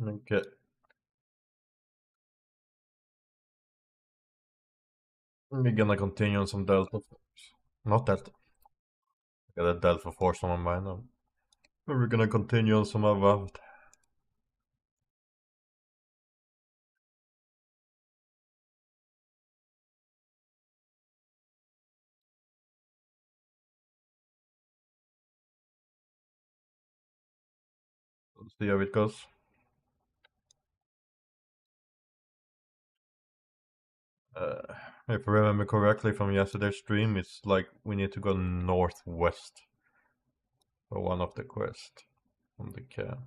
Okay. We're gonna continue on some Delta Force. Not Delta. I got a Delta Force on my mind now. But we're gonna continue on some Avowed. Let's see how it goes. If I remember correctly from yesterday's stream, it's like we need to go northwest for one of the quests from the camp.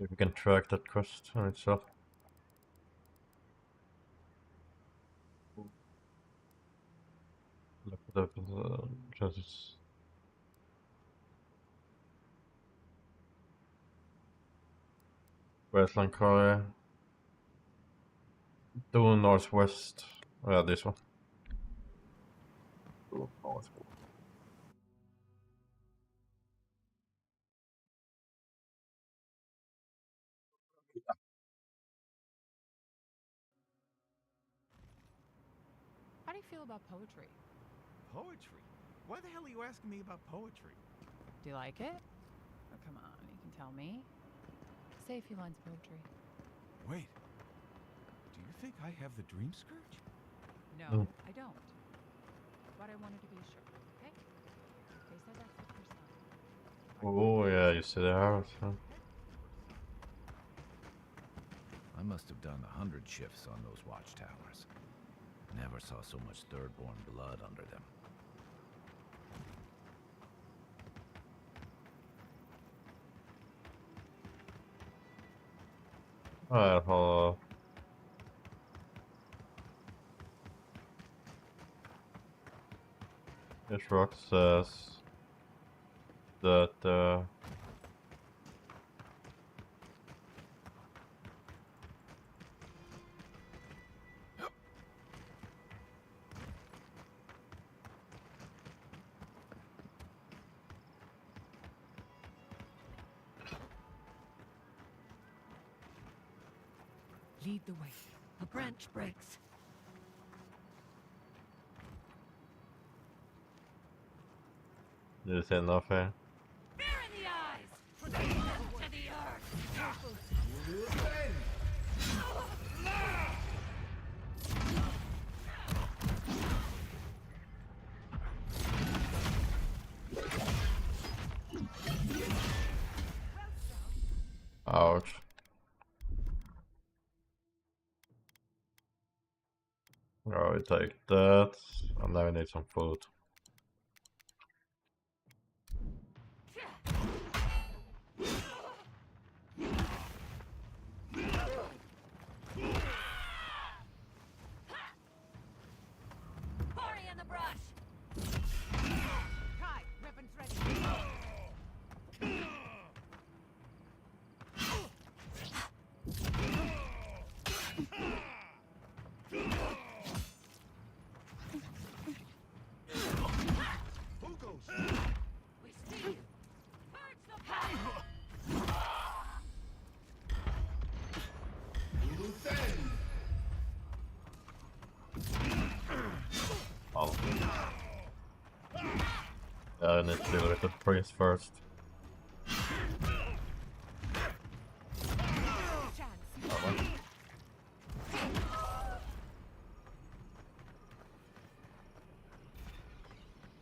If we can track that quest on itself. Look it up in the just Westland Quarry. Due northwest. Oh, yeah, this one. Due northwest. How do you feel about poetry? Poetry? Why the hell are you asking me about poetry? Do you like it? Oh, come on, you can tell me. Say a few lines of poetry. Wait. Do you think I have the dream scourge? No, I don't. But I wanted to be sure, okay? They said that's the first time. Oh, yeah, you see the arrows, huh? I must have done 100 shifts on those watchtowers. Never saw so much third-born blood under them. Alright, hold on. This rock says that Lead the way. A branch breaks. there's enough here. Fear in the eyes! Bring them to the earth! Ouch. Oh, we take that. And now we need some food. Party in the brush! Kai, weapons ready. We see you! Purge the path! Oh. Yeah, I need to deal with the priest first.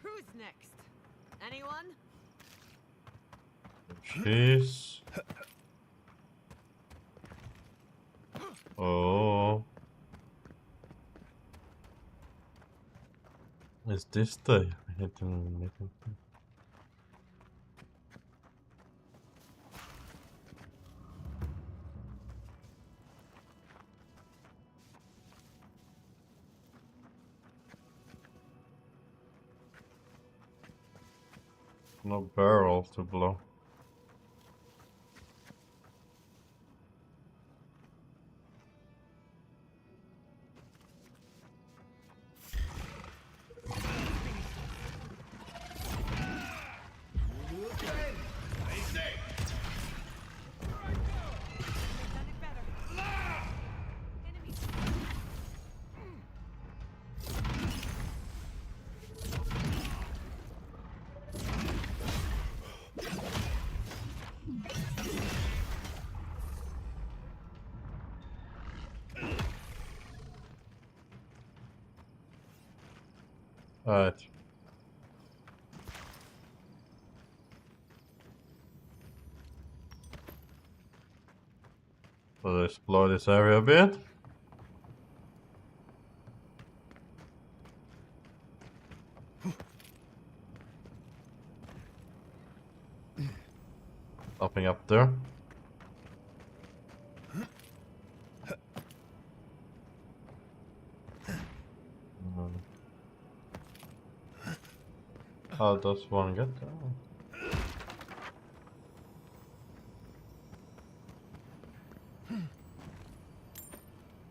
Who's next? Anyone? Jeez. Oh. Is this the hidden? No barrel to blow. They've done it better. Enemy. Alright. Let's explore this area a bit. Nothing up there. How does one get there?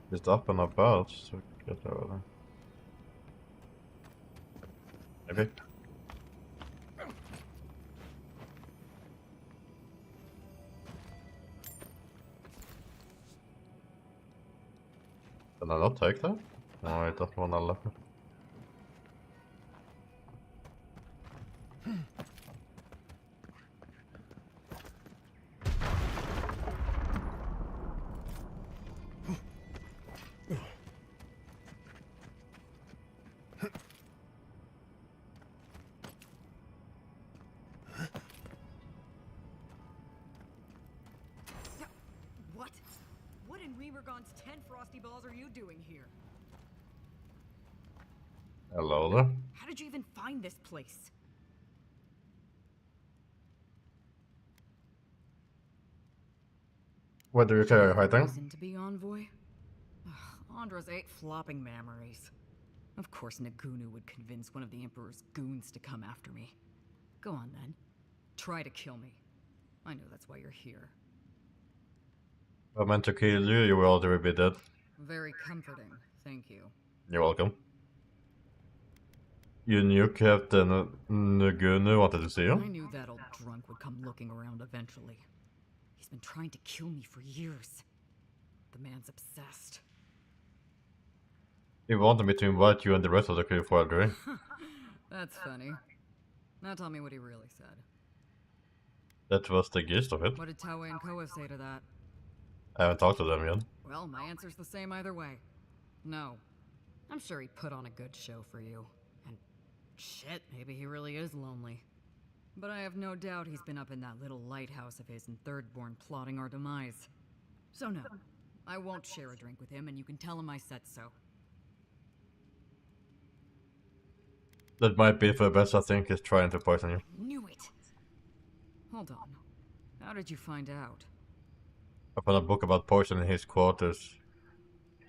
Just up and about to get over there. Maybe. Can I not take that? No, I don't wanna look. What? What in Remergon's 10 frosty balls are you doing here? Hello there. How did you even find this place? What do you care, hiding? Reason to be envoy? Ugh, Andra's ate flopping memories. Of course Nagunu would convince one of the Emperor's goons to come after me. Go on then. Try to kill me. I know that's why you're here. If I meant to kill you, you will already be dead. Very comforting, thank you. You're welcome. You knew Captain Nagunu wanted to see I you? knew that old drunk would come looking around eventually. He's been trying to kill me for years. The man's obsessed. He wanted me to invite you and the rest of the crew for a drink. That's funny. Now tell me what he really said. That was the gist of it. What did Taue and Koa say to that? I haven't talked to them yet. Well, my answer's the same either way. No. I'm sure he put on a good show for you. And shit, maybe he really is lonely. But I have no doubt he's been up in that little lighthouse of his in Thirdborn plotting our demise. So no, I won't share a drink with him, and you can tell him I said so. That might be for the best, I think, he's trying to poison you. Knew it! Hold on. How did you find out? I found a book about poison in his quarters.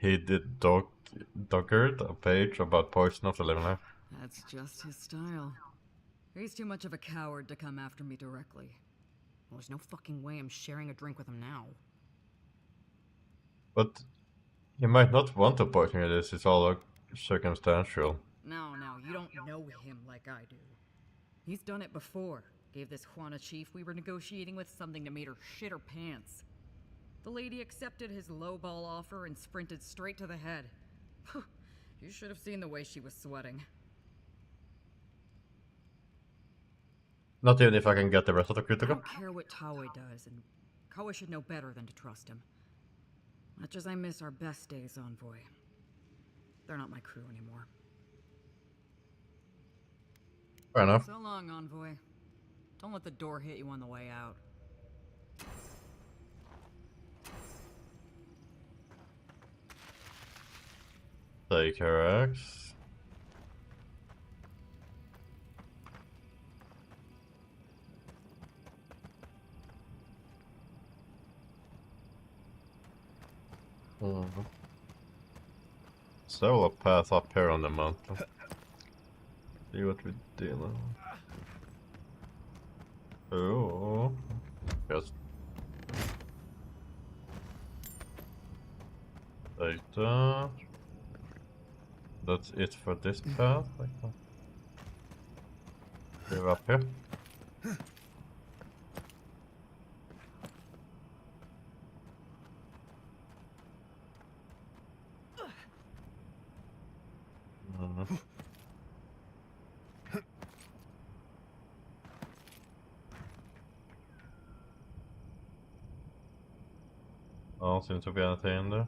He did doctored a page about poison of the living life. That's just his style. He's too much of a coward to come after me directly. Well, there's no fucking way I'm sharing a drink with him now. But he might not want to poison you, this is all circumstantial. No, you don't know him like I do. He's done it before. Gave this Juana chief we were negotiating with something that made her shit her pants. The lady accepted his lowball offer and sprinted straight to the head. You should have seen the way she was sweating. Not even if I can get the rest of the crew to I go. don't care what Taue does, and Koa should know better than to trust him. Much as I miss our best days, Envoy. They're not my crew anymore. Fair enough. So long, Envoy. Don't let the door hit you on the way out. Take her axe. Several paths up here on the mountain. See what we deal with. Oh, just data. That's it for this path. I can go up here. Mm. I don't seem to be anything in there.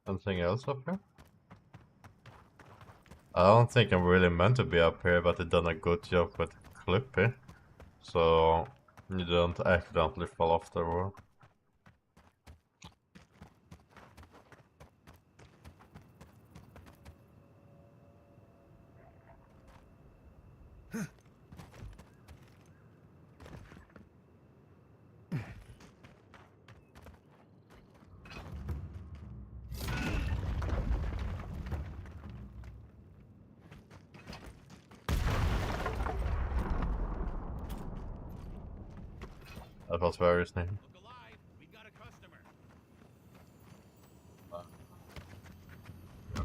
Anything else up here? I don't think I'm really meant to be up here, but they've done a good job with Clippy. So you don't accidentally fall off the wall. That was very sneaky. Look alive. We got a customer.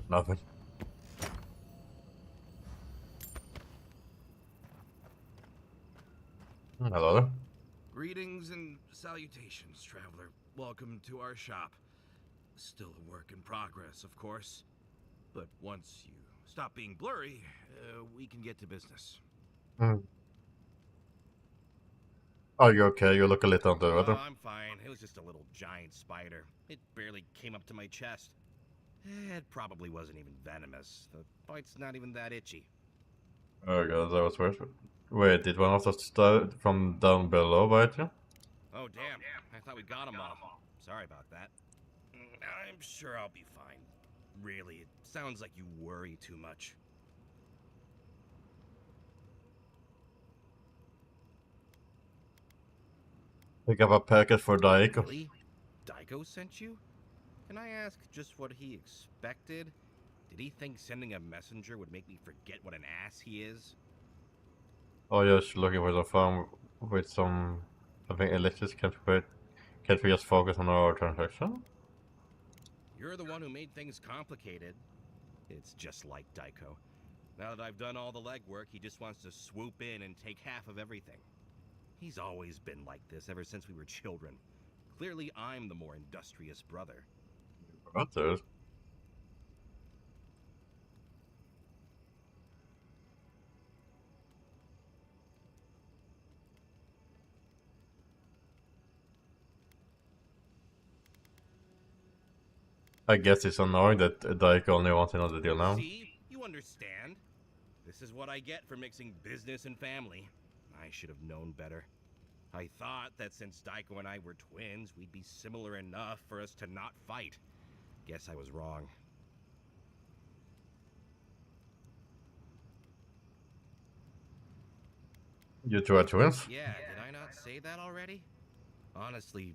Nothing. Hello there. Greetings and salutations, traveler. Welcome to our shop. Still a work in progress, of course. But once you stop being blurry, we can get to business. Are you okay? You look a little under the weather. I'm fine. It was just a little giant spider. It barely came up to my chest. It probably wasn't even venomous. The bite's not even that itchy. Oh god, that was weird. Wait, did one of those start from down below bite you? Oh, damn. I thought we got them all. Sorry about that. I'm sure I'll be fine. Really, it sounds like you worry too much. Pick up a packet for Daiko. Really? Daiko sent you? Can I ask just what he expected? Did he think sending a messenger would make me forget what an ass he is? Oh, just looking for the farm with some. I think Elixir can't we just focus on our transaction? You're the one who made things complicated. It's just like Daiko. Now that I've done all the legwork, he just wants to swoop in and take half of everything. He's always been like this ever since we were children. Clearly, I'm the more industrious brother. Forgot this. I guess it's annoying that Daiko only wants another deal now. See? You understand. This is what I get for mixing business and family. I should have known better. I thought that since Daiko and I were twins, we'd be similar enough for us to not fight. Guess I was wrong. You two are twins? Yeah, did I not say that already? Honestly,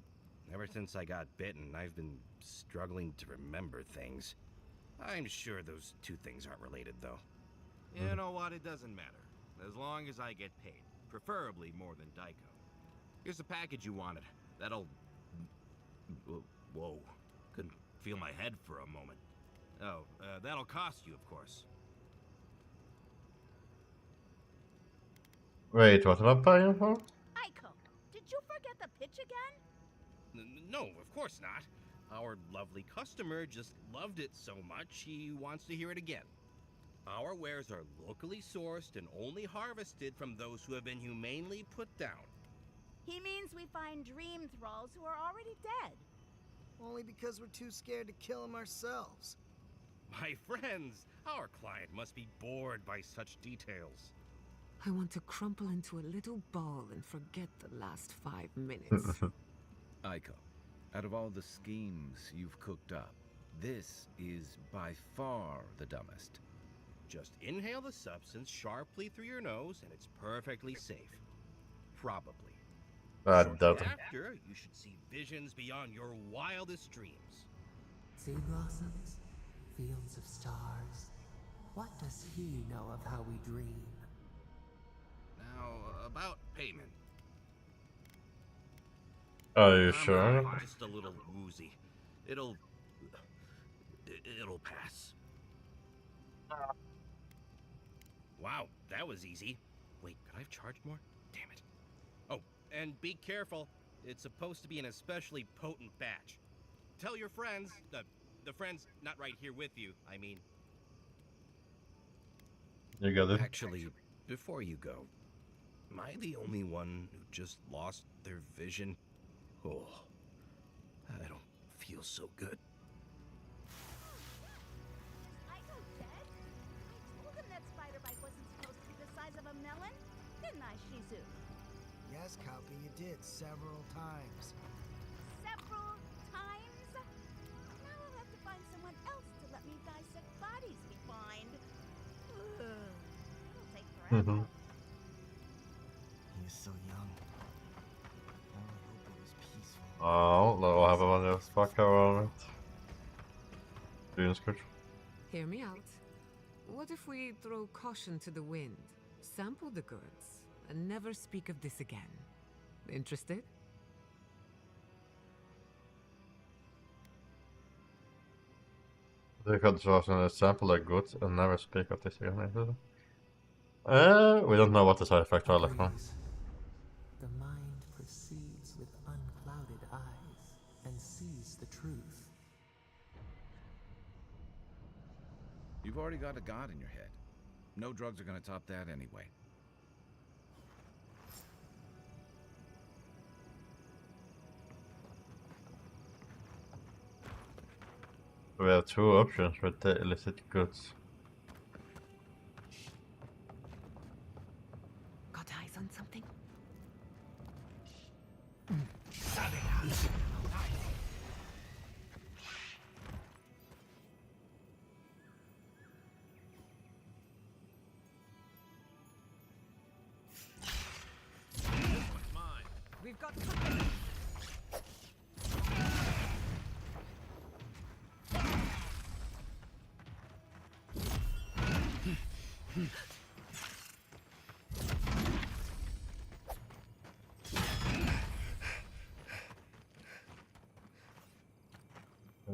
ever since I got bitten, I've been struggling to remember things. I'm sure those two things aren't related, though. You know what? It doesn't matter. As long as I get paid. Preferably more than Daiko. Here's the package you wanted. That'll... Whoa. Couldn't feel my head for a moment. Oh, that'll cost you, of course. Wait, what am I paying for? Aiko, did you forget the pitch again? No, of course not. Our lovely customer just loved it so much he wants to hear it again. Our wares are locally sourced and only harvested from those who have been humanely put down. He means we find dream thralls who are already dead. Only because we're too scared to kill them ourselves. My friends, our client must be bored by such details. I want to crumple into a little ball and forget the last 5 minutes. Aiko, out of all the schemes you've cooked up, this is by far the dumbest. Just inhale the substance sharply through your nose, and it's perfectly safe. Probably. Doubt Shortly it. after, you should see visions beyond your wildest dreams. Sea blossoms, fields of stars. What does he know of how we dream? Now, about payment. Are you I'm sure? just a little woozy. It'll pass. Wow, that was easy. Wait, could I have charged more? Damn it. Oh, and be careful. It's supposed to be an especially potent batch. Tell your friends, the friends not right here with you, I mean. You got it. Actually, before you go, am I the only one who just lost their vision? Oh, I don't feel so good. Aiko dead? I told him that spider bite wasn't supposed to be the size of a melon, didn't I, Shizu? Yes, Cowpy, you did several times. Several times? Now I'll have to find someone else to let me dissect bodies we find. Ugh. It'll take forever. He is so young. I only hope it was peaceful. Ja, då har vi vad fuck around it. Synskurt. Hear me out. What if we throw caution to the wind, sample the goods, and never speak of this again? Interested? Det could show an example like goods and never speak of this again. We don't know what the side effects are left now. Agrees. The mind perceives with unclouded eyes and sees the truth. You've already got a god in your head. No drugs are gonna top that anyway. We have two options with the illicit goods. Got eyes on something? We've got something.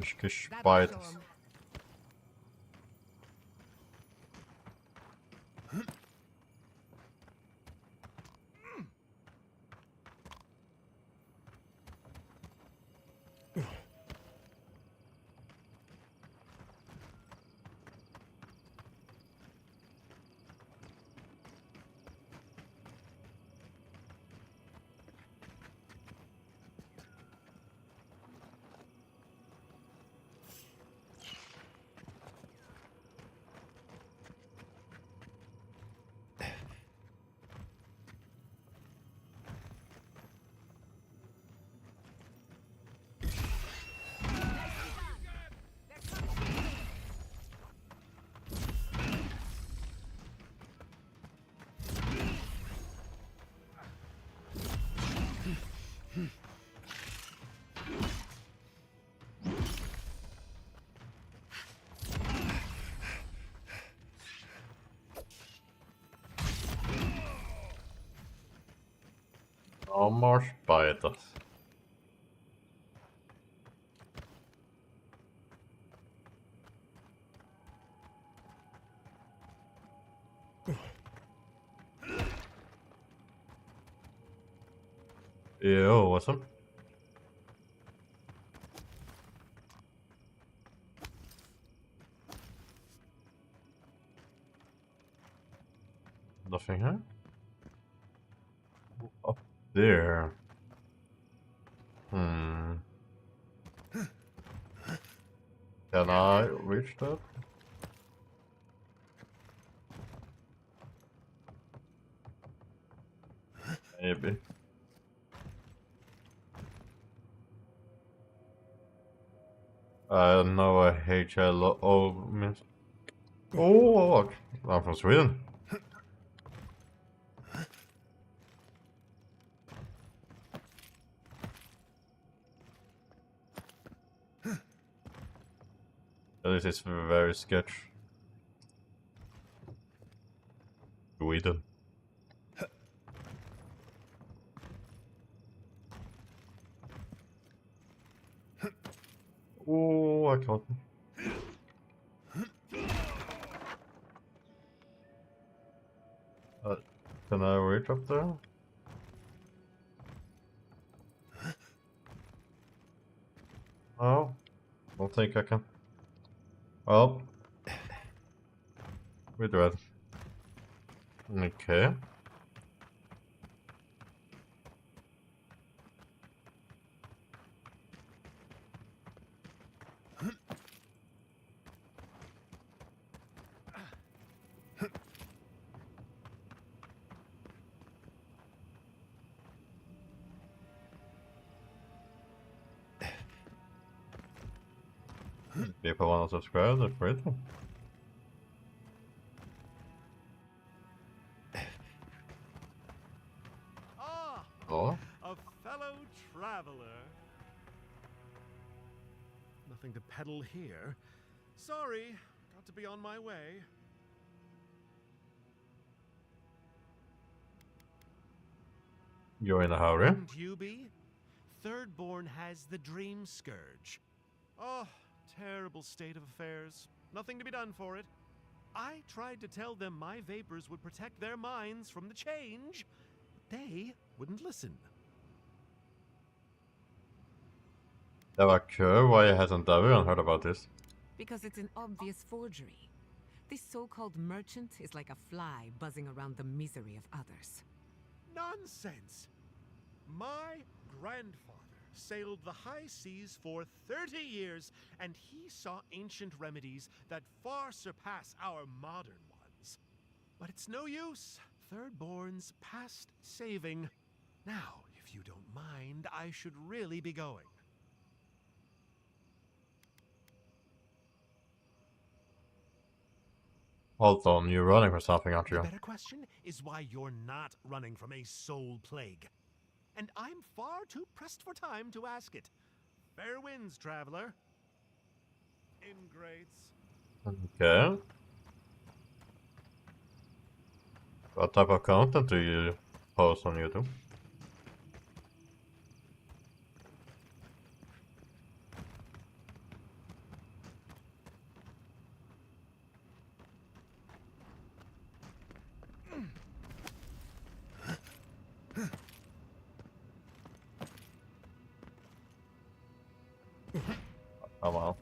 Skish That'll bite. show 'em. Almost bite us. Yeah, awesome. Nothing here? Up there. Can I reach that? Maybe. No, I hate yellow. Oh, miss. Oh, I'm from Sweden. This is very sketch. Sweden. Oh, I can't. Can I reach up there? No, don't think I can. Well, we do. Okay. People want to subscribe, they're free to. Ah, Oh, a fellow traveler. Nothing to peddle here. Sorry, got to be on my way. you're in a hurry. Wouldn't you be? Thirdborn has the Dream Scourge. Oh, terrible state of affairs. Nothing to be done for it. I tried to tell them my vapors would protect their minds from the change, but they wouldn't listen. Det var kö. Why hasn't everyone heard about this? Because it's an obvious forgery. This so-called merchant is like a fly buzzing around the misery of others. Nonsense! My grandfather sailed the high seas for 30 years, and he saw ancient remedies that far surpass our modern ones. But it's no use. Thirdborn's past saving. Now, if you don't mind, I should really be going. Hold on, you're running for something, aren't The you? better question is why you're not running from a soul plague. And I'm far too pressed for time to ask it. Fair winds, traveler. Ingrates. Okay. What type of content do you post on YouTube? Come on.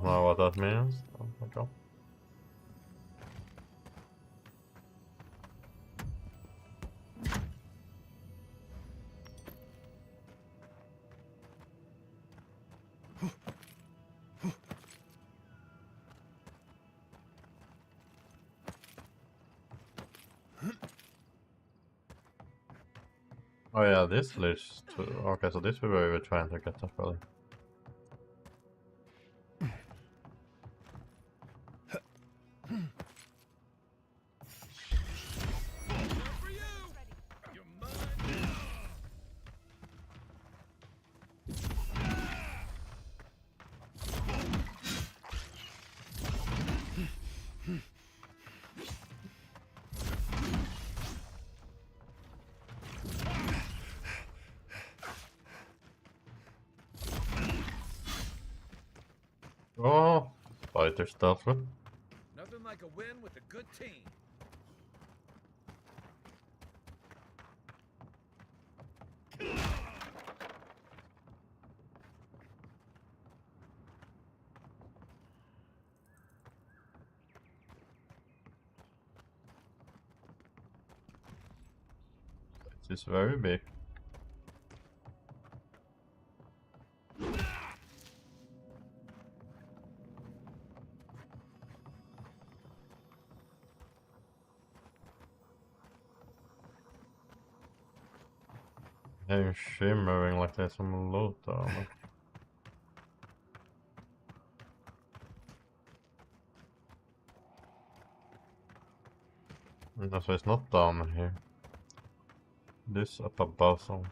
Know what that means? Oh my god. Oh yeah, this leads to... Okay, so this we were trying to get up early. Oh, fighter stuff. Nothing like a win with a good team. This is very big. I'm shimmering like there's some loot down. No, so it's not down here. This up above some.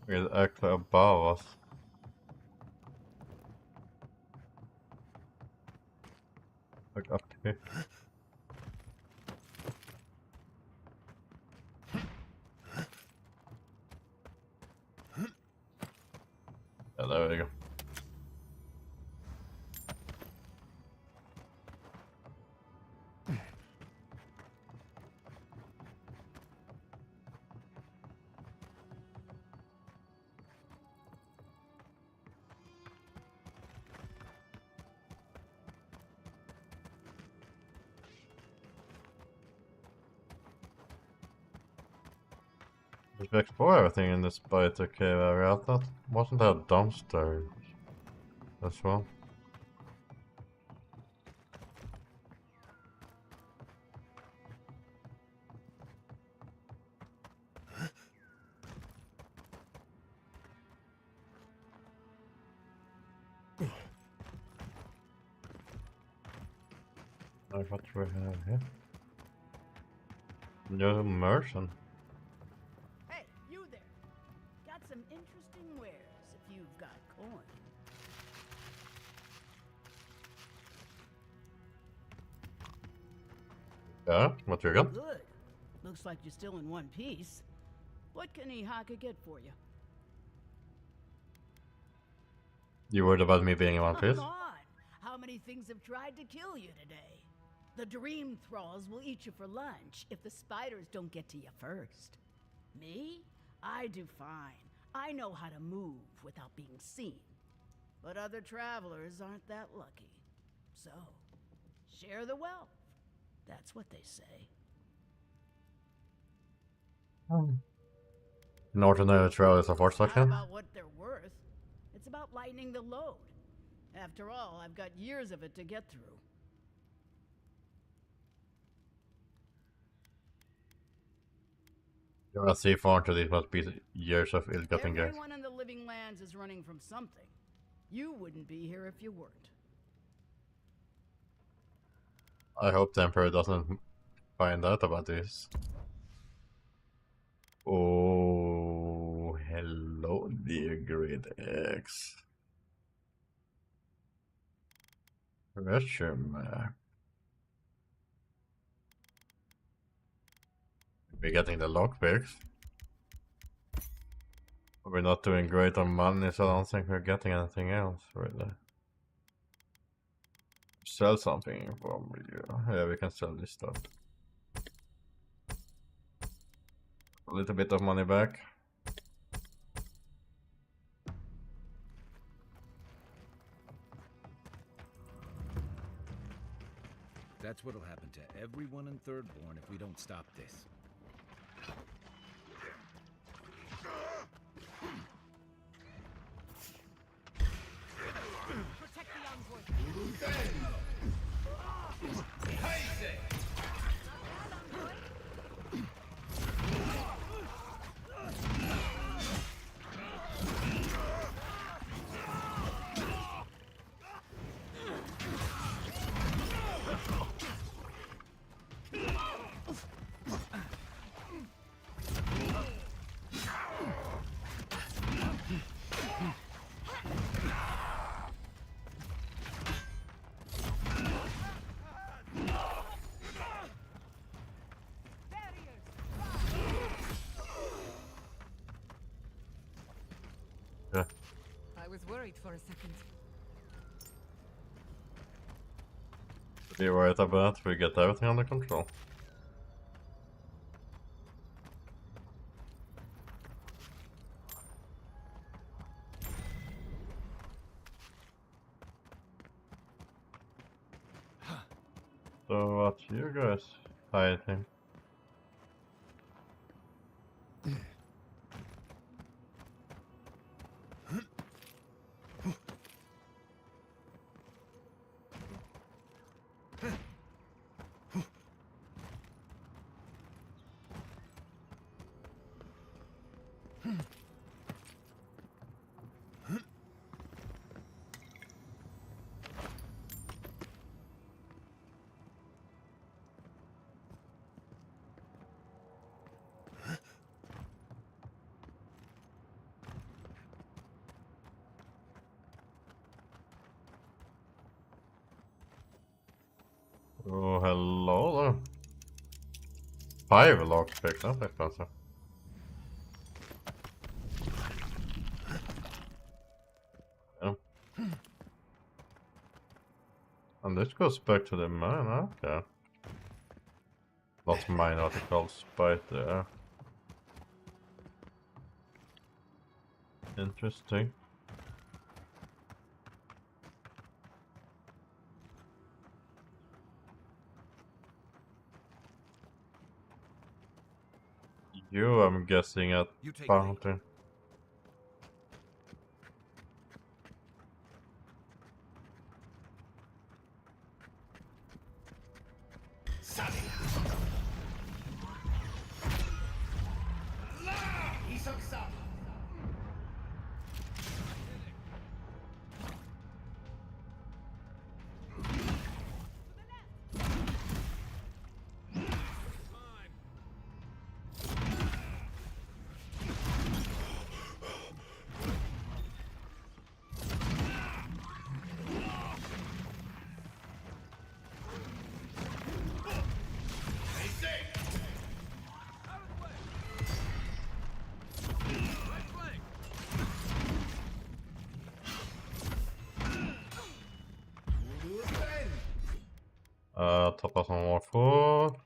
It's actually above us. Like up here. Yeah, there we go. Did we explore everything in this Biter cave area? I thought, wasn't there a dumpster as well? Like what do we have here? No merchant. Hey, you there. Got some interesting wares if you've got coin. Yeah, what you got? Good. Looks like you're still in one piece. What can Ihaka get for you? You worried about me being in one piece? Come on! How many things have tried to kill you today? The dream thralls will eat you for lunch if the spiders don't get to you first. Me? I do fine. I know how to move without being seen. But other travelers aren't that lucky. So, share the wealth. That's what they say. An ordinary trail is a force Not second. about what they're worth. It's about lightening the load. After all, I've got years of it to get through. You're a sea to these must be years of ill-gotten gains. Everyone in the living lands is running from something. You wouldn't be here if you weren't. I hope the Emperor doesn't find out about this. Oh, hello, dear Grid X. Treasure map. We're getting the lockpicks. We're not doing great on money, so I don't think we're getting anything else, really. Sell something from you. Yeah, we can sell this stuff. A little bit of money back. That's what'll happen to everyone in Thirdborn if we don't stop this. Protect the envoy. Yeah. I was worried for a second. Be worried about, we get everything under control. So what you guys fighting? Oh, hello there. 5 lockpicks, that's expensive. Yeah. And this goes back to the mine, okay. Lots of mine articles right there. Interesting. You, I'm guessing, at You take Fountain. Tappa some more food.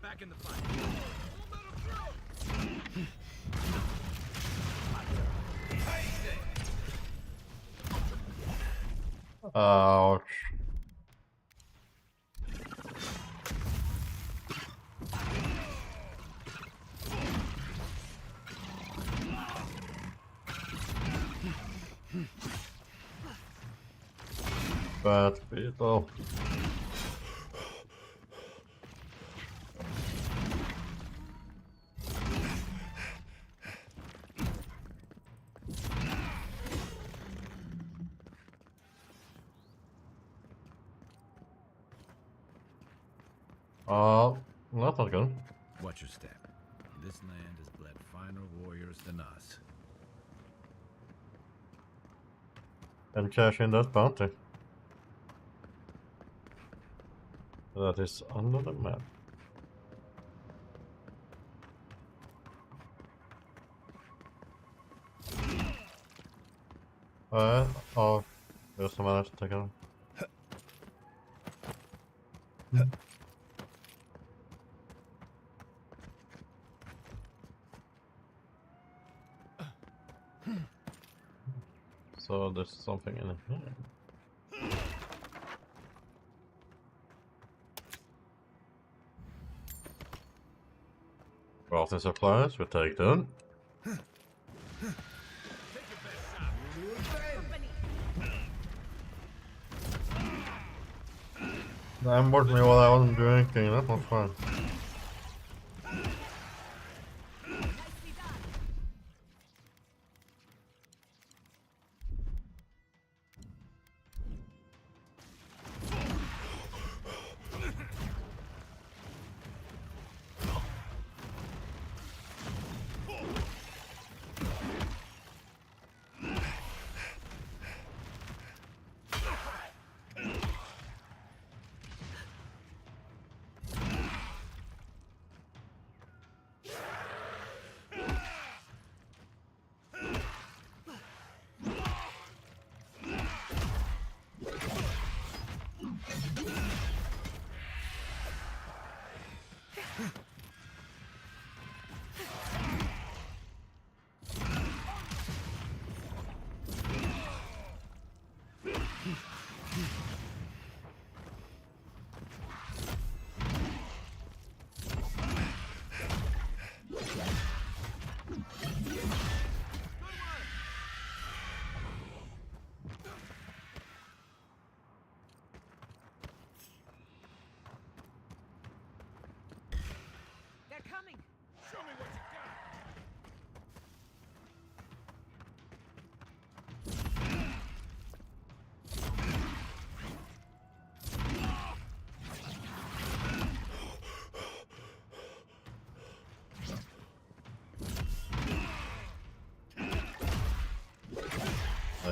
Back in the fight. Ouch. Bad people. That's not good. Watch your step. This land has bled finer warriors than us. And cash in that bounty. That is under the map. Oh, there's someone else to take it. So there's something in here. Crafting supplies, we take them. I'm watching me while I wasn't drinking, that was fun.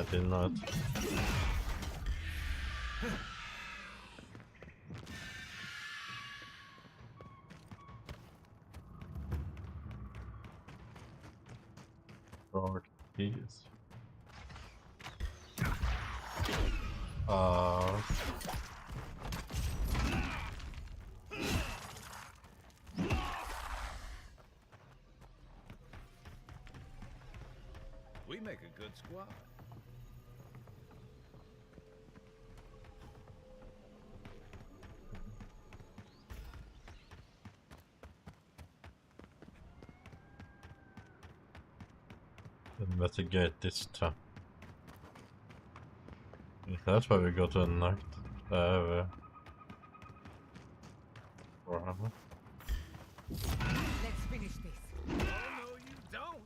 I did not. Dark keys. We make a good squad. Investigate this time. That's why we go to a night. Wow. Let's finish this. Oh, no, you don't.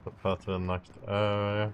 The path to the next area.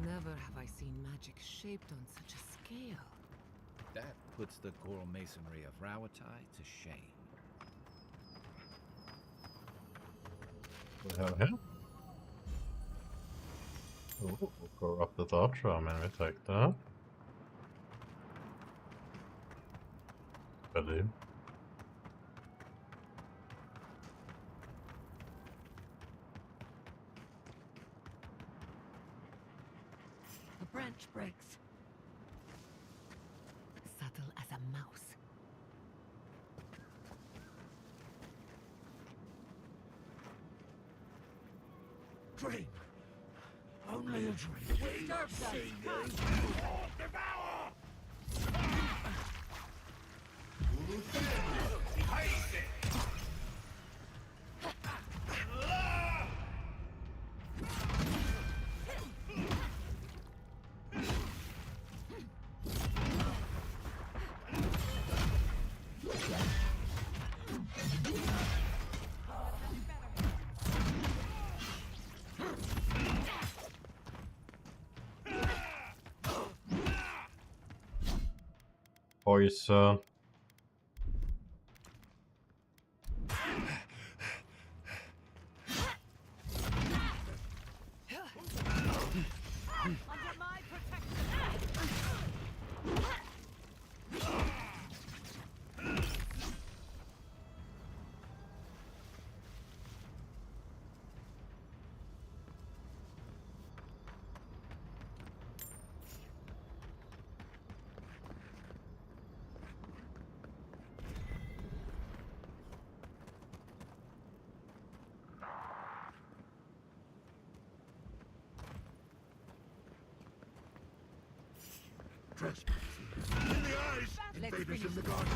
Never have I seen magic shaped on such a scale. That puts the coral masonry of Rawatai to shame. What do we have here? Oh, corrupted Ultram, and we take that. Believe. A branch breaks. Subtle as a mouse. Dream. Only a dream. Poison. Under my protection. Trespassing. In the eyes. Let's Invaders finish in the garden.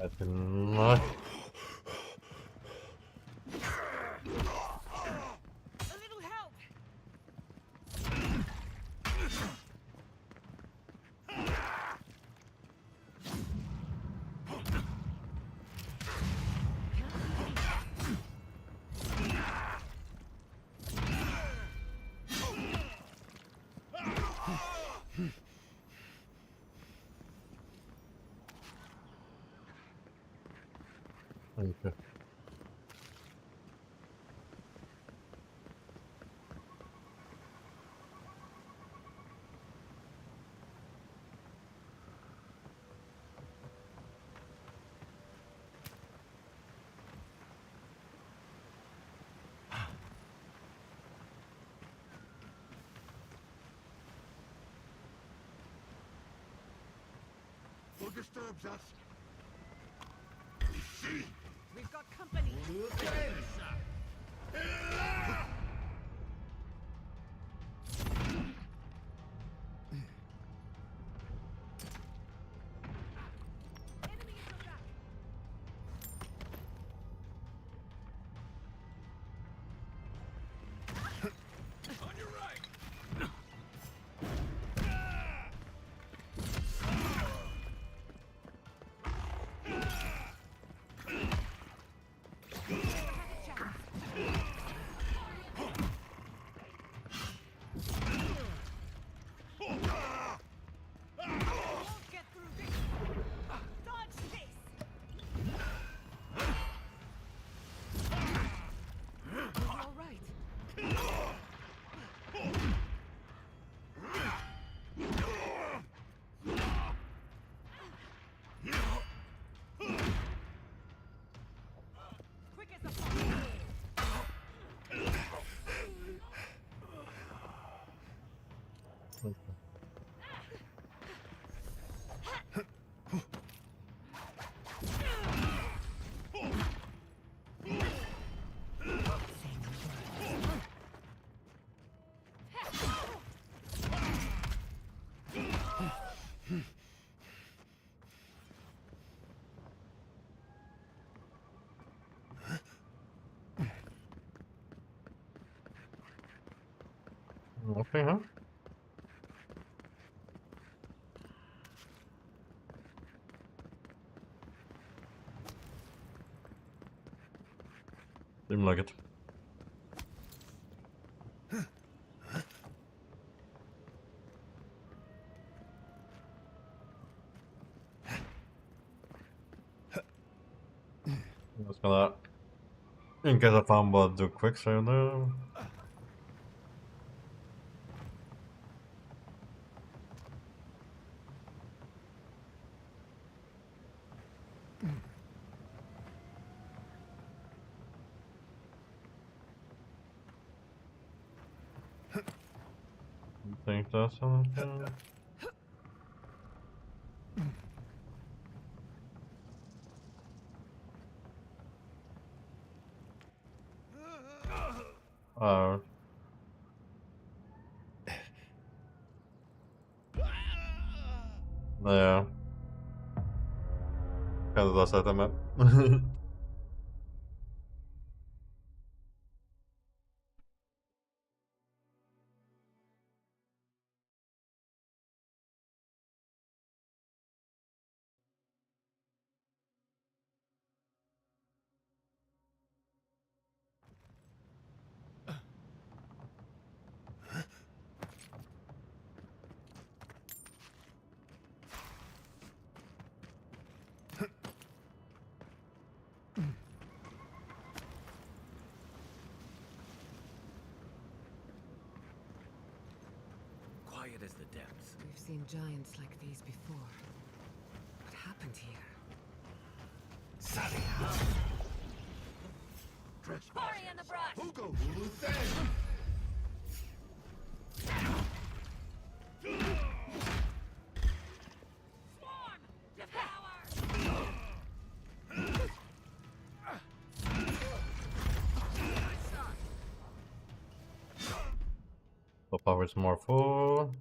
I did not. A little help. Okay. Who disturbs us? We've got company. Enemy in your back. On your right. Won't get through this. Dodge this. All right. Quick as a fox. Okay, huh? Seemed like it. I'm just gonna, in case I found what, do quick save there. Think that's something. Oh. Ja. Kan du da sätta med? Quiet as the depths. We've seen giants like these before. What happened here? Hurry in the brush. Who goes? Swarm. Devour. The power is more full.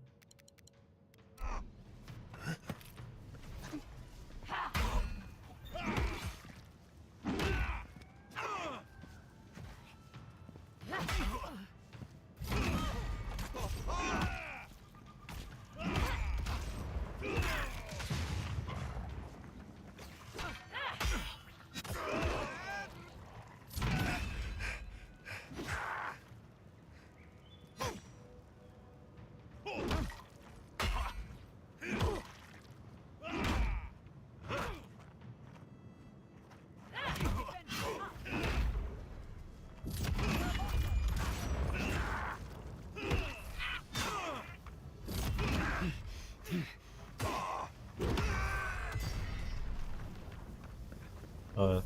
Uh,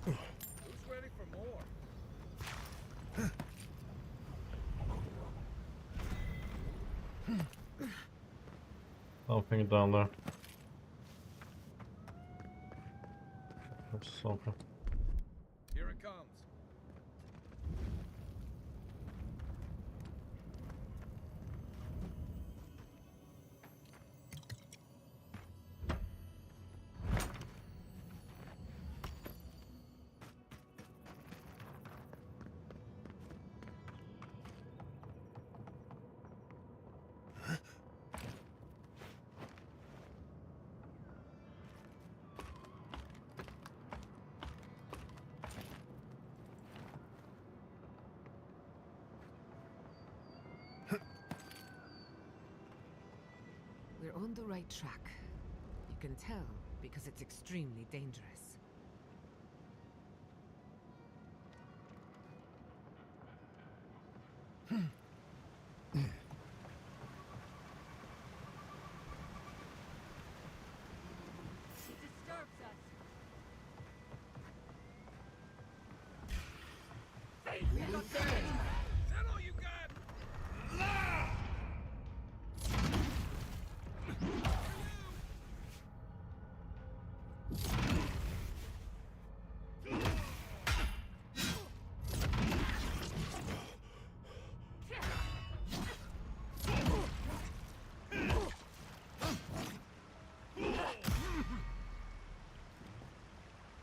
Who's ready for more? something down there. There's something. Here it comes. We're on the right track. You can tell because it's extremely dangerous. It disturbs us. Is that all you got?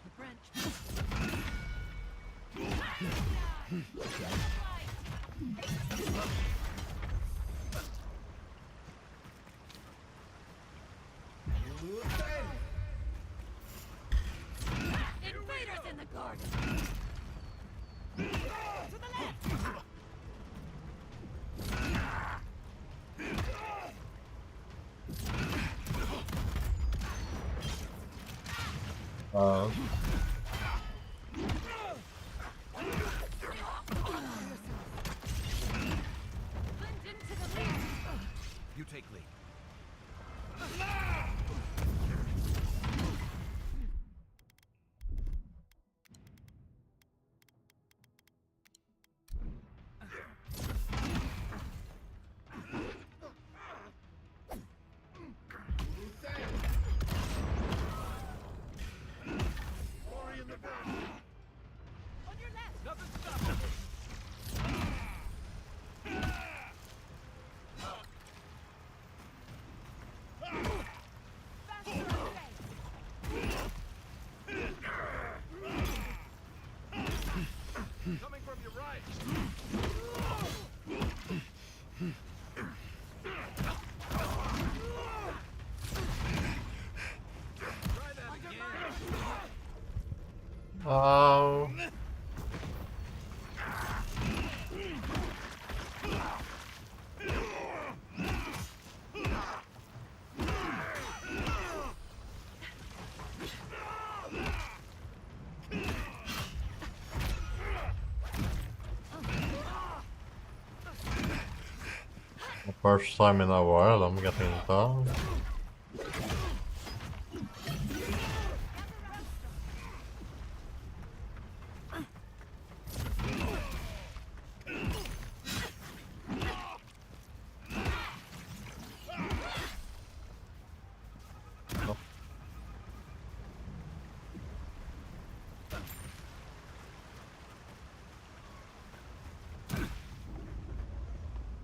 The branch. Invaders in the garden. To the left. Uh, Blend into the lead. You take lead. Glory in the bush. On your left. Nothing stopping me. Faster away. Coming from your right. Try that again. oh. The first time in a while I'm getting down.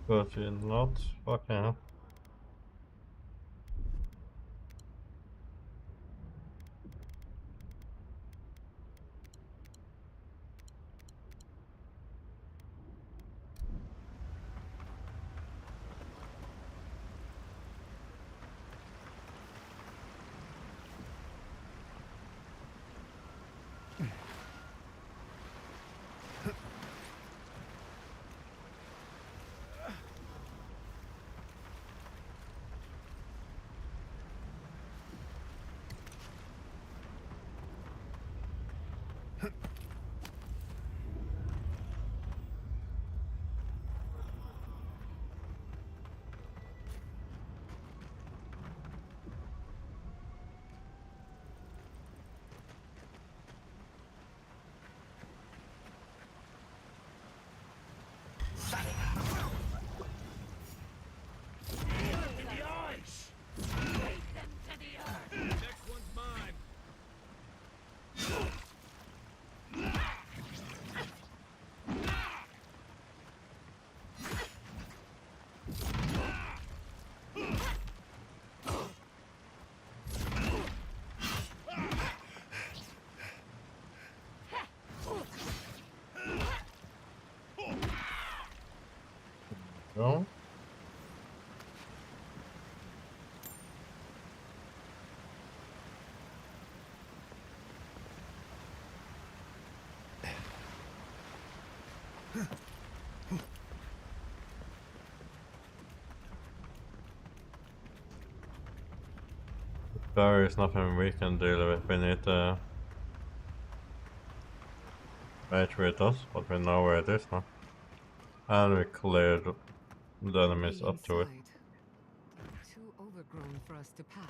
But you're not fucking. go. There is nothing we can deal with. We need to match with us, but we know where it is now. And we cleared the enemies up to it. They're too overgrown for us to pass.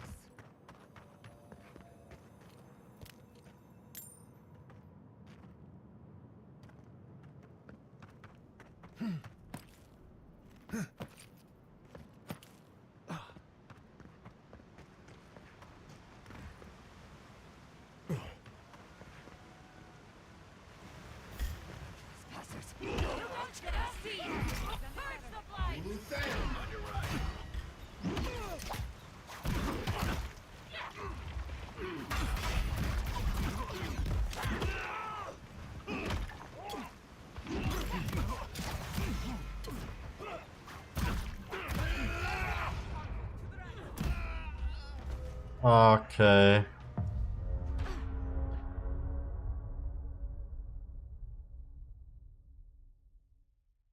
Okay.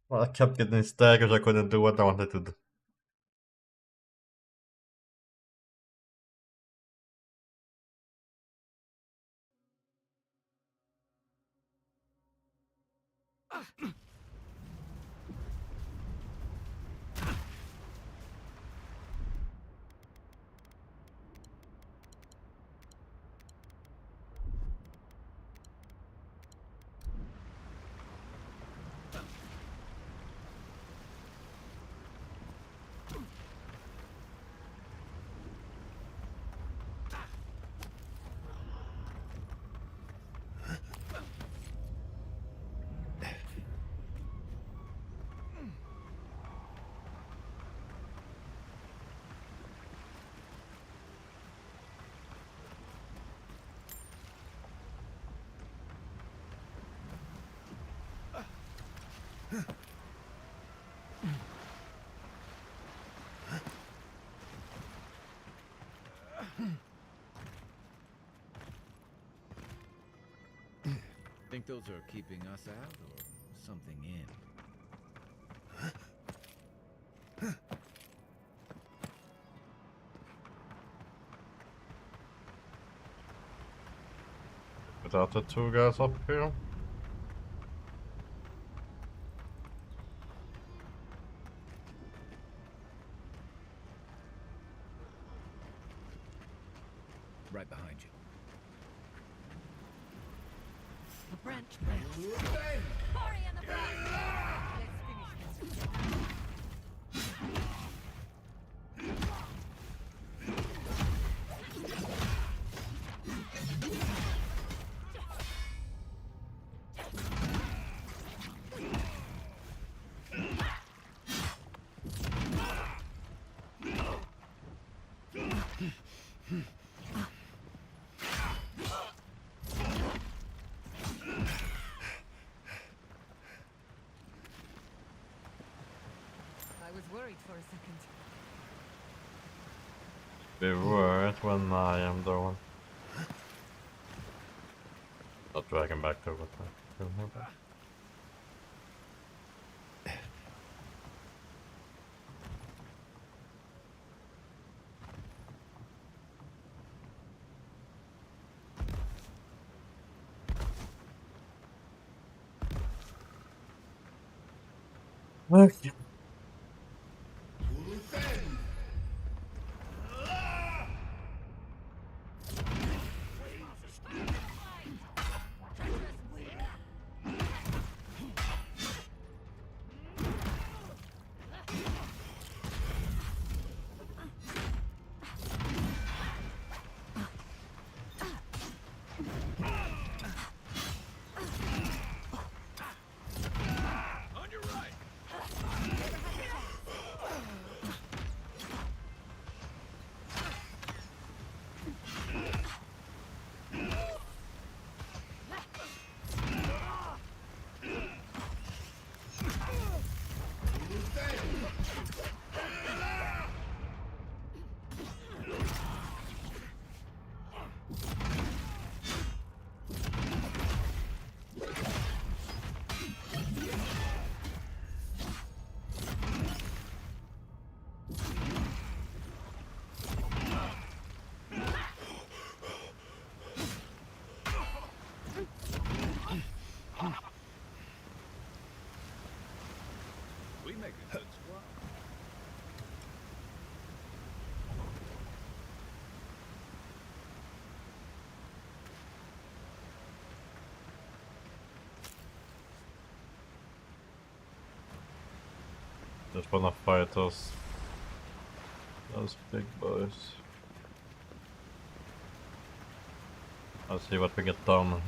Well, I kept getting staggers, I couldn't do what I wanted to do. Think those are keeping us out or something in? Without the two guys up here. Right behind you. The branch branch. Hurry on the block! Let's finish this. I was worried for a second. Be worried when I am the one. Not dragging back to what I kill her back. Okay. On your right. Just wanna fight those big boys. Let's see what we get done.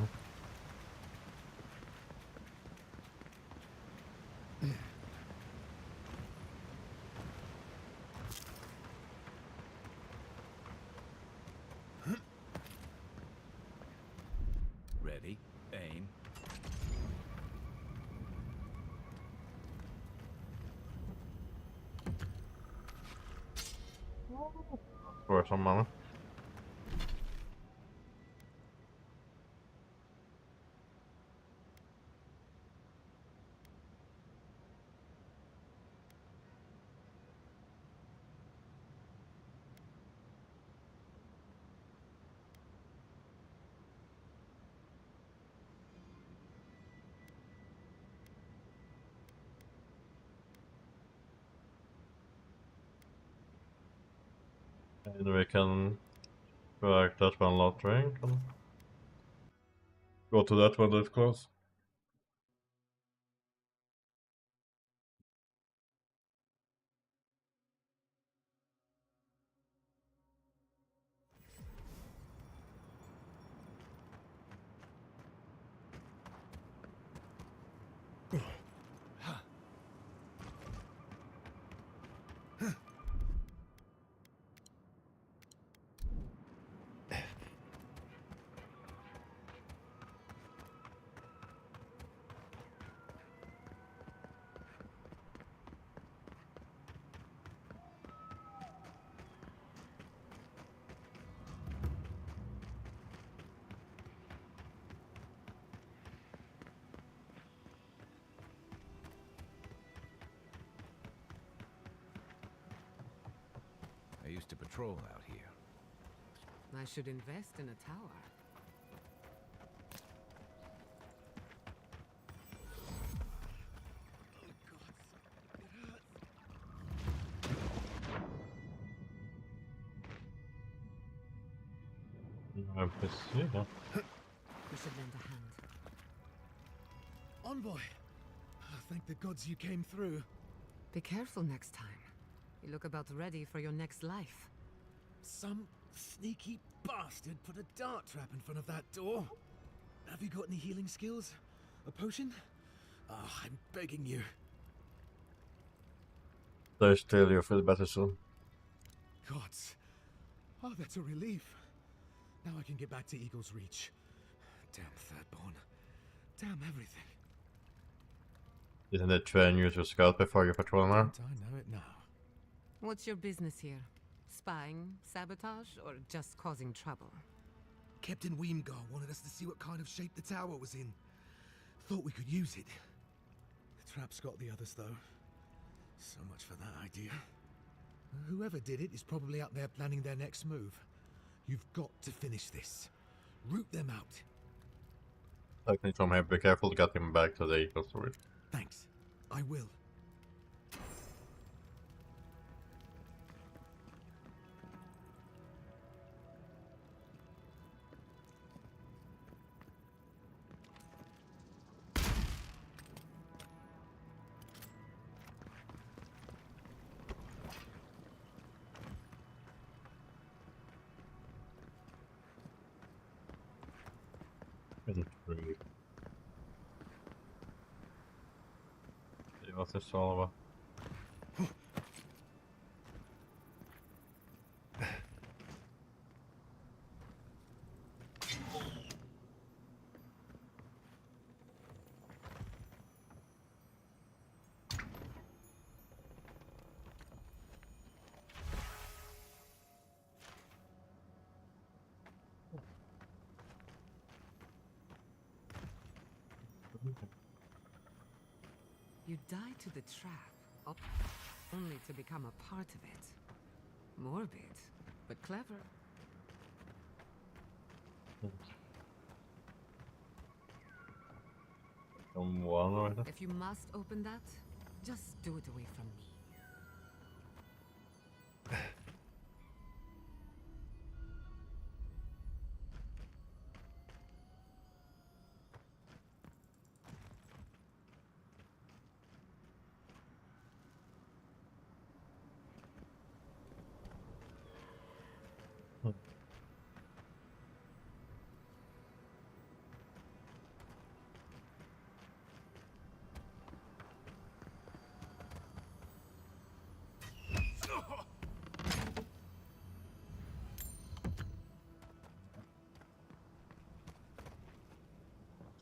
Ready, aim. For some money. And we can drag that one lot drink and go to that one that's close. I used to patrol out here. I should invest in a tower. Yeah. We should lend a hand. Envoy! Thank the gods you came through. Be careful next time. You look about ready for your next life. Some sneaky bastard put a dart trap in front of that door. Have you got any healing skills? A potion? Ah, I'm begging you. Stay still, you'll feel better soon. Gods. Oh, that's a relief. Now I can get back to Eagle's Reach. Damn Thirdborn. Damn everything. Isn't it train you to scout before you patrol now? Don't I know it now? What's your business here? Spying, sabotage, or just causing trouble? Captain Weemgar wanted us to see what kind of shape the tower was in. Thought we could use it. The trap's got the others, though. So much for that idea. Whoever did it is probably out there planning their next move. You've got to finish this. Root them out. Technically from here, be careful to get him back to the Eagle Storage. Thanks. I will. See what this is all about. You die to the trap, only to become a part of it. Morbid, but clever. One right now. If you must open that, just do it away from me.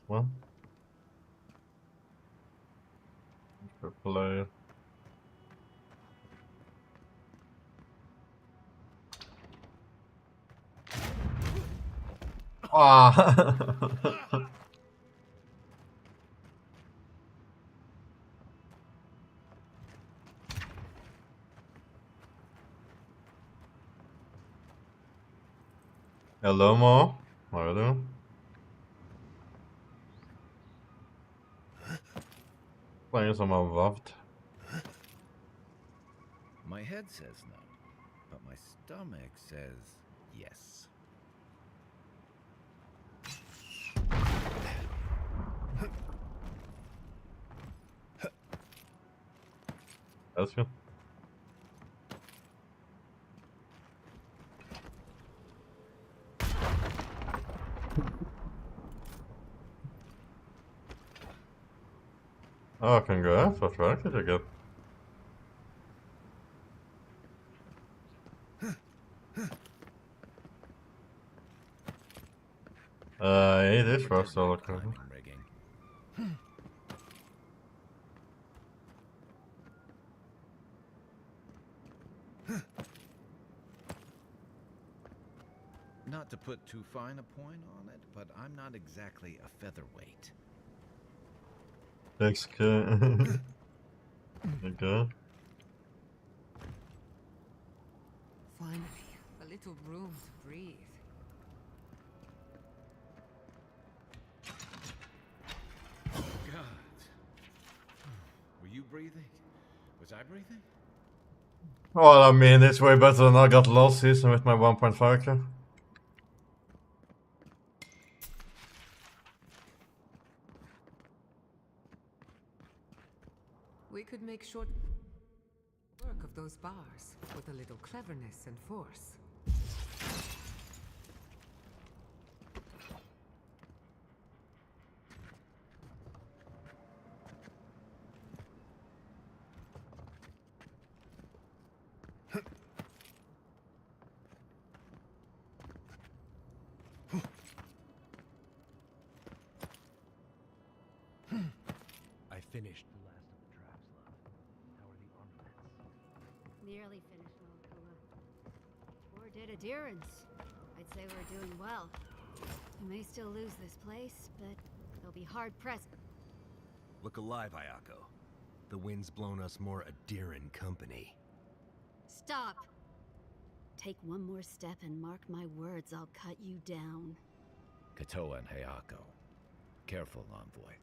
Well, play. Ah. Hello, Mo. How are you doing? Playing some Avowed. My head says no, but my stomach says yes. That's good. Oh, congrats. What rank did you get? It is Look for at solo that queue. climbing rigging. Not to put too fine a point on it, but I'm not exactly a featherweight. Thanks, kid. Okay. Finally, a little room to breathe. God. Were you breathing? Was I breathing? Well, I mean, it's way better than I got last season with my 1.5k. We could make short work of those bars with a little cleverness and force. I finished the last of the traps, love. How are the armaments? Nearly finished, Malakula. 4 dead adherents. I'd say we're doing well. We may still lose this place, but they'll be hard-pressed. Look alive, Ayako. The wind's blown us more Adiran company. Stop! Take one more step and mark my words, I'll cut you down. Katoa and Hayako. Careful, Envoy.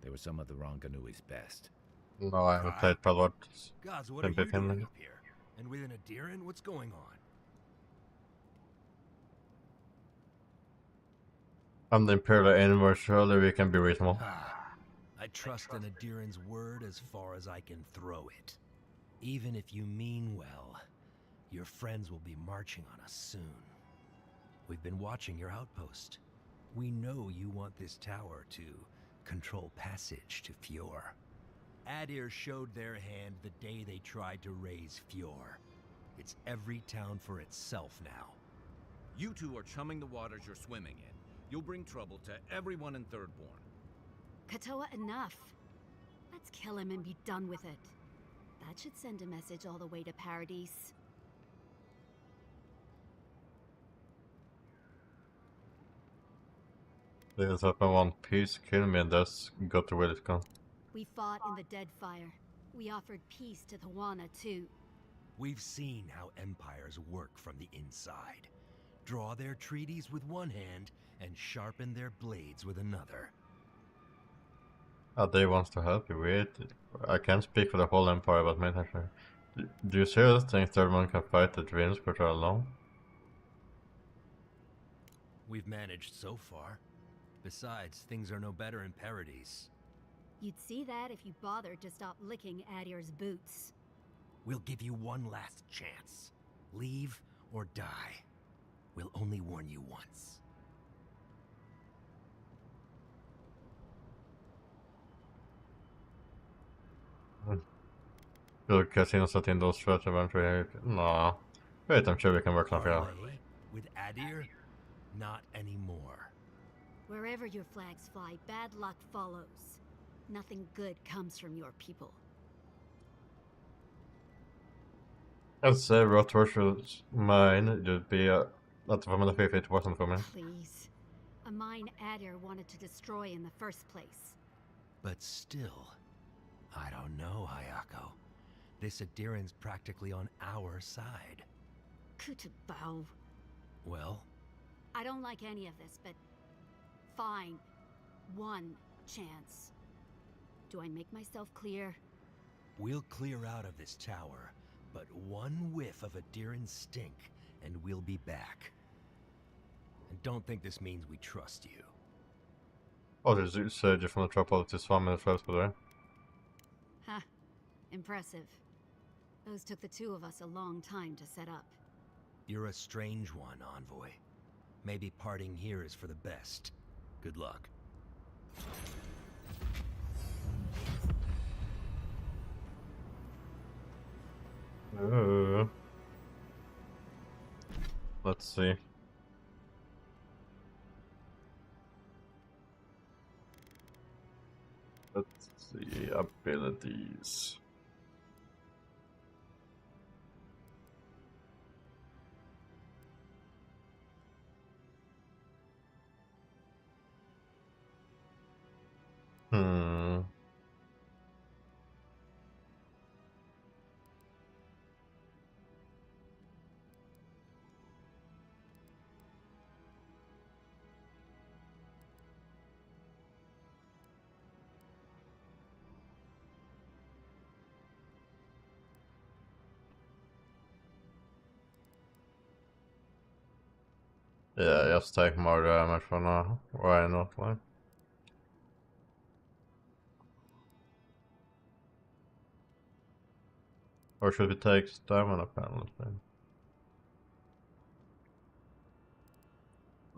They were some of the Ranganui's best. No, I haven't played Palord. Gods, what are you doing up here? And with an Adiran, what's going on? I'm the Imperial Envoy, surely we can be reasonable. I trust an Adiran's word as far as I can throw it. Even if you mean well, your friends will be marching on us soon. We've been watching your outpost. We know you want this tower to control passage to Fjord. Adir showed their hand the day they tried to raise Fjord. It's every town for itself now. You two are chumming the waters you're swimming in. You'll bring trouble to everyone in Thirdborn. Katoa, enough. Let's kill him and be done with it. That should send a message all the way to Paradise. This up in one piece, kill me, and that's got to where it's gone. We fought in the Deadfire. We offered peace to the Wana, too. We've seen how empires work from the inside. Draw their treaties with one hand and sharpen their blades with another. They wants to help you, wait. I can't speak for the whole empire, but mate, actually. Do you seriously think Thirdborn can fight the Dream Squatter alone? We've managed so far. Besides, things are no better in Paradise. You'd see that if you bothered to stop licking Adir's boots. We'll give you one last chance. Leave or die. We'll only warn you once. Will Casino set in those threats eventually? No. Wait, I'm sure we can work something out. With Adir, not anymore. Wherever your flags fly, bad luck follows. Nothing good comes from your people. I'd say Rot versus mine would be att vara if it wasn't for me. Please. A mine Adir wanted to destroy in the first place. But still, I don't know, Hayako. This Adiran's practically on our side. Kutabao. Well? I don't like any of this, but fine. One chance. Do I make myself clear? We'll clear out of this tower, but one whiff of Adiran's stink, and we'll be back. And don't think this means we trust you. Others surge från att trappa ut till svammen självspelare. Huh. Impressive. Those took the two of us a long time to set up. You're a strange one, Envoy. Maybe parting here is for the best. Good luck. Let's see. Let's see abilities. Yeah, just take more damage for now. Why not, like? Or should we take stamina penalty?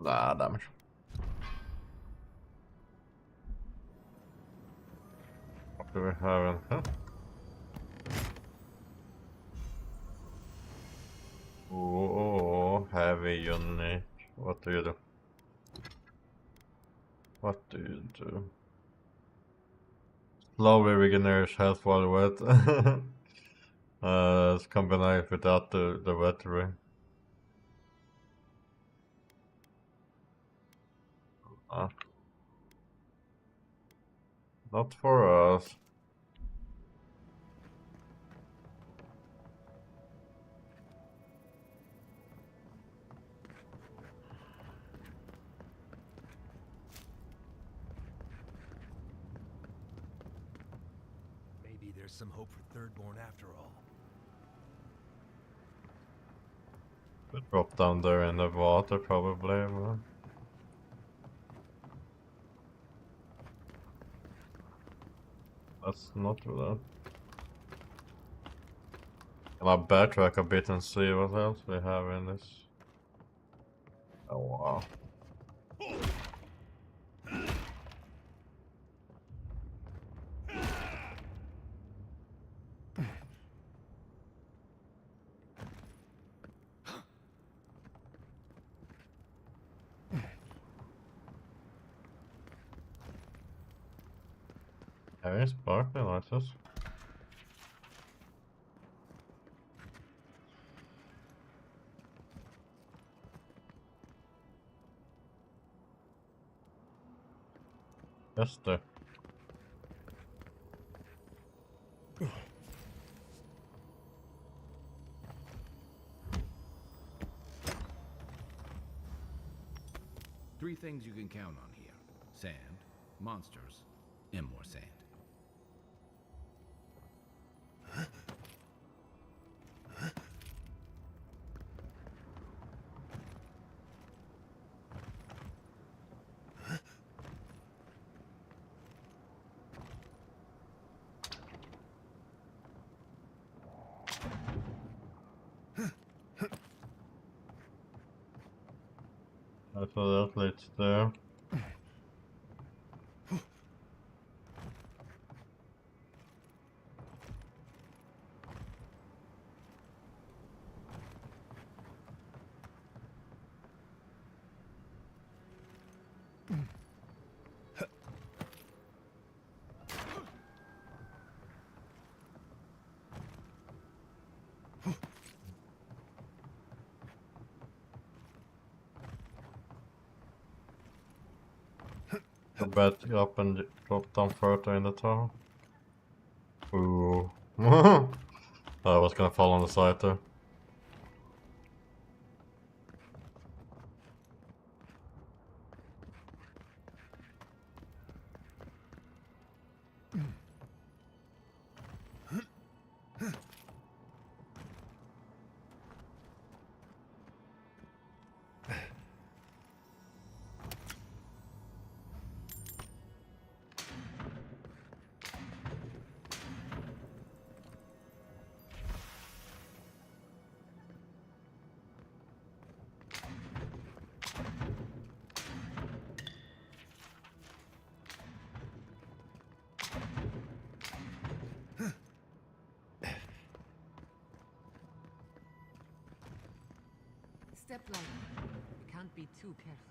Nah, damage. What do we have in here? Oh, heavy unit. What do you do? What do you do? Slowly regenerates health while wet. It's combined without the wet ring. Not for us. Maybe there's some hope for Thirdborn after all. We drop down there in the water probably. But... let's not do that. I'll backtrack a bit and see what else we have in this. Oh wow. Having sparkling lights. Just there. Three things you can count on here. Sand, monsters, and more sand. So that leads there. The bed up and drop down further in the tower. Ooh. I was gonna fall on the side there. Step lightly. You can't be too careful.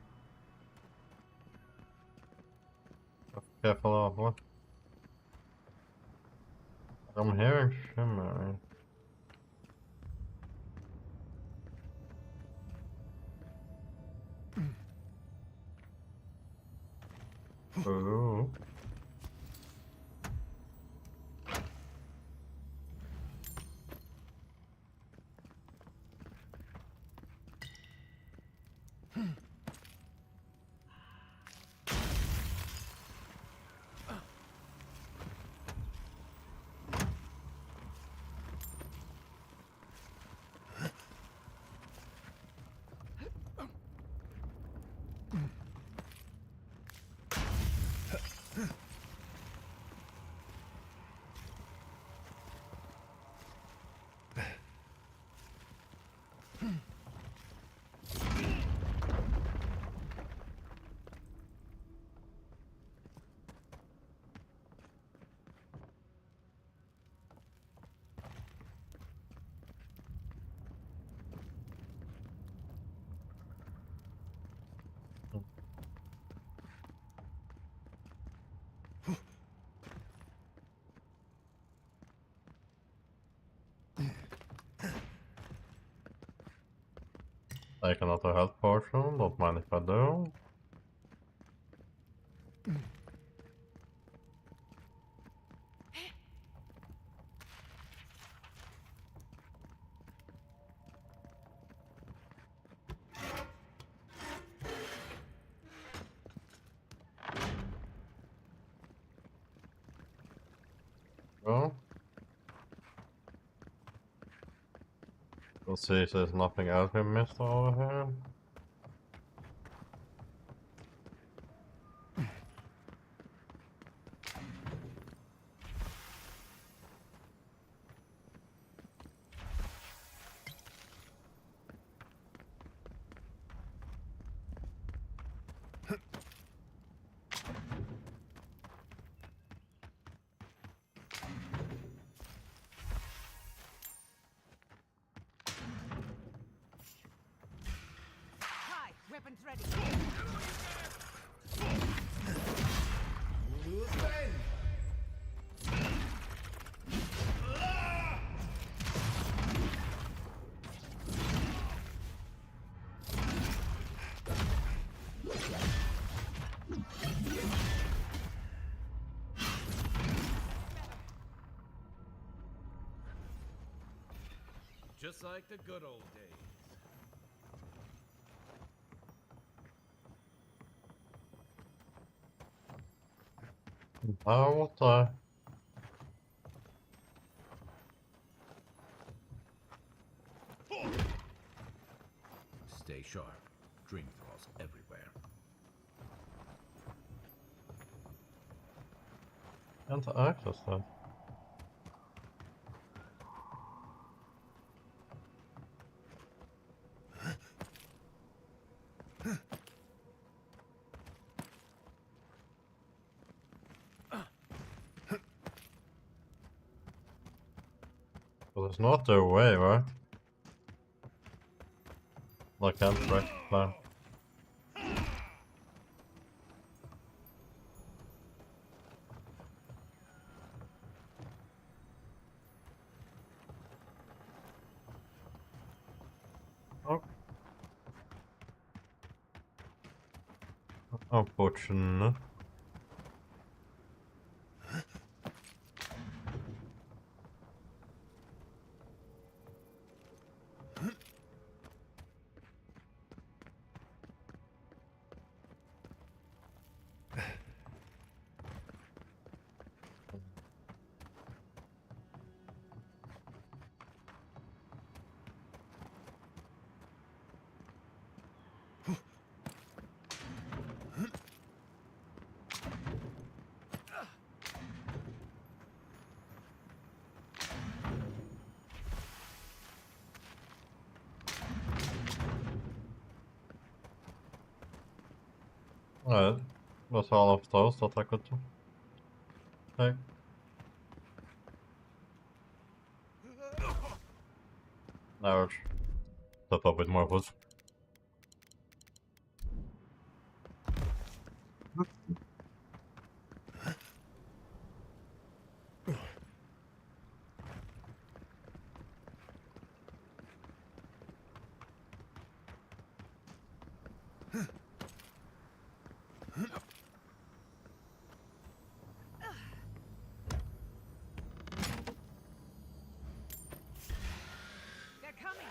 Careful of what? I'm hearing shimmering. Ooh. Take another health potion, don't mind if I do. Go. We'll see if there's nothing else we missed over here. Hi, weapons ready. Just like the good old days. Oh, what the? Stay sharp. Dream thralls everywhere. Can't access that. Well, it's not their way, right? Like, can't right plan. Unfortunate. That was all of those that I could take. Now step up with more food. They're coming.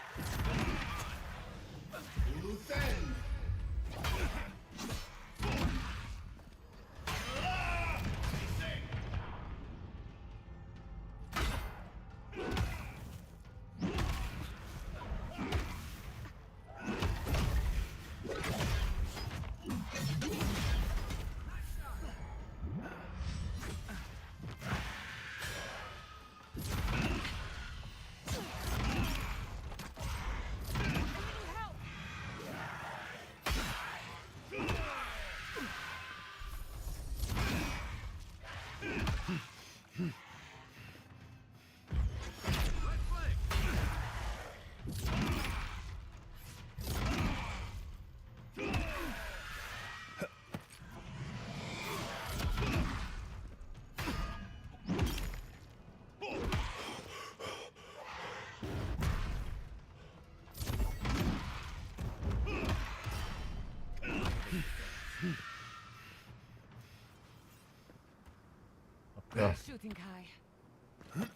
Yeah. Shooting Kai.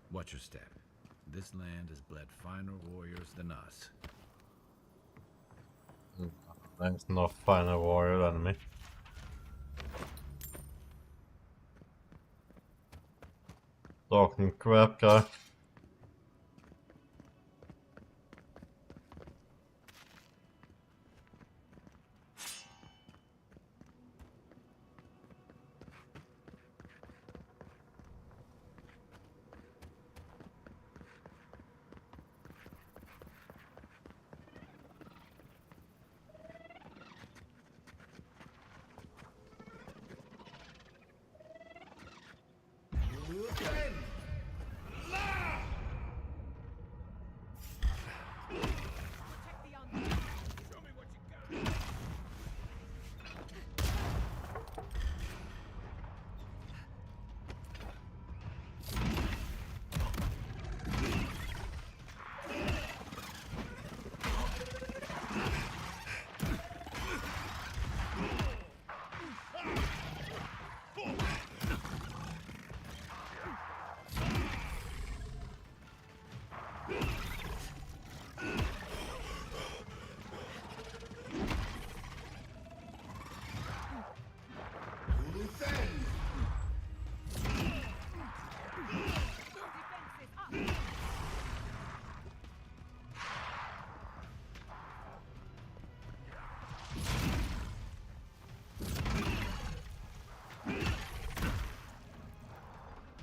Watch your step. This land has bled finer warriors than us. There's no final warrior enemy. Talking crap, guy.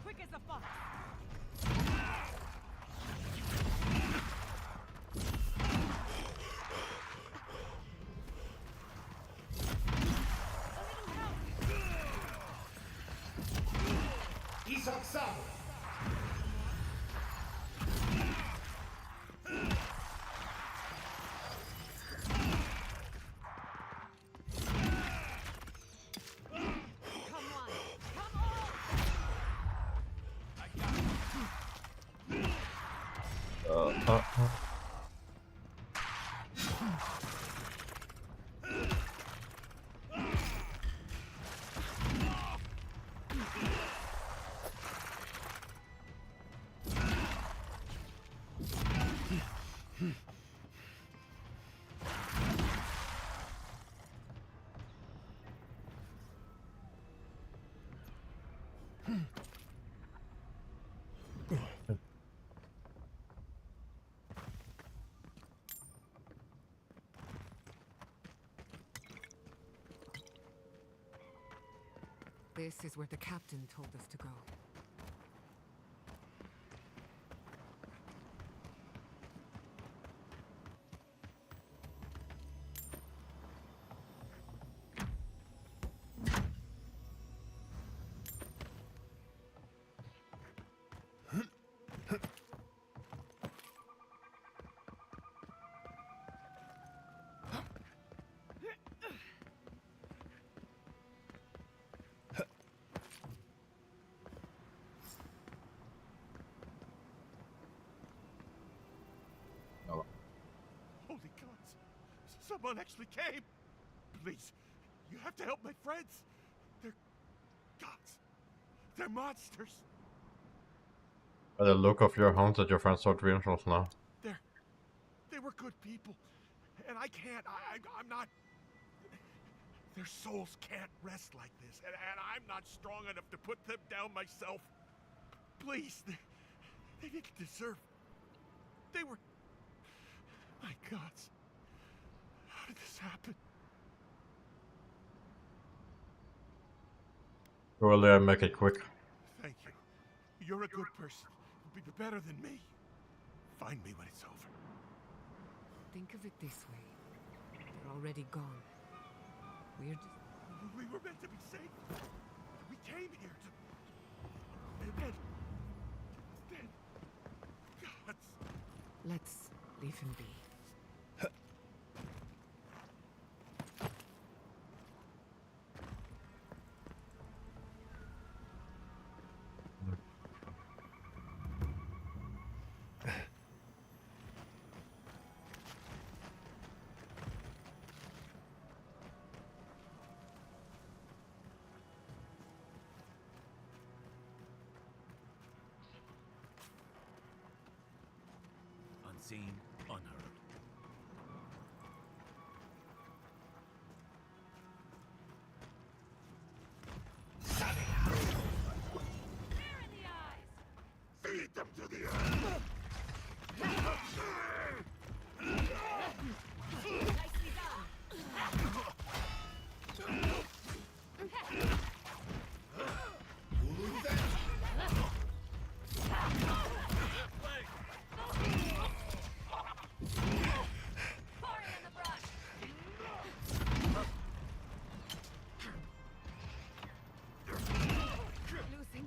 Quick as a fox. Uh, uh. This is where the captain told us to go. Holy gods! Someone actually came! Please, you have to help my friends! They're gods! They're monsters! By the look of your haunted, your friends are dreamers now. They were good people. And I can't, I'm not... Their souls can't rest like this. And I'm not strong enough to put them down myself. Please, they didn't deserve... They were... My gods. How did this happen? Well, make it quick. Thank you. You're a good person. You'll be better than me. Find me when it's over. Think of it this way. They're already gone. We're just... We were meant to be safe. We came here to... And then... Gods. Let's leave him be. Unseen, unheard. Feed them to the earth! Nicely done. Losing.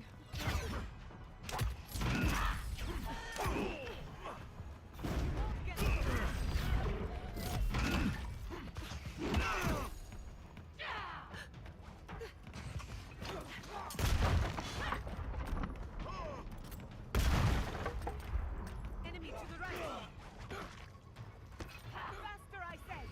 Enemy to the right. Faster, I said.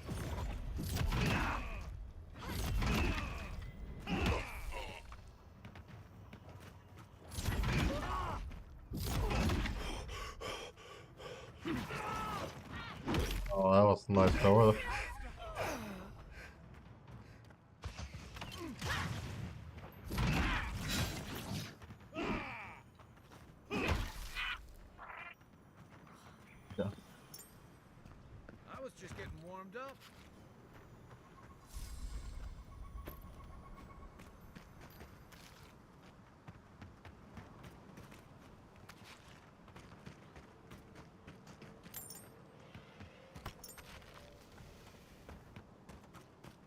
Oh, that was nice cover. Yeah. I was just getting warmed up.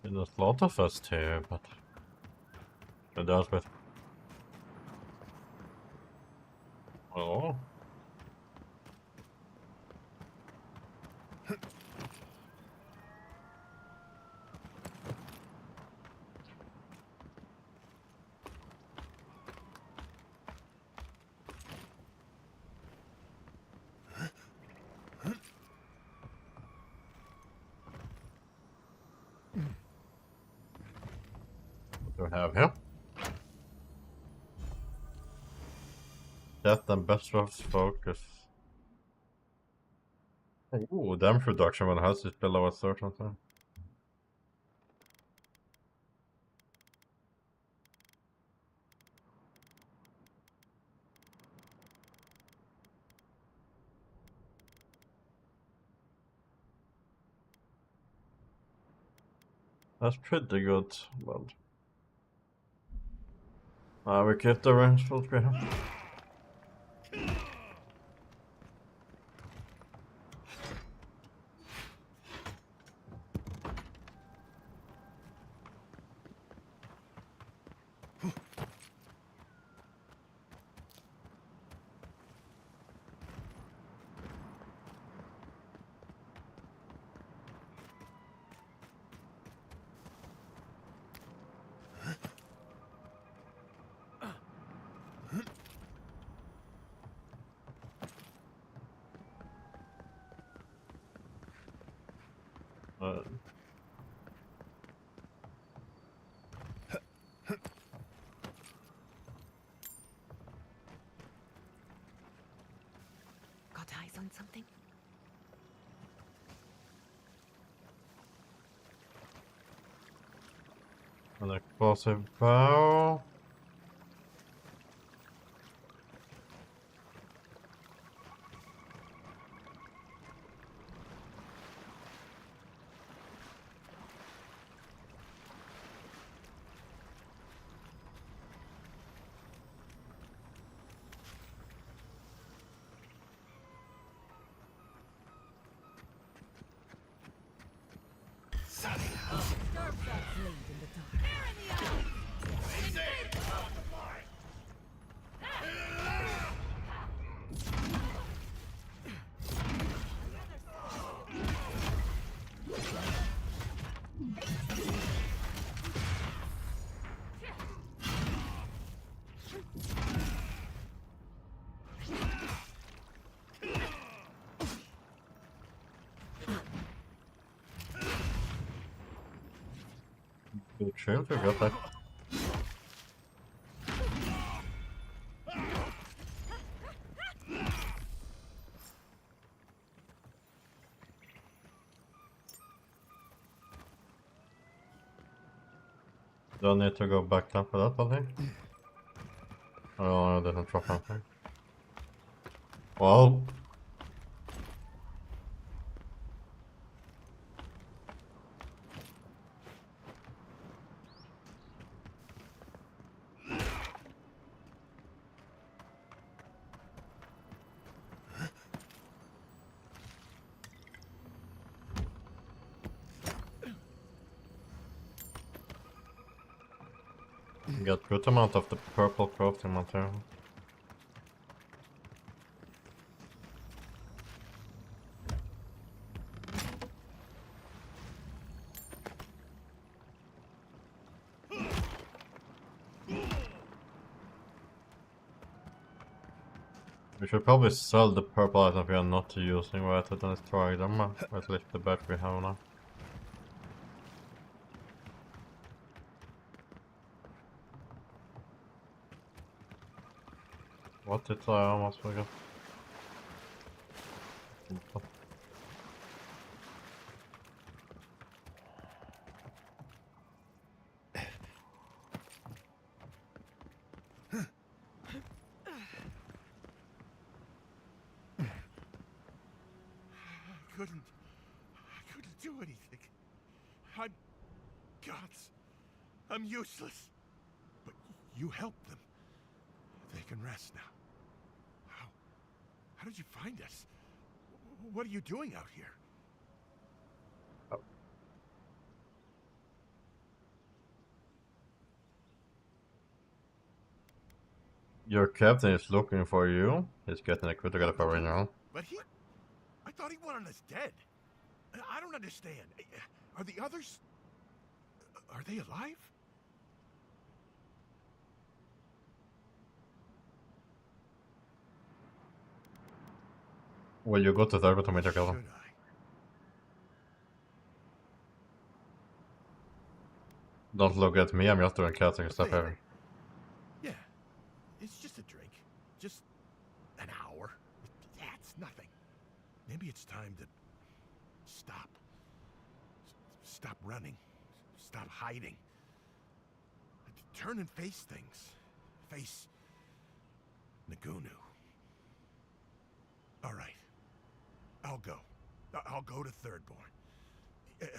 There's a lot of us here, but it does with. Oh. What do we have here? Death and best of focus. Ooh, damage reduction when health is below a certain time. That's pretty good, but We kept the range full screen. Got eyes on something? An explosive bow. Good chance we got that. Don't need to go back down for that, I think. Oh, it didn't drop anything. Well. Got good amount of the purple crafting material. We should probably sell the purple items we are not using rather than destroy them, at least the bet we have now. What did I almost forget? I couldn't do anything. I'm gods. I'm useless. But you helped them. They can rest now. How did you find us? What are you doing out here? Your captain is looking for you. He's getting a critical power right now. But I thought he wanted us dead. I don't understand. Are the others... Are they alive? Will you go to Thurber to meet your killer? Should I? Don't look at me, I'm just doing casting stuff here. Yeah, it's just a drink. Just an hour. Yeah, it's nothing. Maybe it's time to stop. Stop running. Stop hiding. Turn and face things. Face Nagunu. All right. I'll go. I'll go to Thirdborn.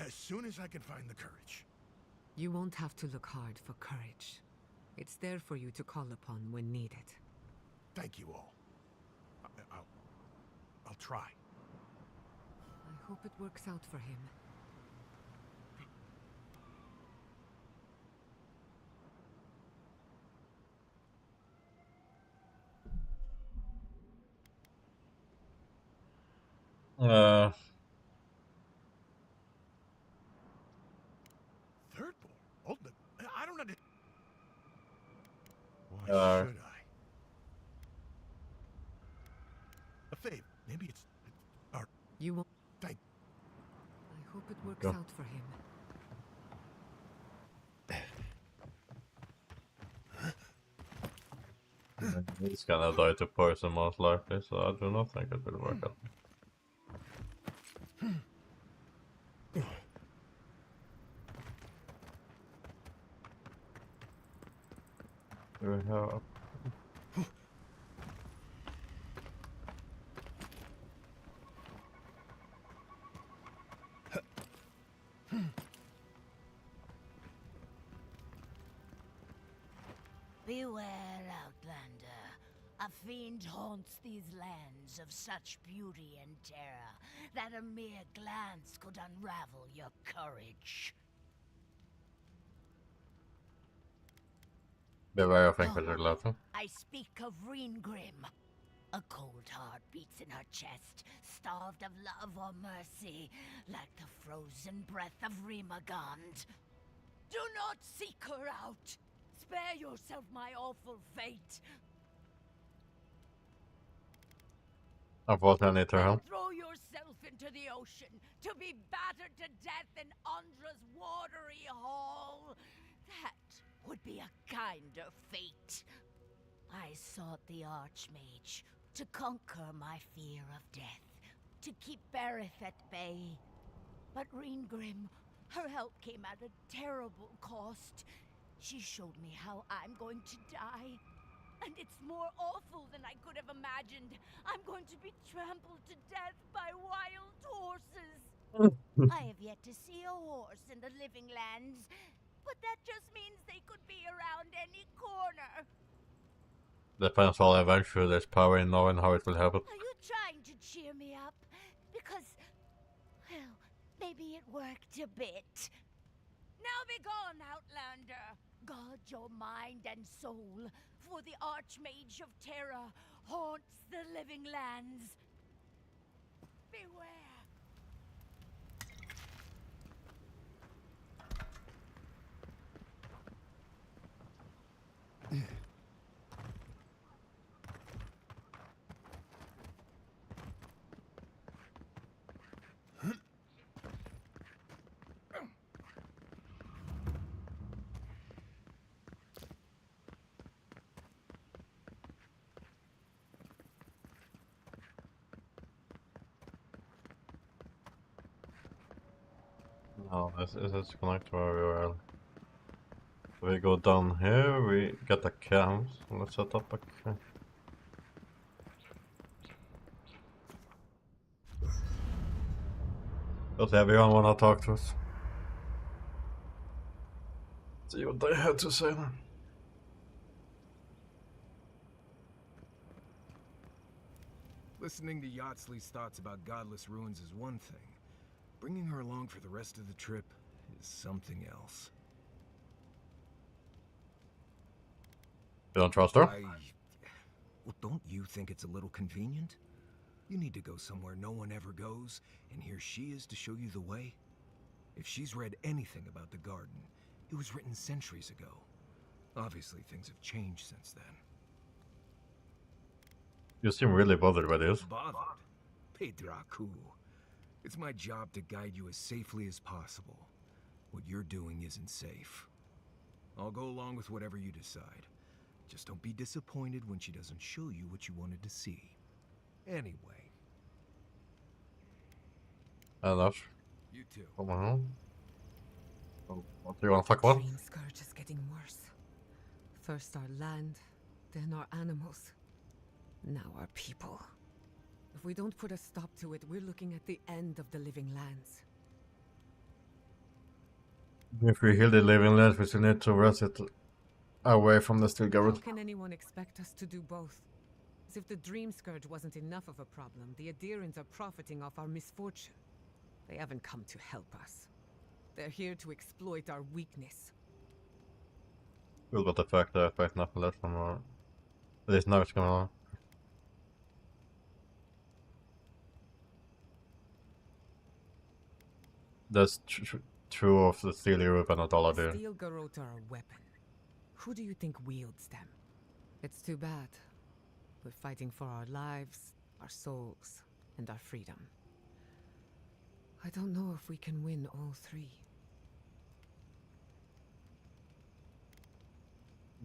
As soon as I can find the courage. You won't have to look hard for courage. It's there for you to call upon when needed. Thank you all. I'll try. I hope it works out for him. Third ball? Hold it. I don't understand. Why should I? A favor. Maybe it's art. You won't. Thank. I hope it works Go. out for him. He's gonna die to poison most likely, so I do not think it will work out. Do we have... Beware, Outlander. A fiend haunts these lands of such beauty and terror that a mere glance could unravel your courage. Beware of Inquisitor. I speak of Reengrim. A cold heart beats in her chest, starved of love or mercy, like the frozen breath of Rimagond. Do not seek her out! Spare yourself my awful fate! Unfortunately, I need her help. Throw yourself into the ocean, to be battered to death in Andra's watery hall. That would be a kinder fate. I sought the Archmage to conquer my fear of death, to keep Berith at bay. But Reengrim, her help came at a terrible cost. She showed me how I'm going to die. And it's more awful than I could have imagined. I'm going to be trampled to death by wild horses. I have yet to see a horse in the living lands, but that just means they could be around any corner. Depends on eventually there's power in knowing how it will happen. Are you trying to cheer me up? Because, well, maybe it worked a bit. Now be gone, Outlander. Guard your mind and soul, for the Archmage of Terror haunts the living lands. Beware. No, this is connected very well. We go down here, we get a camp. Let's set up a camp. Does everyone wanna talk to us? See what they had to say then. Listening to Yachtley's thoughts about godless ruins is one thing. Bringing her along for the rest of the trip is something else. You don't trust her? Well, don't you think it's a little convenient? You need to go somewhere no one ever goes, and here she is to show you the way? If she's read anything about the garden, it was written centuries ago. Obviously, things have changed since then. You seem really bothered by this. Bothered? Pedraku. It's my job to guide you as safely as possible. What you're doing isn't safe. I'll go along with whatever you decide. Just don't be disappointed when she doesn't show you what you wanted to see. Anyway. Enough. You too. Come on. Oh, what do you want to talk about? Dream scourge is getting worse. First our land, then our animals. Now our people. If we don't put a stop to it, we're looking at the end of the living lands. If we heal the living lands, we still need to rest it Away from the steel How garret. can anyone expect us to do both? As if the Dream Scourge wasn't enough of a problem, the Adherents are profiting off our misfortune. They haven't come to help us. They're here to exploit our weakness. Cool, but the fact that I nothing less from at least now it's going on. That's true of the steel Europe and not all I The do. steel garrote are a weapon. Who do you think wields them? It's too bad. We're fighting for our lives, our souls, and our freedom. I don't know if we can win all three.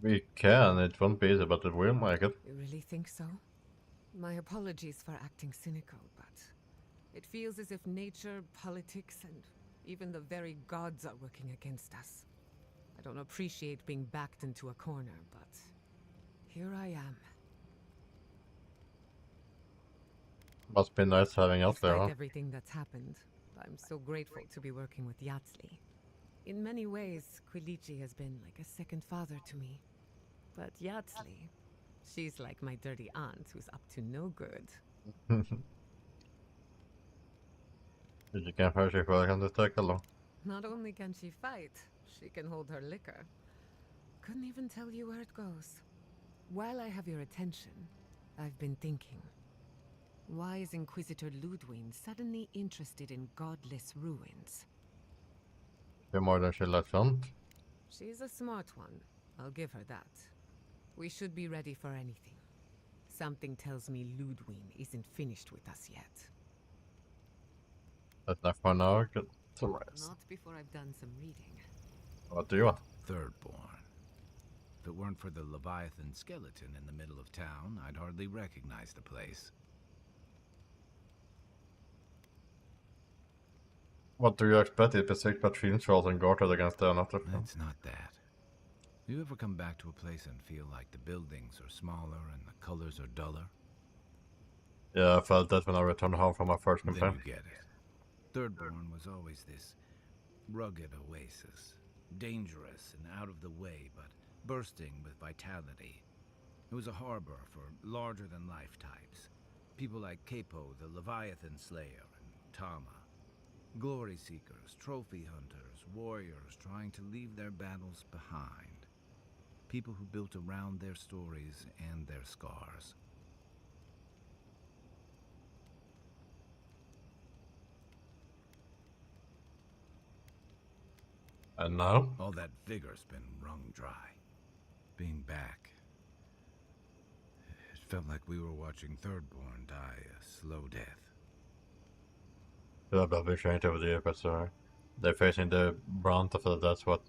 We can, it won't be easy, but it will make it. You really think so? My apologies for acting cynical, but it feels as if nature, politics, and even the very gods are working against us. I don't appreciate being backed into a corner, but here I am. Must be nice having us there, Despite huh? everything that's happened, I'm so grateful to be working with Yatsley. In many ways, Quilichi has been like a second father to me. But Yatsley, she's like my dirty aunt who's up to no good. If you can fight, she's welcome to take along. Not only can she fight, she can hold her liquor. Couldn't even tell you where it goes. While I have your attention, I've been thinking. Why is Inquisitor Ludwig suddenly interested in godless ruins? Be more than she lets on. She's a smart one. I'll give her that. We should be ready for anything. Something tells me Ludwig isn't finished with us yet. That's enough for now. Get some rest. Not before I've done some reading. What do you want? Thirdborn. If it weren't for the Leviathan skeleton in the middle of town, I'd hardly recognize the place. What do you expect? It besieged by field trolls and guarded against the another. It's not that. You ever come back to a place and feel like the buildings are smaller and the colors are duller? Yeah, I felt that when I returned home from my first Then campaign. you get it. Thirdborn was always this rugged oasis. Dangerous and out of the way, but bursting with vitality. It was a harbor for larger-than-life types. People like Capo, the Leviathan Slayer, and Tama. Glory seekers, trophy hunters, warriors trying to leave their battles behind. People who built around their stories and their scars. And now? All that vigor's been wrung dry. Being back, it felt like we were watching Thirdborn die a slow death. Yeah, but we changed over the year, but sorry. They're facing the brunt of it, that's what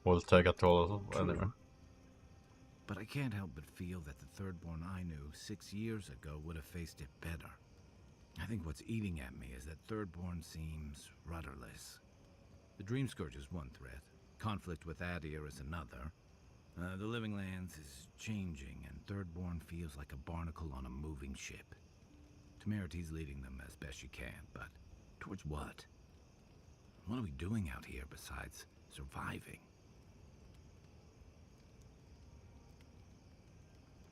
will take a toll anyway. True. But I can't help but feel that the Thirdborn I knew 6 years ago would have faced it better. I think what's eating at me is that Thirdborn seems rudderless. The Dream Scourge is one threat. Conflict with Adir is another. The Living Lands is changing, and Thirdborn feels like a barnacle on a moving ship. Temeriti's leading them as best she can, but towards what? What are we doing out here besides surviving?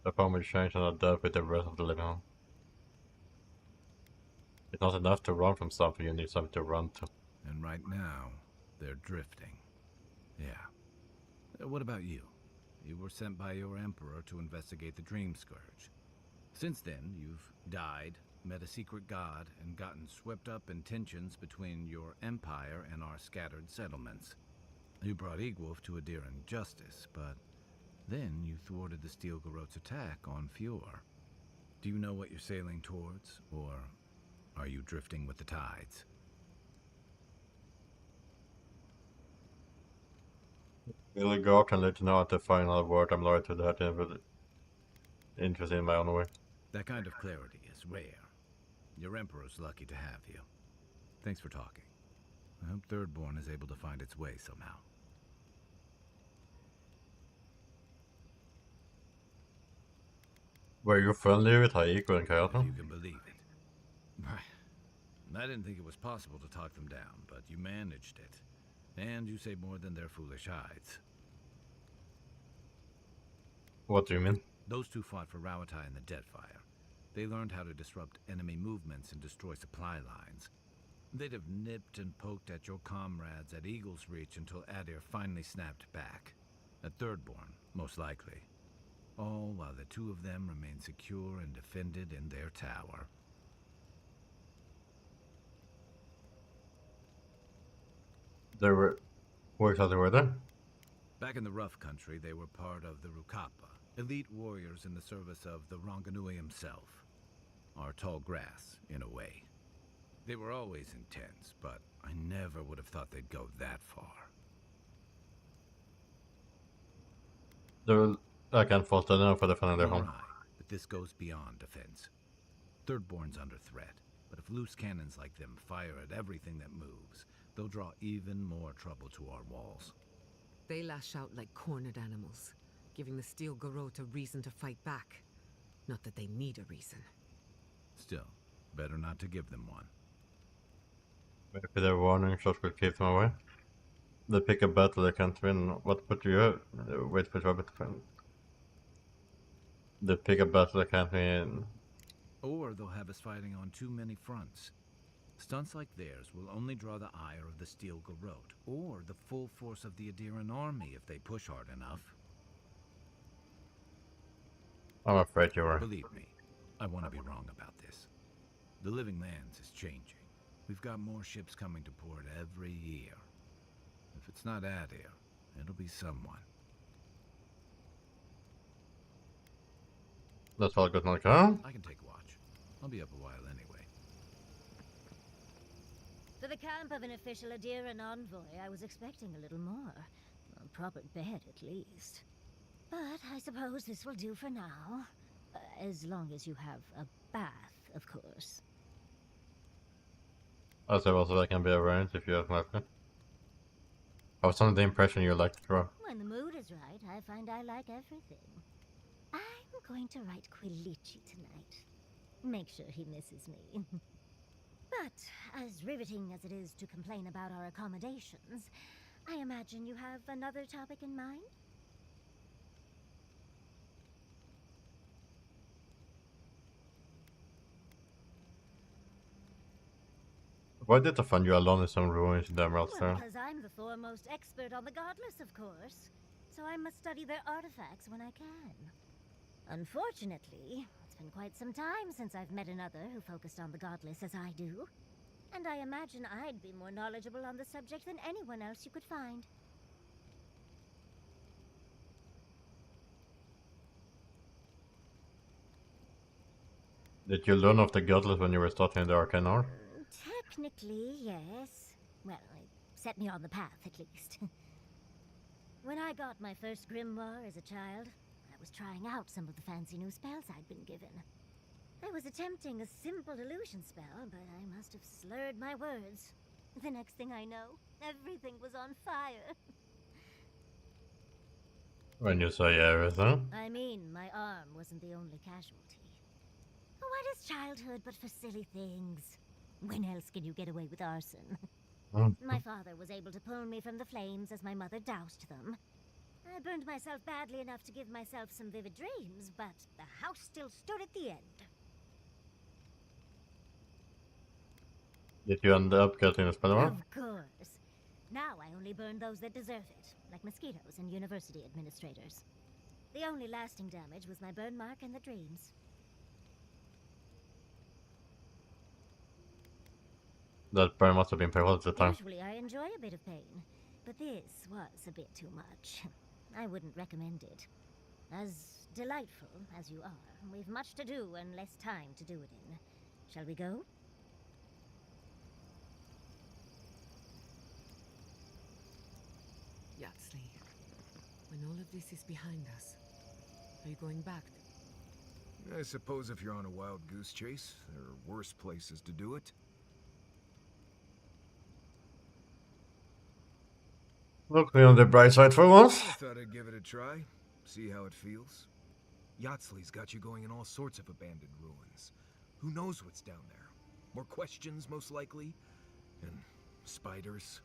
The problem is changing and death with the rest of the living on. It's not enough to run from something, you need something to run to. And right now, they're drifting. Yeah. What about you? You were sent by your Emperor to investigate the Dream Scourge. Since then, you've died, met a secret god, and gotten swept up in tensions between your empire and our scattered settlements. You brought Igwolf to Adiran justice, but then you thwarted the Steel Garrote's attack on Fjord. Do you know what you're sailing towards, or are you drifting with the tides? We'll go out and let you know at the final word. I'm loyal to that, but interested in my own way. That kind of clarity is rare. Your Emperor's lucky to have you. Thanks for talking. I hope Thirdborn is able to find its way somehow. Were you friendly with Haiko and If Kyoto? you can believe it. I didn't think it was possible to talk them down, but you managed it. And you say more than their foolish hides. What do you mean? Those two fought for Rauatai in the Deadfire. They learned how to disrupt enemy movements and destroy supply lines. They'd have nipped and poked at your comrades at Eagle's Reach until Adir finally snapped back. At Thirdborn, most likely. All while the two of them remained secure and defended in their tower. There were... Who exactly were there? Back in the Rough Country, they were part of the Rukapa, elite warriors in the service of the Ranganui himself. Our tall grass, in a way. They were always intense, but I never would have thought they'd go that far. I can't fault them now for defending their Nor home. I, but this goes beyond defense. Thirdborn's under threat, but if loose cannons like them fire at everything that moves, they'll draw even more trouble to our walls. They lash out like cornered animals, giving the Steel Garrote a reason to fight back. Not that they need a reason. Still, better not to give them one. Maybe their warning shots will keep them away. They pick a battle they can't win. What put you... Wait for Robert to find. They pick a battle they can't win. Or they'll have us fighting on too many fronts. Stunts like theirs will only draw the ire of the Steel Garrote, or the full force of the Adiran army if they push hard enough. I'm afraid you were. Believe me, I want to be wrong about this. The Living Lands is changing. We've got more ships coming to port every year. If it's not Adir, it'll be someone. That's all good, like, huh? I can take watch. I'll be up a while anyway. For the camp of an official Adiran envoy, I was expecting a little more. A proper bed, at least. But I suppose this will do for now. As long as you have a bath, of course. I say also that can be arranged if you have left it. I was under the impression you liked to draw. When the mood is right, I find I like everything. I'm going to write Quilici tonight. Make sure he misses me. But, as riveting as it is to complain about our accommodations, I imagine you have another topic in mind? Why did I find you alone in some ruins in the Emerald Well, Stone? because I'm the foremost expert on the Godless, of course. So I must study their artifacts when I can. Unfortunately, it's been quite some time since I've met another who focused on the Godless as I do. And I imagine I'd be more knowledgeable on the subject than anyone else you could find. Did you learn of the Godless when you were studying the Arcane Art? Technically, yes. Well, it set me on the path, at least. When I got my first grimoire as a child, I was trying out some of the fancy new spells I'd been given. I was attempting a simple illusion spell, but I must have slurred my words. The next thing I know, everything was on fire. When you say everything? I mean, my arm wasn't the only casualty. What is childhood but for silly things? When else can you get away with arson? My father was able to pull me from the flames as my mother doused them. I burned myself badly enough to give myself some vivid dreams, but the house still stood at the end. Did you end up getting a spell mark? Of course. Now I only burn those that deserve it, like mosquitoes and university administrators. The only lasting damage was my burn mark and the dreams. That burn must have been painful at the time. Usually I enjoy a bit of pain, but this was a bit too much. I wouldn't recommend it. As delightful as you are, we've much to do and less time to do it in. Shall we go? Yaxley, when all of this is behind us, are you going back? I suppose if you're on a wild goose chase, there are worse places to do it. Look me on the bright side for once. I thought I'd give it a try, see how it feels. Yatsley's got you going in all sorts of abandoned ruins. Who knows what's down there? More questions, most likely. And spiders.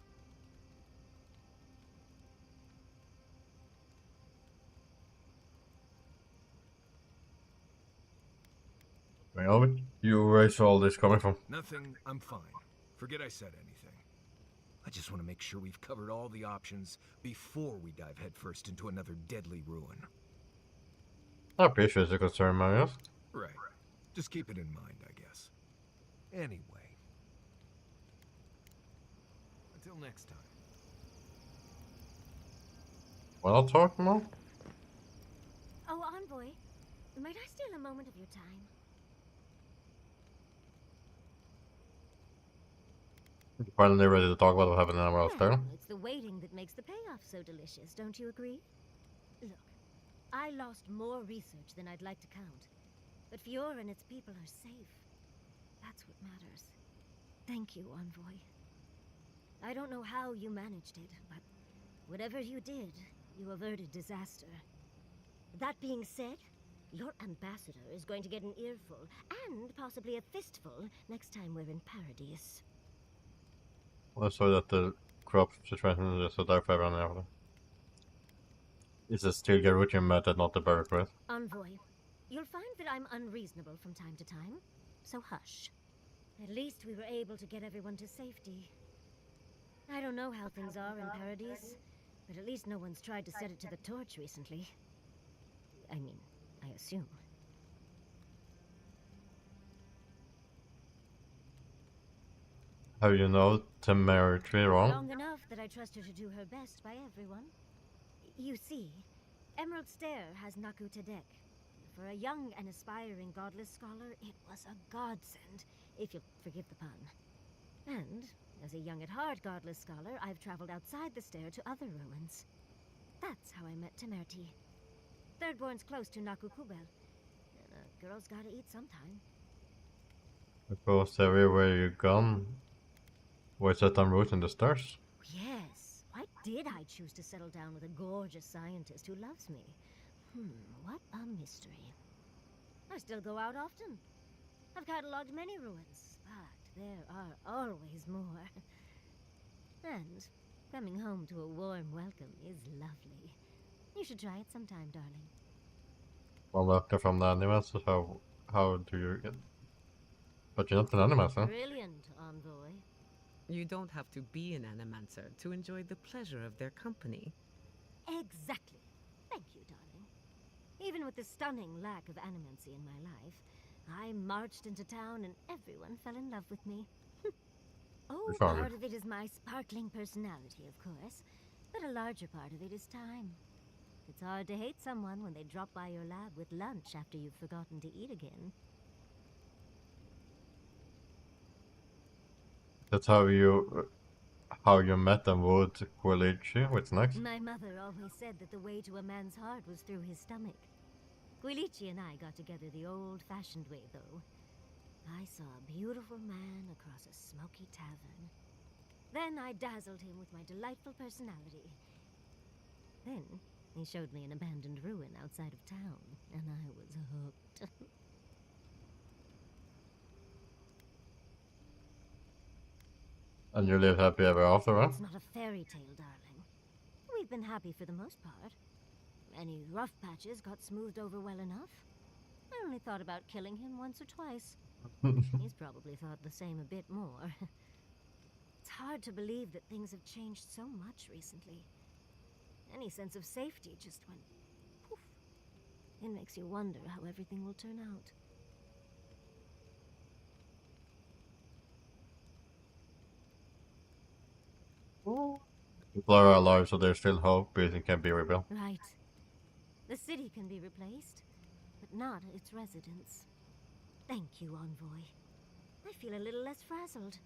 Well, you where's all this coming from? Nothing, I'm fine. Forget I said anything. I just want to make sure we've covered all the options before we dive headfirst into another deadly ruin. I appreciate the concern, Marius. Right. Just keep it in mind, I guess. Anyway. Until next time. Well, I'll talk more. Oh, Envoy, might I steal a moment of your time? You're finally ready to talk about what happened in our Well, town. it's the waiting that makes the payoff so delicious, don't you agree? Look, I lost more research than I'd like to count. But Fiora and its people are safe. That's what matters. Thank you, Envoy. I don't know how you managed it, but whatever you did, you averted disaster. That being said, your ambassador is going to get an earful, and possibly a fistful, next time we're in Paradise. I saw that the crop situation is a dark fiber on the other. It's a still Garuchian method, not the bureaucrat. Envoy, you'll find that I'm unreasonable from time to time, so hush. At least we were able to get everyone to safety. I don't know how things are in Paradise, but at least no one's tried to set it to the torch recently. I mean, I assume. How you know temerity wrong? Long enough that I trust her to do her best by everyone. You see, Emerald Stair has Naku Tedek. For a young and aspiring godless scholar, it was a godsend, if you'll forgive the pun. And, as a young at heart godless scholar, I've traveled outside the stair to other ruins. That's how I met Temerity. Thirdborn's close to Naku Kubel. And a girl's gotta eat sometime. Because everywhere you gone, was that en route in the stars? Yes, why did I choose to settle down with a gorgeous scientist who loves me? What a mystery. I still go out often. I've catalogued many ruins, but there are always more. And coming home to a warm welcome is lovely. You should try it sometime, darling. Well, welcome from the animals, so how do you get... But you're not an animal, huh? Brilliant, Envoy. You don't have to be an animancer to enjoy the pleasure of their company. Exactly. Thank you, darling. Even with the stunning lack of animancy in my life, I marched into town and everyone fell in love with me. Oh, part of it is my sparkling personality, of course, but a larger part of it is time. It's hard to hate someone when they drop by your lab with lunch after you've forgotten to eat again. That's how you met and would Quilichi. What's next? My mother always said that the way to a man's heart was through his stomach. Quilichi and I got together the old-fashioned way, though. I saw a beautiful man across a smoky tavern. Then I dazzled him with my delightful personality. Then he showed me an abandoned ruin outside of town, and I was hooked. And you live happy ever after, huh? It's not a fairy tale, darling. We've been happy for the most part. Any rough patches got smoothed over well enough. I only thought about killing him once or twice. He's probably thought the same a bit more. It's hard to believe that things have changed so much recently. Any sense of safety just went poof. It makes you wonder how everything will turn out. People are alive, so there's still hope. Building can be rebuilt. Right. The city can be replaced, but not its residents. Thank you, Envoy. I feel a little less frazzled.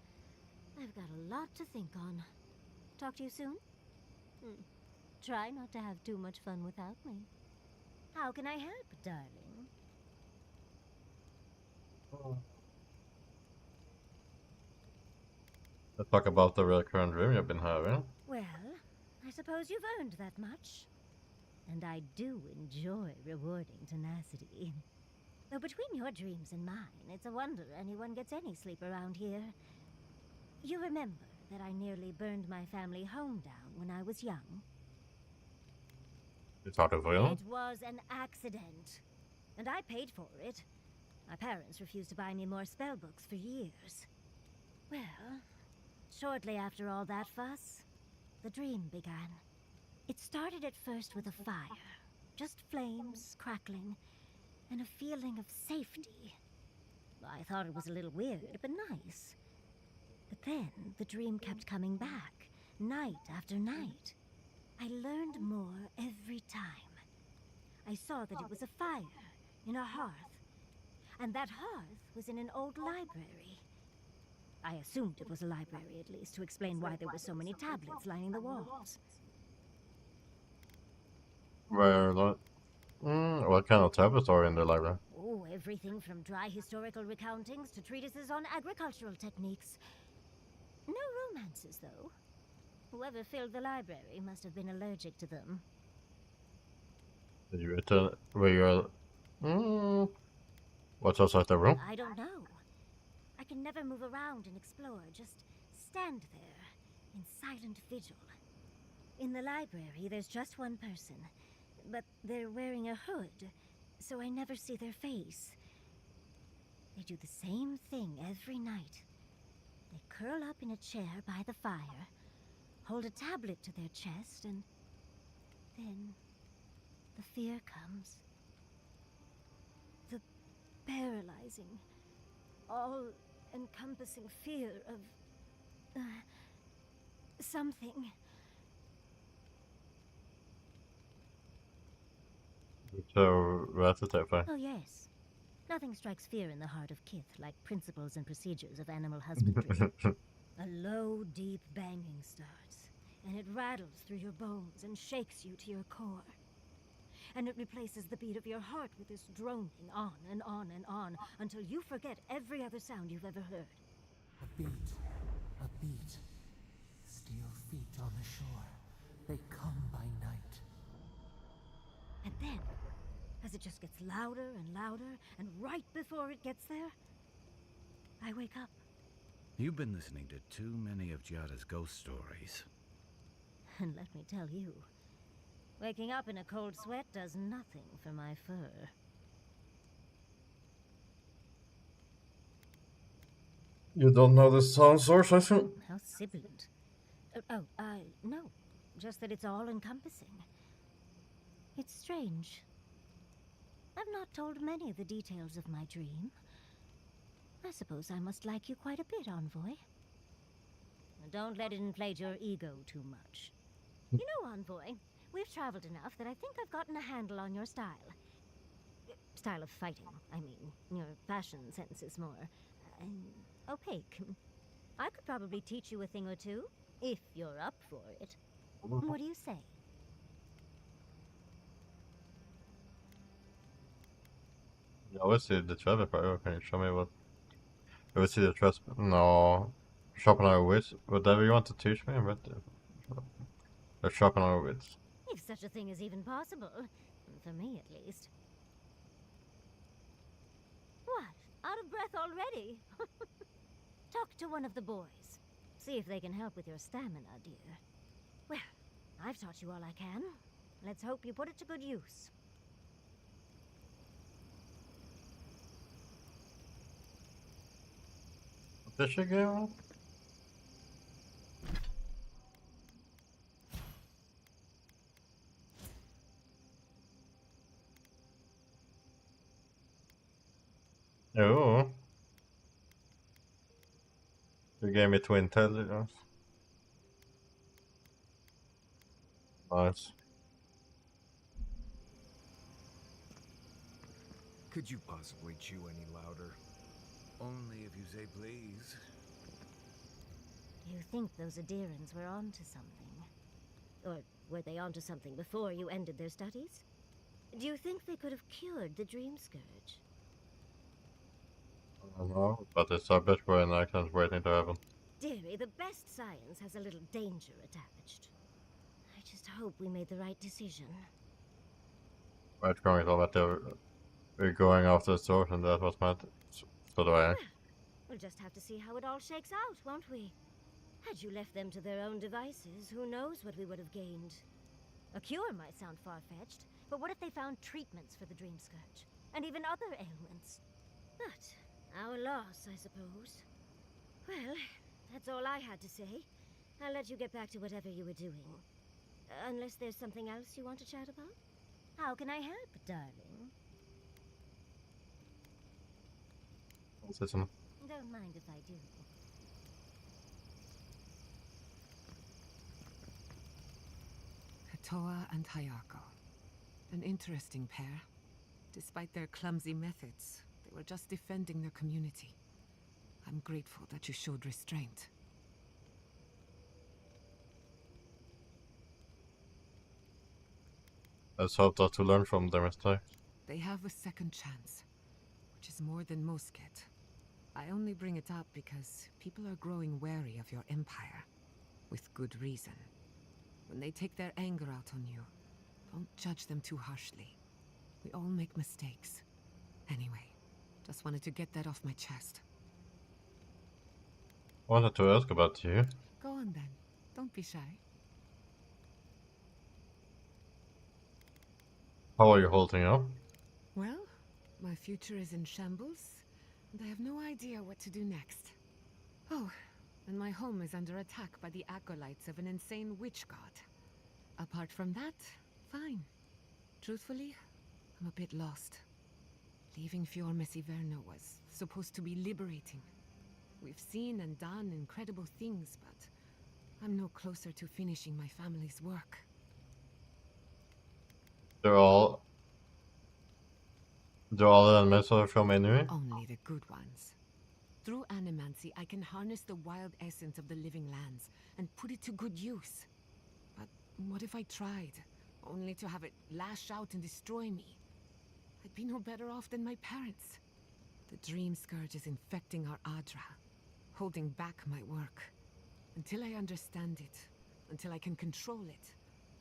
I've got a lot to think on. Talk to you soon? Try not to have too much fun without me. How can I help, darling? Let's talk about the recurrent dream you've been having. Well, I suppose you've earned that much. And I do enjoy rewarding tenacity. Though between your dreams and mine, it's a wonder anyone gets any sleep around here. You remember that I nearly burned my family home down when I was young? It's hard to feel. It was an accident. And I paid for it. My parents refused to buy me more spell books for years. Well, shortly after all that fuss, the dream began. It started at first with a fire. Just flames crackling, and a feeling of safety. I thought it was a little weird, but nice. But then the dream kept coming back, night after night. I learned more every time. I saw that it was a fire in a hearth, and that hearth was in an old library. I assumed it was a library, at least, to explain why there were so many tablets lining the walls. What kind of tablets are in the library? Oh, everything from dry historical recountings to treatises on agricultural techniques. No romances, though. Whoever filled the library must have been allergic to them. Did you return where you're... What's outside the room? I don't know. I can never move around and explore, just stand there in silent vigil. In the library, there's just one person, but they're wearing a hood, so I never see their face. They do the same thing every night. They curl up in a chair by the fire, hold a tablet to their chest, and then the fear comes. The paralyzing, all-encompassing fear of... something. So, that's terrifying. Oh, yes. Nothing strikes fear in the heart of Kith like principles and procedures of animal husbandry. A low, deep banging starts, and it rattles through your bones and shakes you to your core. And it replaces the beat of your heart with this droning on and on and on until you forget every other sound you've ever heard. A beat. Steel feet on the shore. They come by night. And then, as it just gets louder and louder, and right before it gets there, I wake up. You've been listening to too many of Giada's ghost stories. And let me tell you, waking up in a cold sweat does nothing for my fur. You don't know the sound source, I assume? How sibilant. No. Just that it's all-encompassing. It's strange. I've not told many of the details of my dream. I suppose I must like you quite a bit, Envoy. Don't let it inflate your ego too much. You know, Envoy, we've traveled enough that I think I've gotten a handle on your style. Style of fighting, I mean. Your fashion sense is more... opaque. I could probably teach you a thing or two, if you're up for it. What do you say? I would see the trailer, but can you show me what... I would see the trust... No... Sharpen our wits. Whatever you want to teach me, but... Sharpen our wits. If such a thing is even possible. For me, at least. What? Out of breath already? Talk to one of the boys. See if they can help with your stamina, dear. Well, I've taught you all I can. Let's hope you put it to good use. Did she go? Oh. You gave me 2 intelligence. Nice. Could you possibly chew any louder? Only if you say please. You think those Adirans were onto something? Or were they onto something before you ended their studies? Do you think they could have cured the Dream Scourge? I don't know, but it's a bit for an accident waiting to happen. Dearie, the best science has a little danger attached. I just hope we made the right decision. Right, going on that we're going after the source, and that was meant. So do I. We'll just have to see how it all shakes out, won't we? Had you left them to their own devices, who knows what we would have gained? A cure might sound far-fetched, but what if they found treatments for the Dream Scourge? And even other ailments? But our loss, I suppose. Well, that's all I had to say. I'll let you get back to whatever you were doing. Unless there's something else you want to chat about? How can I help, darling? Listen. Don't mind if I do. Katoa and Hayako. An interesting pair. Despite their clumsy methods, they were just defending their community. I'm grateful that you showed restraint. Let's hope that to learn from their mistakes. They have a second chance, which is more than most get. I only bring it up because people are growing wary of your empire. With good reason. When they take their anger out on you, don't judge them too harshly. We all make mistakes. Anyway, just wanted to get that off my chest. I wanted to ask about you. Go on then. Don't be shy. How are you holding up? Well, my future is in shambles, and I have no idea what to do next. Oh, and my home is under attack by the acolytes of an insane witch god. Apart from that, fine. Truthfully, I'm a bit lost. Leaving Fior Messiverno was supposed to be liberating. We've seen and done incredible things, but I'm no closer to finishing my family's work. They're all enemies of from anyway? Only the good ones. Through animancy, I can harness the wild essence of the living lands and put it to good use. But what if I tried, only to have it lash out and destroy me? I'd be no better off than my parents. The dream scourge is infecting our Adra, holding back my work. Until I understand it, until I can control it,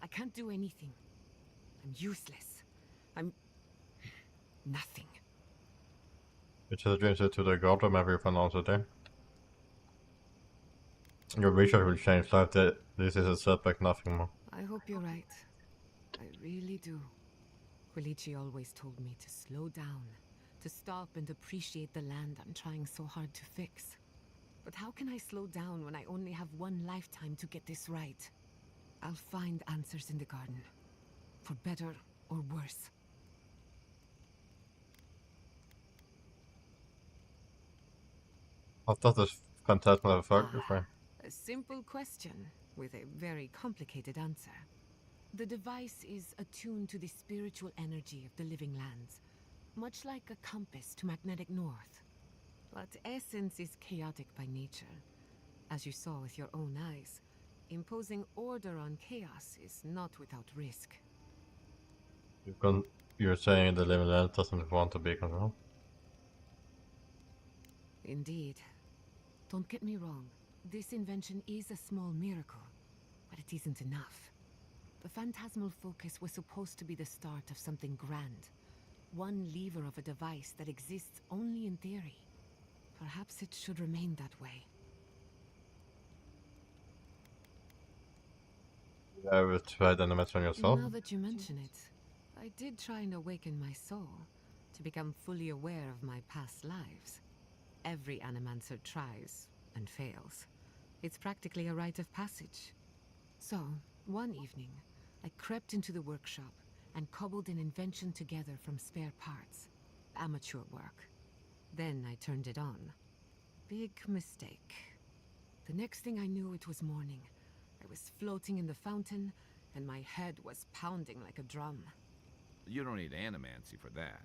I can't do anything. I'm useless. I'm nothing. Which is a dream set to the god, maybe you pronounce it there. Your research will change life. This is a setback, nothing more. I hope you're right. I really do. Quilici always told me to slow down, to stop and appreciate the land I'm trying so hard to fix. But how can I slow down when I only have one lifetime to get this right? I'll find answers in the garden. For better or worse. I thought this phantasmal effect before. A simple question with a very complicated answer. The device is attuned to the spiritual energy of the living lands, much like a compass to magnetic north. But essence is chaotic by nature. As you saw with your own eyes, imposing order on chaos is not without risk. You're saying the living land doesn't want to be controlled? Indeed. Don't get me wrong. This invention is a small miracle, but it isn't enough. The phantasmal focus was supposed to be the start of something grand. One lever of a device that exists only in theory. Perhaps it should remain that way. You ever tried animation yourself? Now that you mention it, I did try and awaken my soul, to become fully aware of my past lives. Every animancer tries, and fails. It's practically a rite of passage. So, one evening, I crept into the workshop and cobbled an invention together from spare parts. Amateur work. Then I turned it on. Big mistake. The next thing I knew, it was morning. I was floating in the fountain, and my head was pounding like a drum. You don't need animancy for that.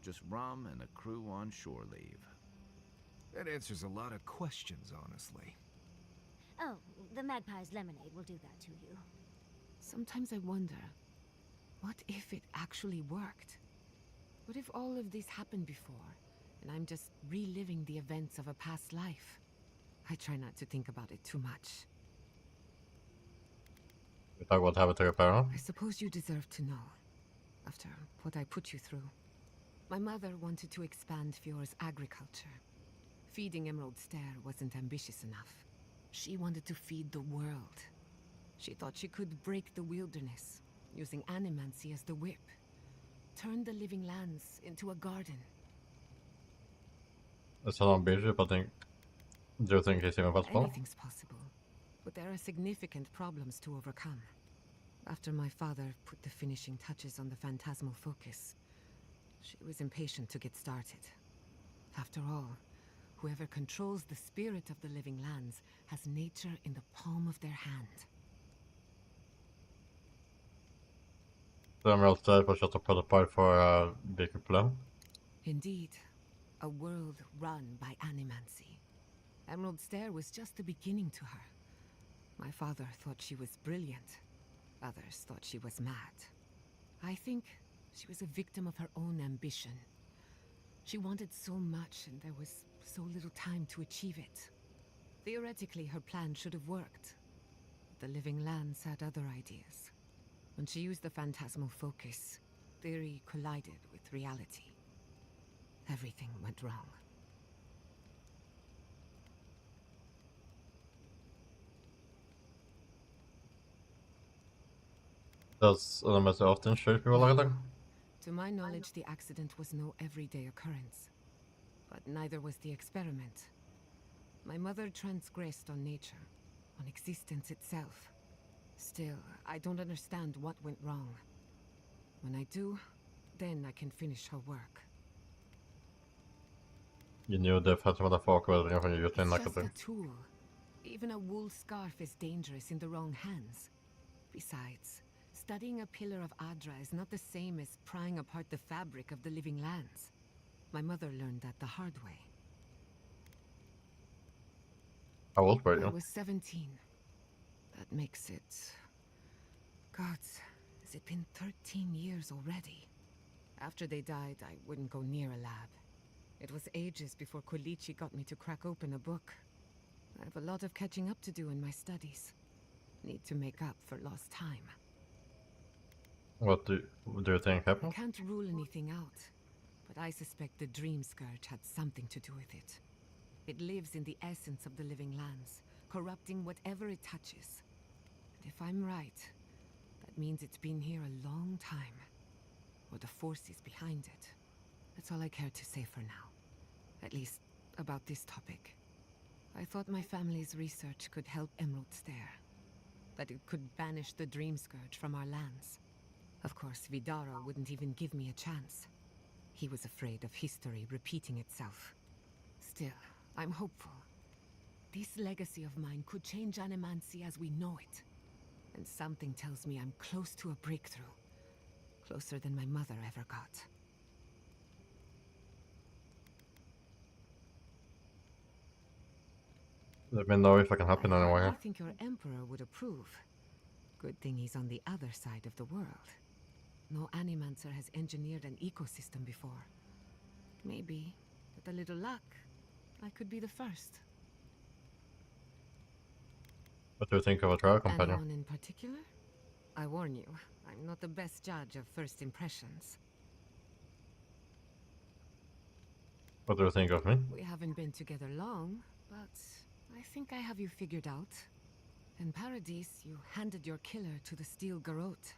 Just rum and a crew on shore leave. That answers a lot of questions, honestly. Oh, the Magpie's lemonade will do that to you. Sometimes I wonder, what if it actually worked? What if all of this happened before, and I'm just reliving the events of a past life? I try not to think about it too much. You talk about having to repair on? I suppose you deserve to know, after what I put you through. My mother wanted to expand Fior's agriculture. Feeding Emerald Stair wasn't ambitious enough. She wanted to feed the world. She thought she could break the wilderness, using animancy as the whip. Turn the living lands into a garden. It's an ambitious, but do you think it's even possible? Anything's possible, but there are significant problems to overcome. After my father put the finishing touches on the phantasmal focus, she was impatient to get started. After all, whoever controls the spirit of the living lands has nature in the palm of their hand. The Emerald State was just a prototype for a bigger plan. Indeed, a world run by animancy. Emerald Stair was just the beginning to her. My father thought she was brilliant. Others thought she was mad. I think she was a victim of her own ambition. She wanted so much, and there was so little time to achieve it. Theoretically, her plan should have worked. The living lands had other ideas. When she used the phantasmal focus, theory collided with reality. Everything went wrong. Does LMS often shape people like that? To my knowledge, the accident was no everyday occurrence. But neither was the experiment. My mother transgressed on nature, on existence itself. Still, I don't understand what went wrong. When I do, then I can finish her work. You knew det för att jag var folk och jag kunde gjort en It's just naked. a tool. Even a wool scarf is dangerous in the wrong hands. Besides, studying a pillar of Adra is not the same as prying apart the fabric of the living lands. My mother learned that the hard way. How old were I you? was 17. That makes it... Gods, has it been 13 years already? After they died, I wouldn't go near a lab. It was ages before Kolichi got me to crack open a book. I have a lot of catching up to do in my studies. Need to make up for lost time. What do you think I happened? can't rule anything out, but I suspect the Dream Scourge had something to do with it. It lives in the essence of the living lands, corrupting whatever it touches. And if I'm right, that means it's been here a long time. Or the forces behind it. That's all I care to say for now. At least, about this topic. I thought my family's research could help Emerald Stair. That it could banish the Dream Scourge from our lands. Of course, Vidara wouldn't even give me a chance. He was afraid of history repeating itself. Still, I'm hopeful. This legacy of mine could change Animancy as we know it. And something tells me I'm close to a breakthrough. Closer than my mother ever got. Let me know if I can help in any way. I think your Emperor would approve. Good thing he's on the other side of the world. No Animancer has engineered an ecosystem before. Maybe, with a little luck, I could be the first. What do you think of a trial companion? Anyone in particular? I warn you, I'm not the best judge of first impressions. What do you think of me? We haven't been together long, but I think I have you figured out. In Paradise, you handed your killer to the Steel Garrote.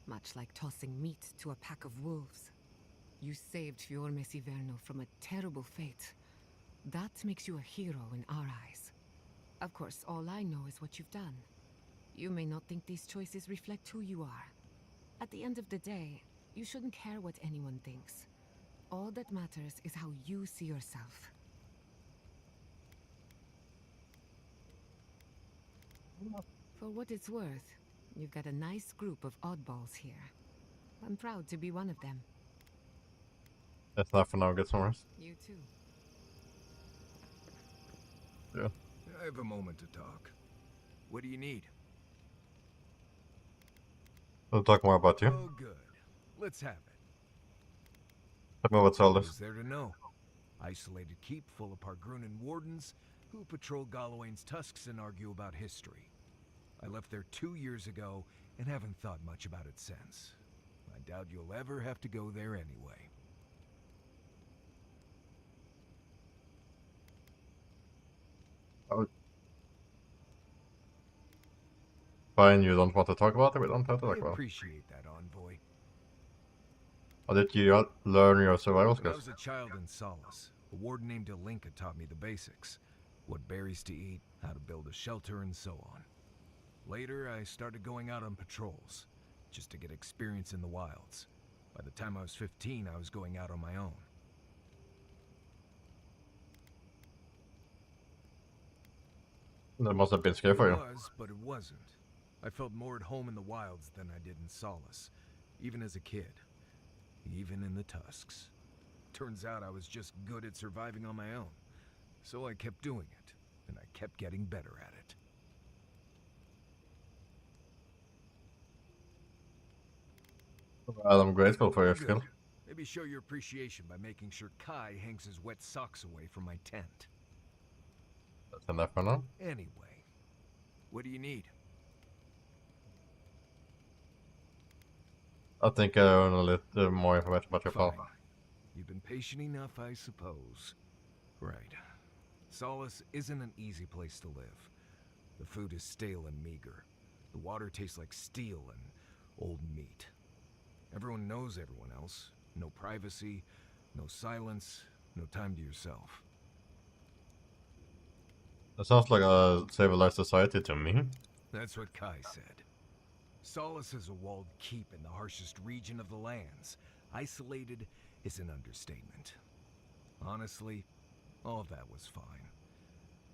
Much like tossing meat to a pack of wolves. You saved Fiorme Siverno from a terrible fate. That makes you a hero in our eyes. Of course, all I know is what you've done. You may not think these choices reflect who you are. At the end of the day, you shouldn't care what anyone thinks. All that matters is how you see yourself. For what it's worth, you've got a nice group of oddballs here. I'm proud to be one of them. That's not for now, get some rest. You too. Yeah. I have a moment to talk. What do you need? We'll talk more about you. Oh, good. Let's have it. Tell me what's all What's this. there to know? Isolated keep full of Pargrunan wardens who patrol Gallowayne's tusks and argue about history. I left there 2 years ago and haven't thought much about it since. I doubt you'll ever have to go there anyway. Oh. Fine, you don't want to talk about it? We don't have to I talk about it. appreciate that, envoy. How did you learn your survival When I skills? was a child in Solace, The warden named Ilinka taught me the basics. What berries to eat, how to build a shelter, and so on. Later, I started going out on patrols, just to get experience in the wilds. By the time I was 15, I was going out on my own. That must have been scary for It you. was, but it wasn't. I felt more at home in the wilds than I did in Solace, even as a kid. Even in the tusks. Turns out I was just good at surviving on my own. So I kept doing it, and I kept getting better at it. Well, I'm grateful for your Good. skill. Maybe show your appreciation by making sure Kai hangs his wet socks away from my tent. That's enough for now. Anyway, what do you need? I think I want a little more information about your Fine. father. You've been patient enough, I suppose. Right. Solace isn't an easy place to live. The food is stale and meager. The water tastes like steel and old meat. Everyone knows everyone else. No privacy, no silence, no time to yourself. That sounds like a civilized society to me. That's what Kai said. Solace is a walled keep in the harshest region of the lands. Isolated is an understatement. Honestly, all of that was fine.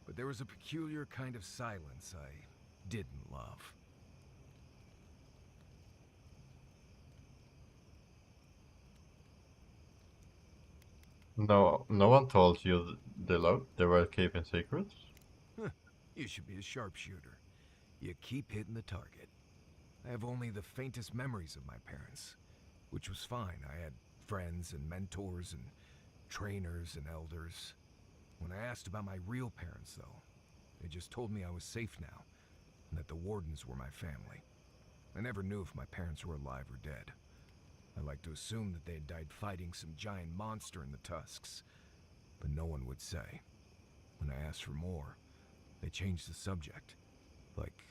But there was a peculiar kind of silence I didn't love. No, no one told you they were keeping secrets. You should be a sharpshooter. You keep hitting the target. I have only the faintest memories of my parents, which was fine. I had friends and mentors and trainers and elders. When I asked about my real parents, though, they just told me I was safe now, and that the wardens were my family. I never knew if my parents were alive or dead. I like to assume that they had died fighting some giant monster in the tusks, but no one would say. When I asked for more, they changed the subject, like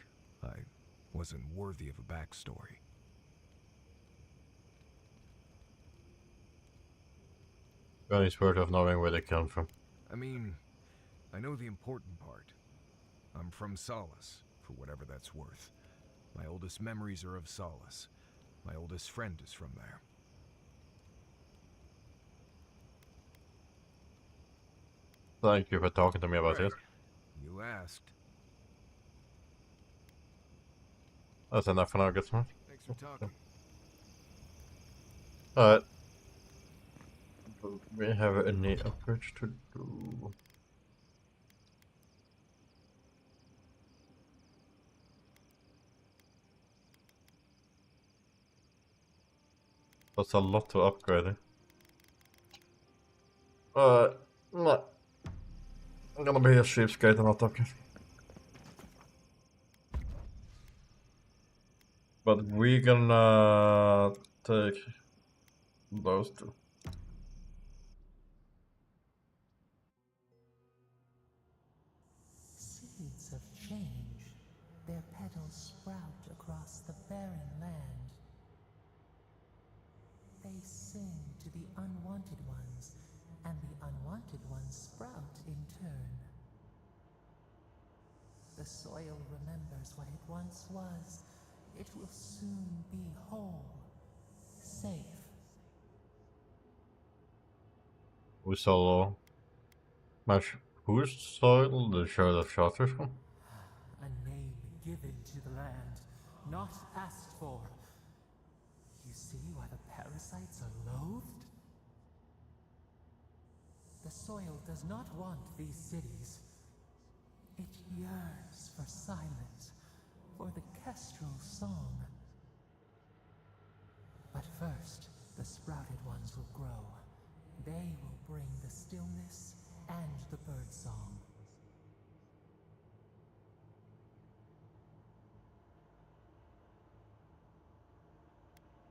I wasn't worthy of a backstory. It's worth of knowing where they come from. I mean, I know the important part. I'm from Solace, for whatever that's worth. My oldest memories are of Solace. My oldest friend is from there. Thank you for talking to me about Right. it. You asked. That's enough for now, guess what? Thanks for talking. Alright. Do we have any upgrades to do? That's a lot to upgrade. No. I'm gonna be a cheapskate and not upgrade. But we gonna take those two. Seeds of change. Their petals sprout across the barren land. They sing to the unwanted ones, and the unwanted ones sprout in turn. The soil remembers what it once was. It will soon be whole, safe. We saw much whose soil the shirt of shelters from? A name given to the land, not asked for. You see why the parasites are loathed? The soil does not want these cities. It yearns for silence, for the kestrel song. But first, the sprouted ones will grow. They will bring the stillness and the bird song.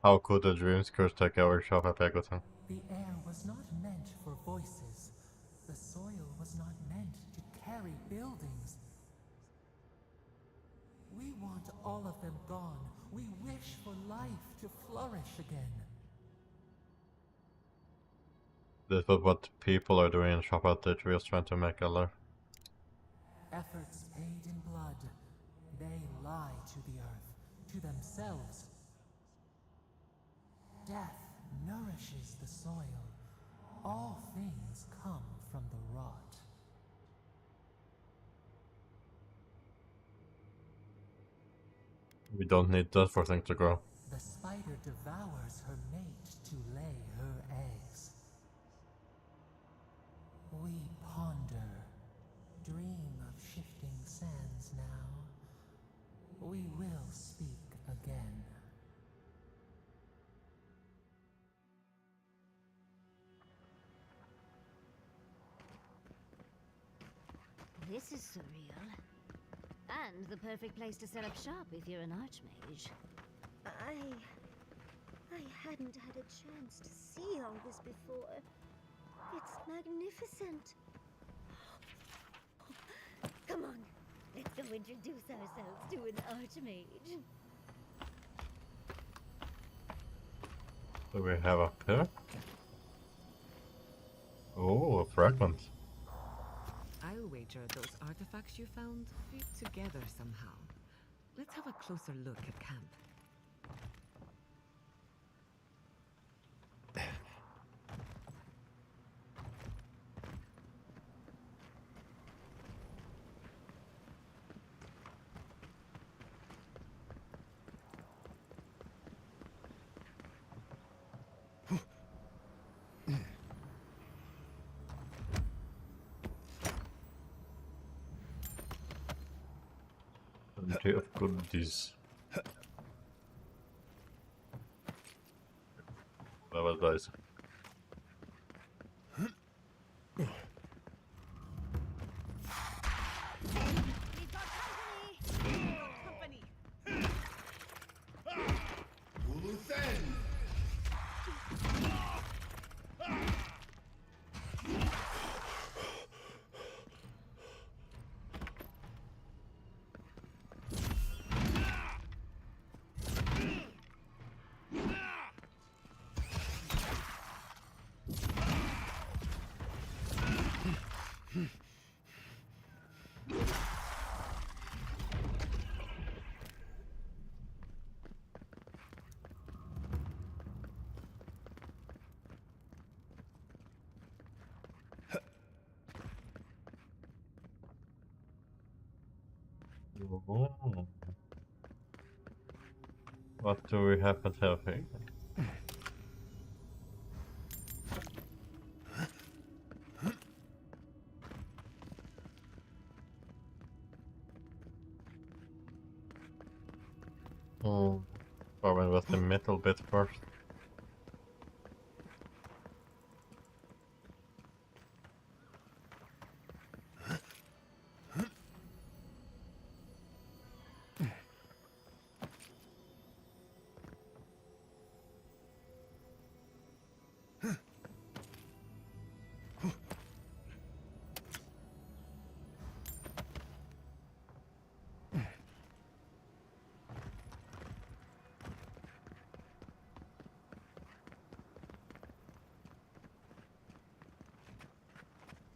How could the dreams curse take our shop at Egoton? The air was not meant for voices. The soil was not meant to carry buildings. We want all of them gone. We wish for life to flourish again. This was what people are doing in Shop Out there, just trying to make a life. Efforts paid in blood. They lie to the earth, to themselves. Death nourishes the soil. All things come from the rot. We don't need that for things to grow. The spider devours her mate to lay her eggs. We ponder, dream of shifting sands now. We will speak again. This is surreal. And the perfect place to set up shop if you're an archmage. I hadn't had a chance to see all this before. It's magnificent. Come on, let's go introduce ourselves to an archmage. So we have up here. Oh, a fragment. I'll wager those artifacts you found fit together somehow. Let's have a closer look at camp. Plenty of goodies. That was nice. We've got company! Oh. What do we happen to have here? Oh, probably with the metal bit first.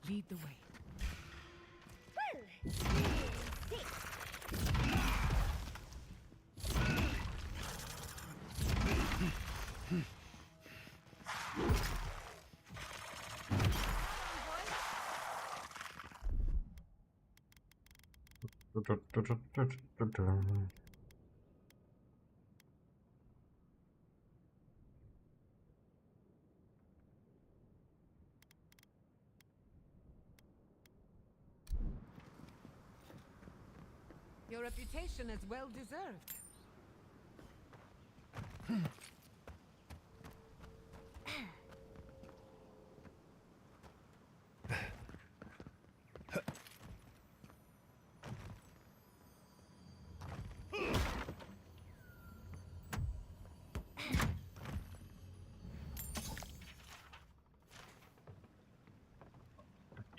Lead the way. Your reputation is well deserved.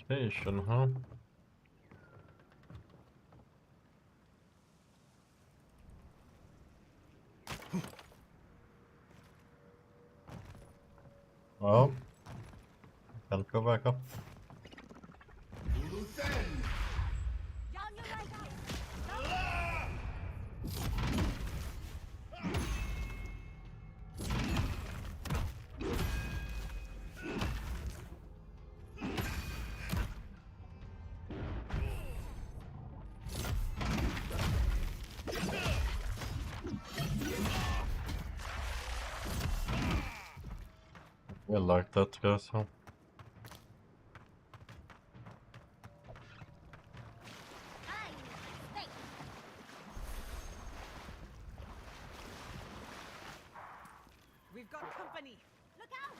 Station, huh? Well, Can't go back up. I like that guys. Huh? We've got company. Look out!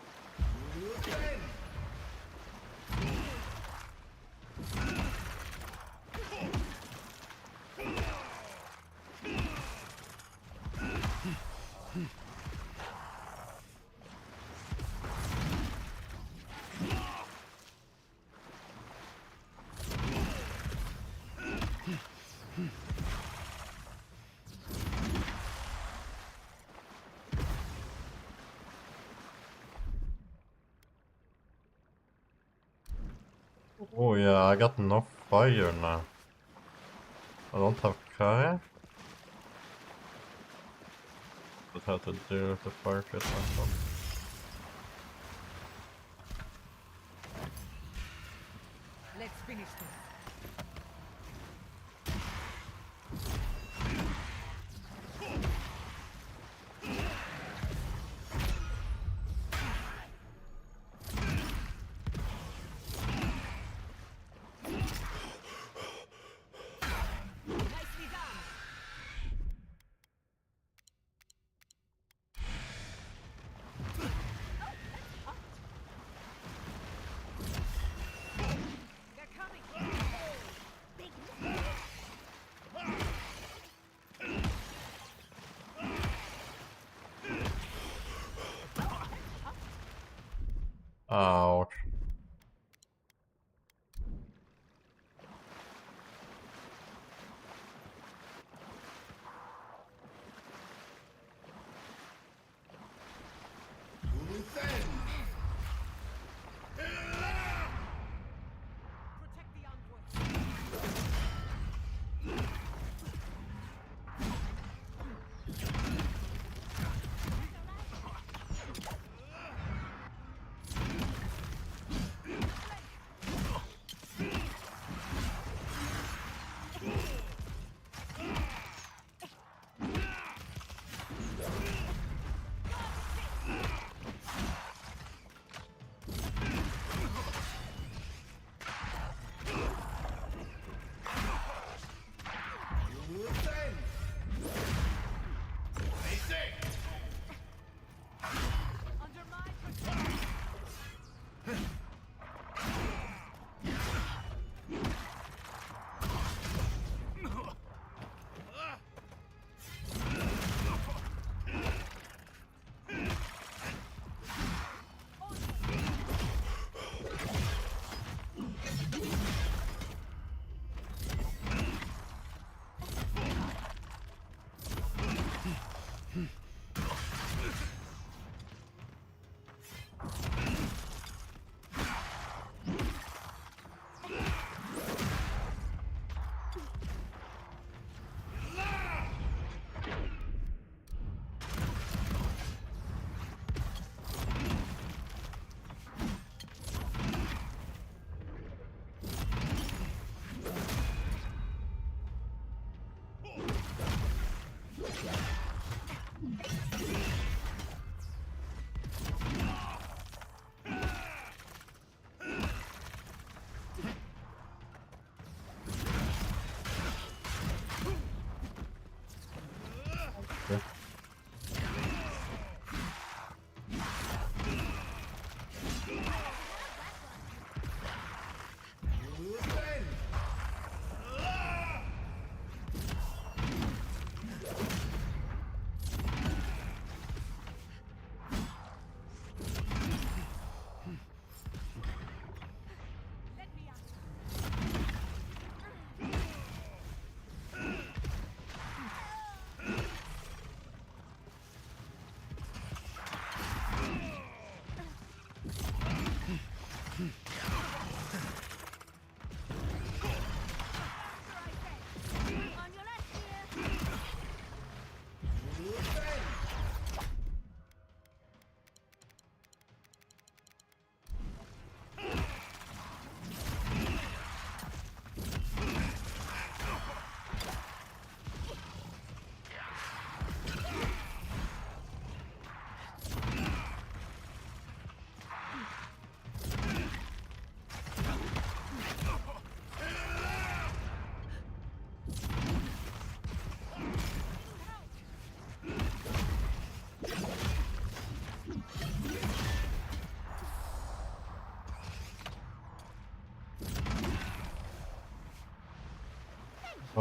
Oh yeah, I got no fire now. I don't have fire. Just have to do the fire shit myself. Let's finish this. Nicely done. They're coming. Ouch. Protect the envoy. Under my protection.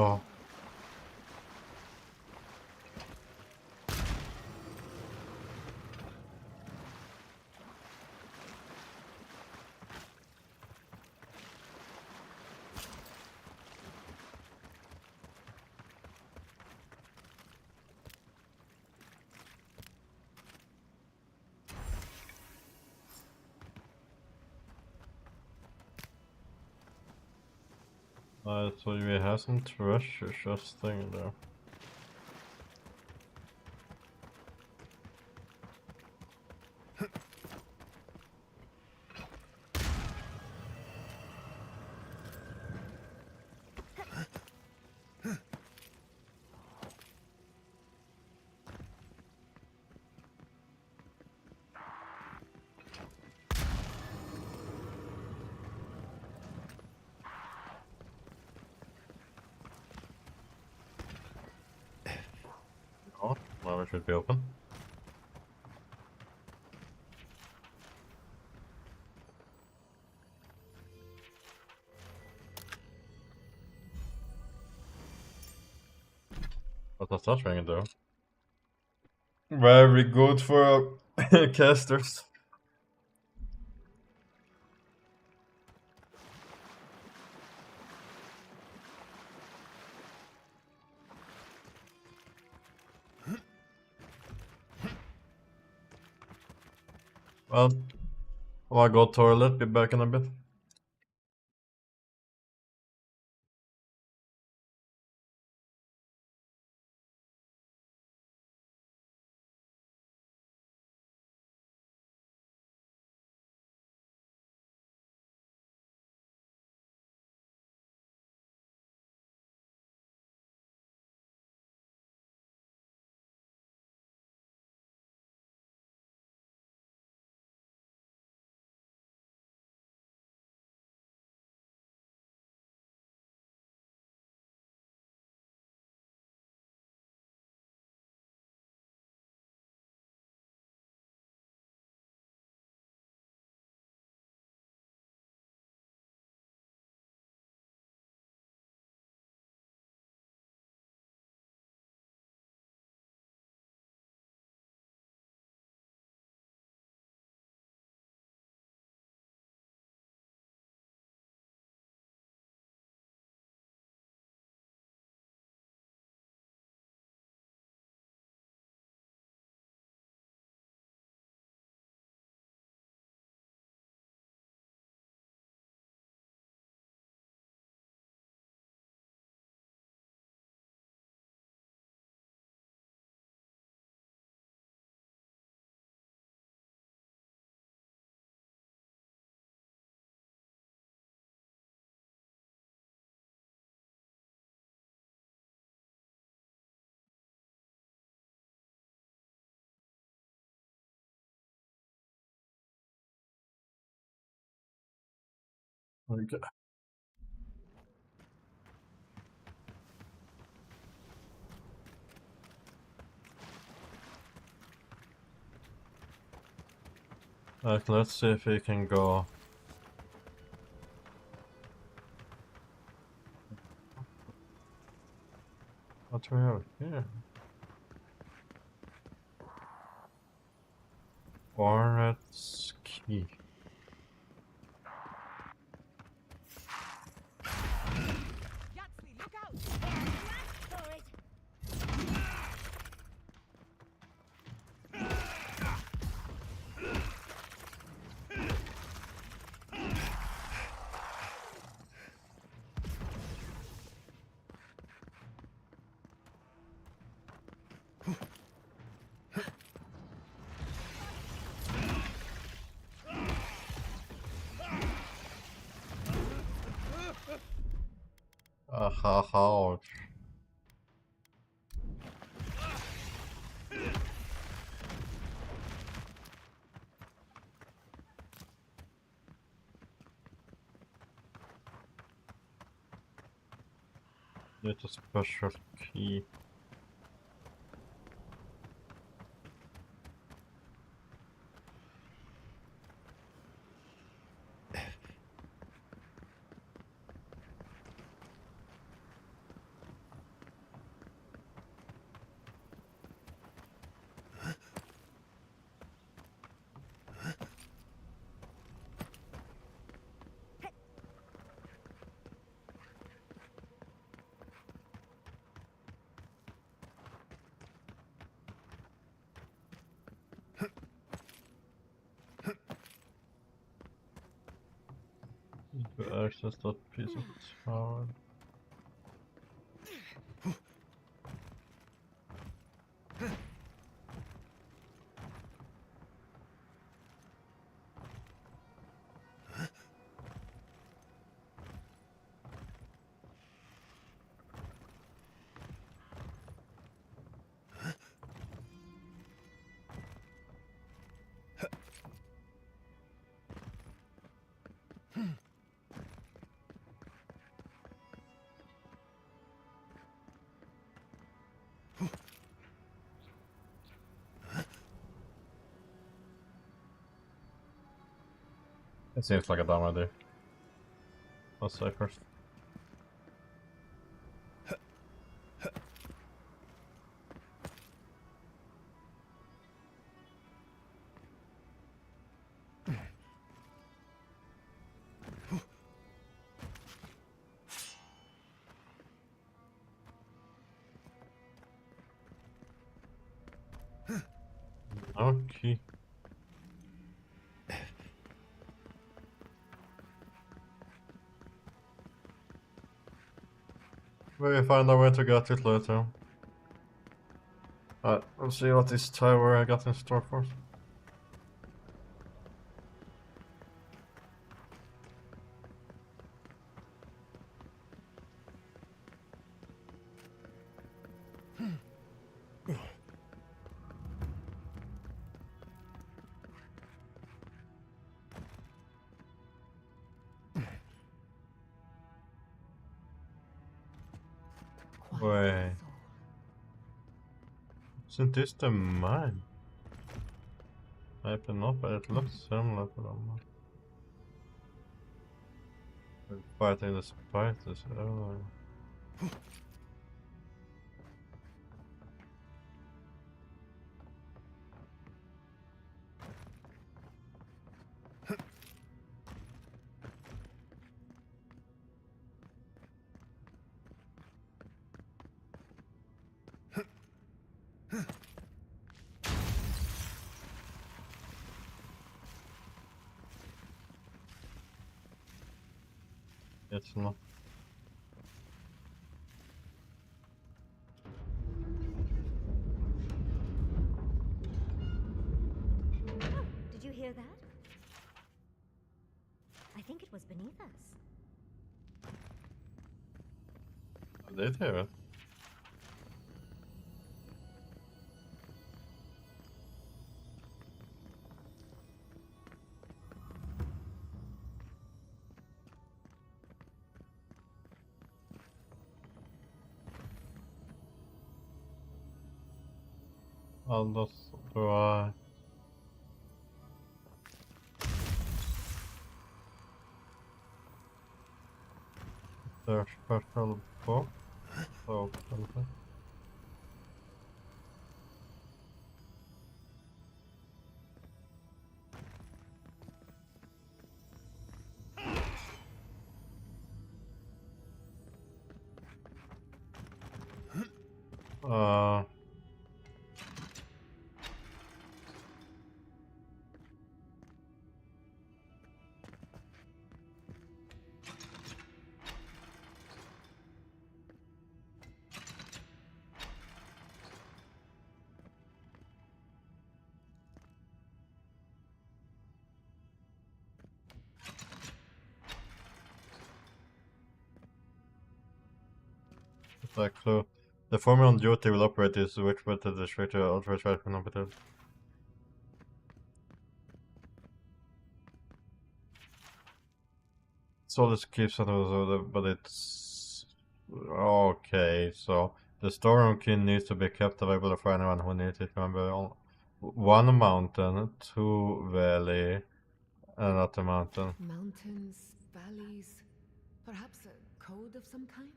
Oh. So we have some treasure chest thing there. Oh, well, it should be open. What does that ring do? Very good for casters. Well, I'll go toilet, be back in a bit. Okay. Let's see if we can go. What do we have here? Hornet's Key. Ouch. Need a special key. access that piece of tower. It seems like a dumb idea. Let's say first. Okay. We'll find a way to get it later. We'll see what this tower I got in store for. Wait. Isn't this the mine? Maybe not, but it looks similar to the mine. We're fighting the spiders earlier. It's not. Oh, did you hear that? I think it was beneath us. I did hear it. I'll just try. There's special box. So, something. Uh. Like so, the foreman on duty will operate this switch with the district to authorized traffic competence. So this keeps it, but it's okay. So the storeroom key needs to be kept available for anyone who needs it. Remember, one mountain, two valley, another mountain. Mountains, valleys, perhaps a code of some kind?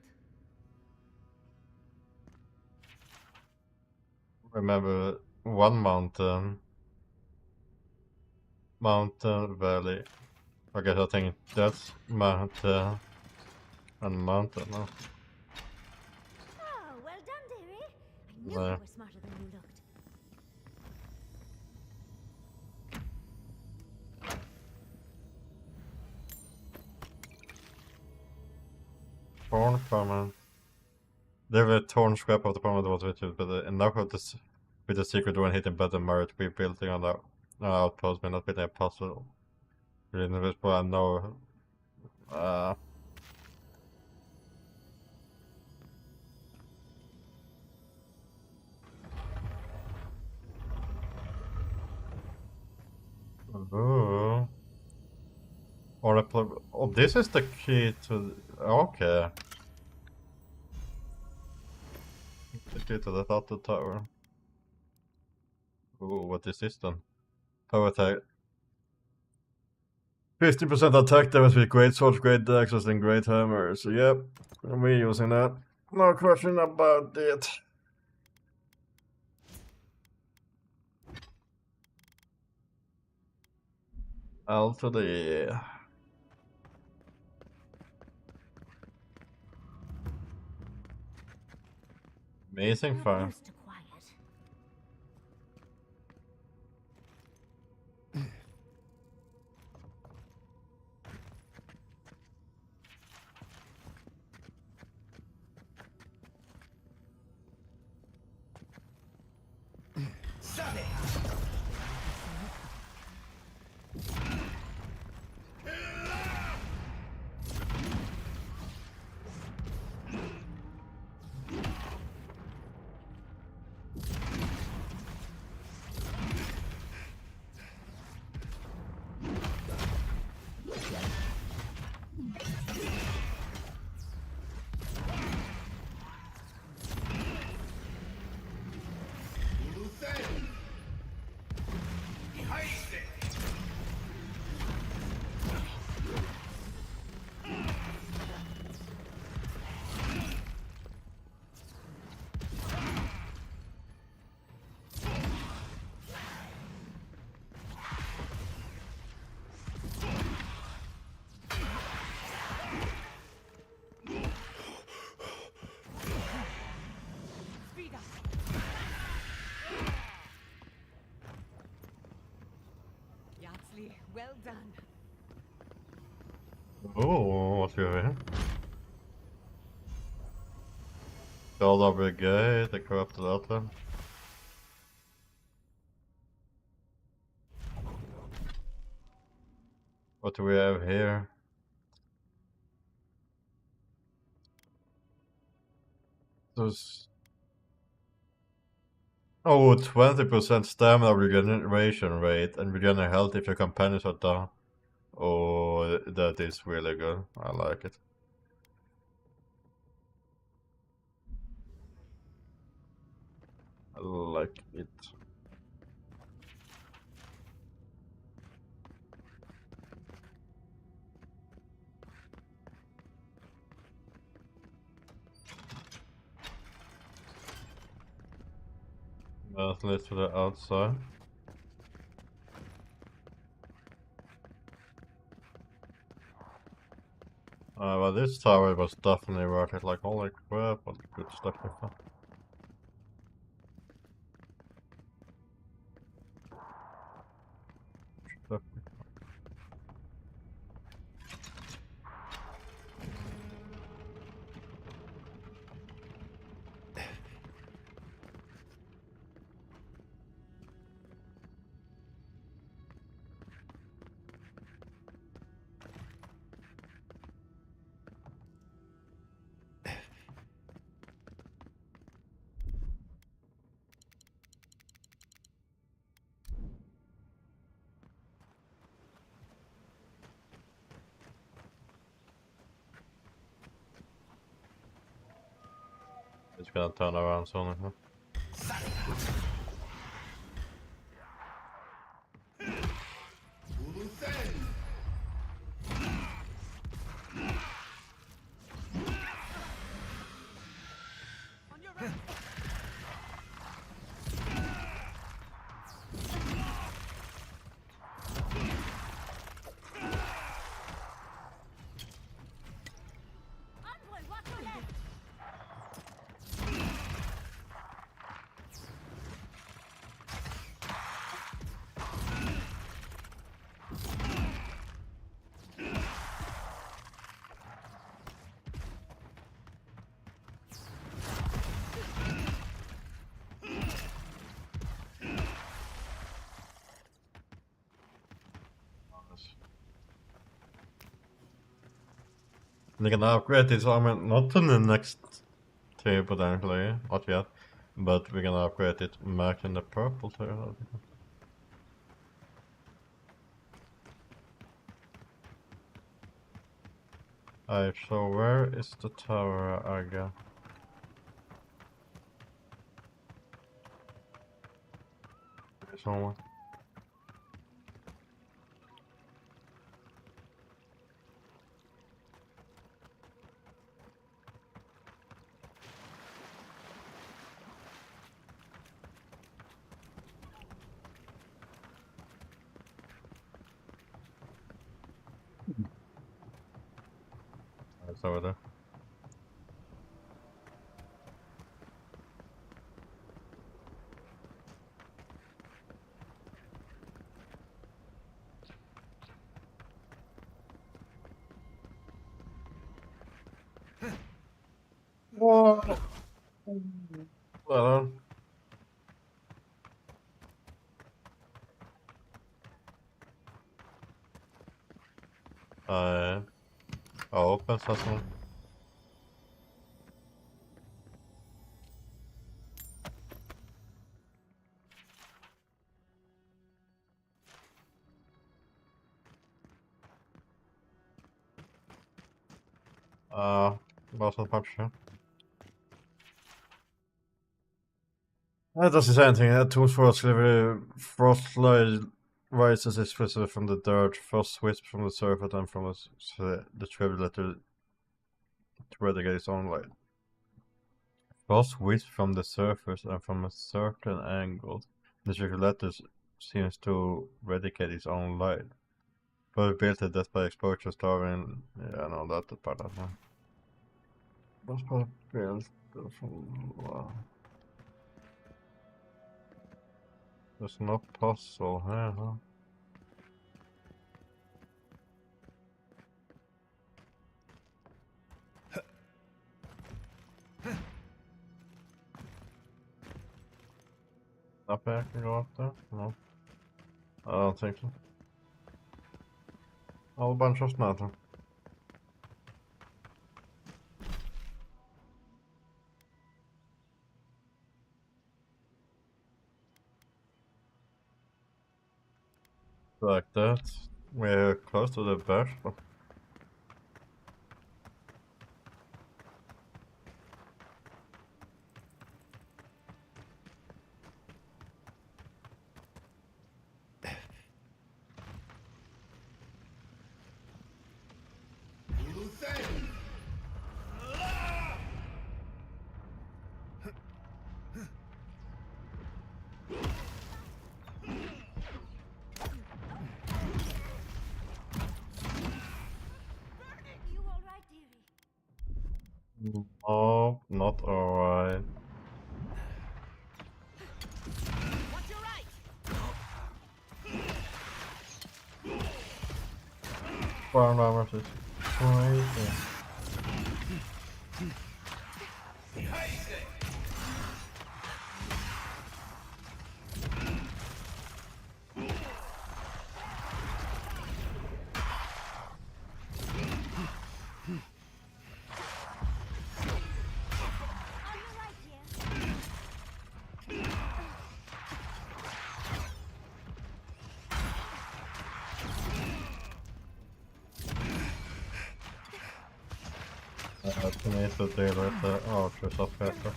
Remember, one mountain, valley. I guess I think that's mountain and mountain. No? Oh, well done, dearie. I knew No. you were smarter than you looked. torn fragment. There were a torn scrap of the fragment was with you, but enough of this with the secret door and hidden better merit rebuilding on the outpost may not be impossible. Really invisible, I know. Ooh. Or a oh, this is the key to. Okay. The key to the Tattoo Tower. Ooh, what is this then? Power attack. 50% attack damage with great swords, great axes, and great hammers. Yep, we're using that. No question about it. L to the E. Amazing fun. Used to quiet. Well done. Oh, what's over here? Build up brigade, the corrupted outlet. What do we have here? There's... Oh, 20% stamina regeneration rate and regenerate health if your companions are down. Oh, that is really good. I like it. I like it. That leads to the outside. Well, this tower was definitely worth it. Like, holy crap, what good stuff we found. It's gonna turn around soon, huh? They can upgrade this armor not to the next tier potentially, not yet, but we can upgrade it back in the purple tier. Alright, so where is the tower again? Someone. It's over there. Whoa! Well, open something. Wasn't much, yeah. That doesn't say anything. Tools for delivery. Frostlight rises explicitly from the dirt. Frost wisps from the surface and from the tribute letter to eradicate its own light. Frost wisps from the surface and from a certain angle. The tribute letter seems to eradicate its own light. Probability of death by exposure, starving. Yeah, no, that's the part of that. What's probability from. There's no puzzle here, huh? Up there, I can go up there? No. I don't think so. A whole bunch of nothing. Like that. We're close to the best. Oh, not alright. Ground armor is crazy. To me, it's a deal with the archers up better.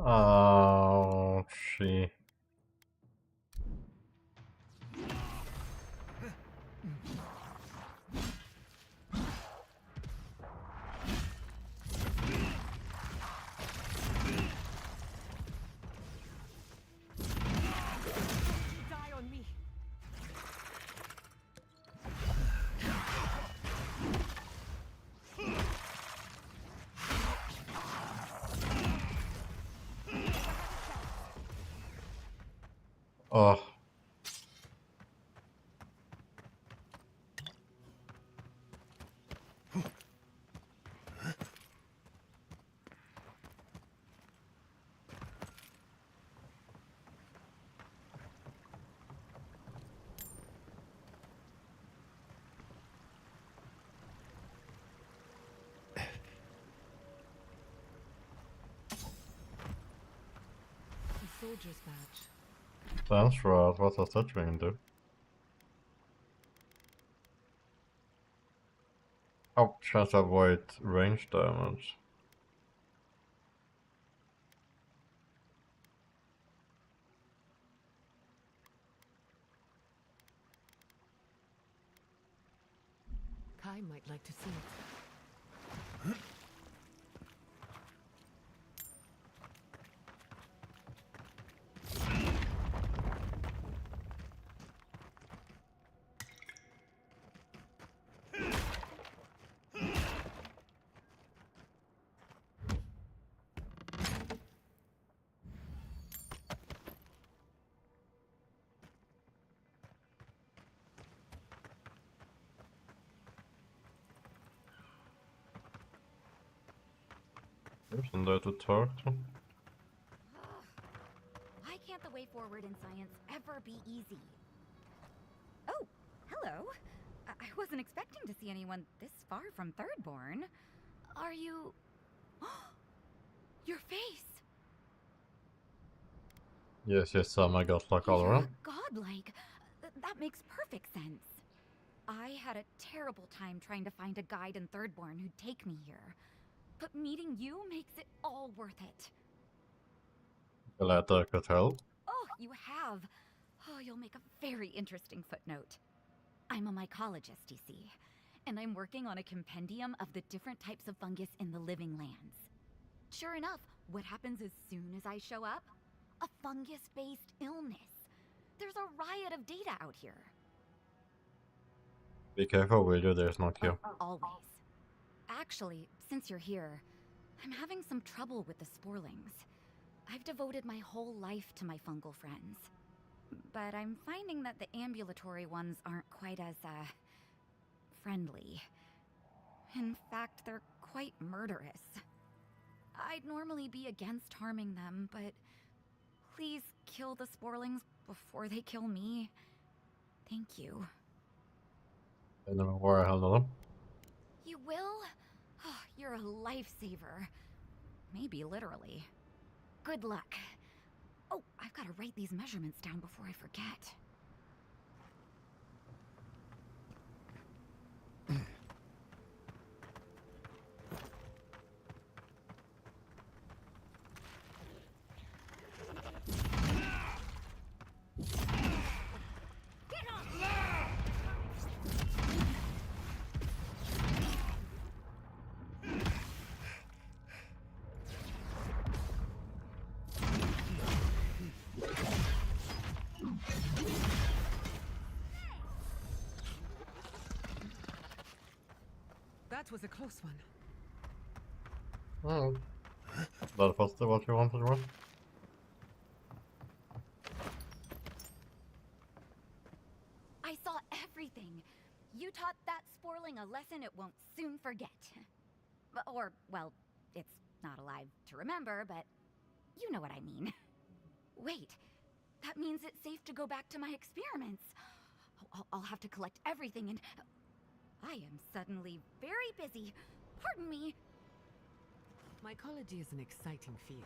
Oh, she. Oh, A soldier's badge. sounds right. What does that ring do? Oh, chance to avoid range damage. Kai might like to see it. Isn't there to talk to? Why can't the way forward in science ever be easy? Oh, hello. I wasn't expecting to see anyone this far from Thirdborn. Are you... Your face! Yes, I got like all You're around. godlike. That makes perfect sense. I had a terrible time trying to find a guide in Thirdborn who'd take me here. But meeting you makes it all worth it. Glad I could help. Oh, you have. Oh, you'll make a very interesting footnote. I'm a mycologist, you see, and I'm working on a compendium of the different types of fungus in the living lands. Sure enough, what happens as soon as I show up? A fungus-based illness. There's a riot of data out here. Be careful, will you? There's not you. Always. Actually, since you're here, I'm having some trouble with the sporlings. I've devoted my whole life to my fungal friends. But I'm finding that the ambulatory ones aren't quite as, friendly. In fact, they're quite murderous. I'd normally be against harming them, but please kill the sporlings before they kill me. Thank you. I don't know where I handle them. You will? Oh, you're a lifesaver. Maybe literally. Good luck. Oh, I've got to write these measurements down before I forget. That was a close one. Oh. That was what you wanted, right? I saw everything. You taught that sporling a lesson it won't soon forget. Or, well, it's not alive to remember, but you know what I mean. Wait, that means it's safe to go back to my experiments. I'll have to collect everything and... I am suddenly very busy. Pardon me. Mycology is an exciting field.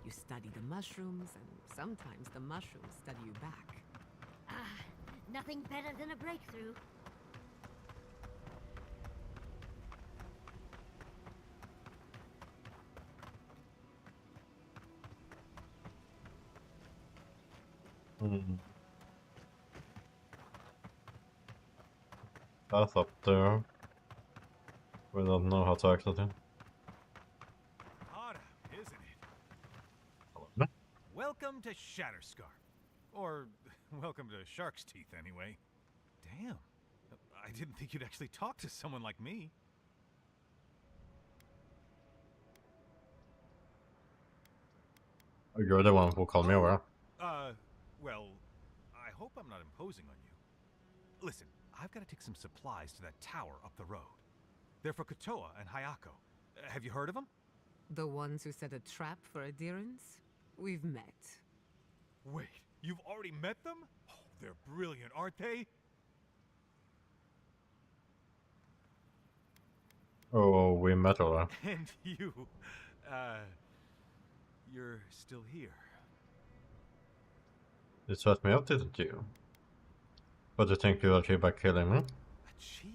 You study the mushrooms, and sometimes the mushrooms study you back. Ah, nothing better than a breakthrough. That's up there. We don't know how to access it. Odd, isn't it? Hello? Welcome to Shatterscar. Or, welcome to Shark's Teeth, anyway. Damn. I didn't think you'd actually talk to someone like me. You're the one who called me over. Well, I'm not imposing on you. Listen, I've got to take some supplies to that tower up the road. They're for Kotoa and Hayako. Have you heard of them? The ones who set a trap for adherents? We've met. Wait, you've already met them? Oh, they're brilliant, aren't they? Oh, we met her. And you're still here. You set me up, didn't you? What do you think you'll achieve by killing me? Achieve?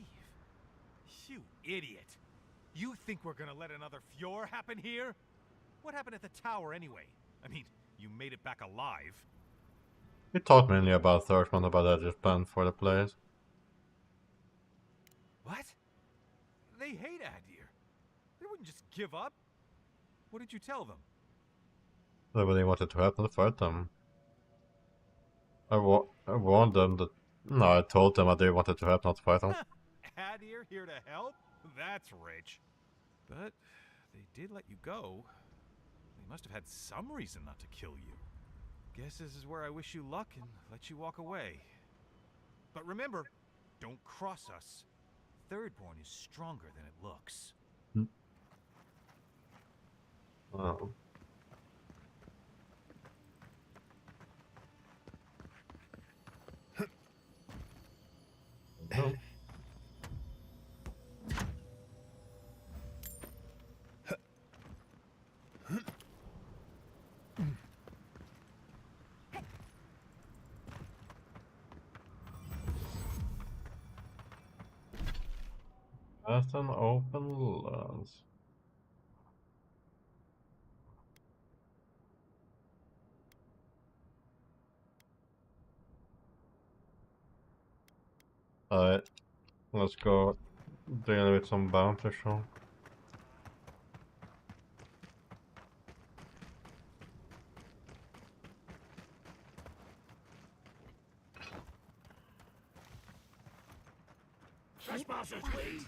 You idiot! You think we're gonna let another Fjord happen here? What happened at the tower anyway? I mean, you made it back alive. We talked mainly about third one, about Edge's plan for the place. What? They hate Adir. They wouldn't just give up. What did you tell them? Nobody wanted to help and fight them. I warned them that... No, I told them that they wanted to help, not fight them. Adir here to help? That's rich. But they did let you go. They must have had some reason not to kill you. Guess this is where I wish you luck and let you walk away. But remember, don't cross us. Thirdborn is stronger than it looks. Oh. No. That's an open lens. Alright, let's go deal with some bounty show. Trespassers, please.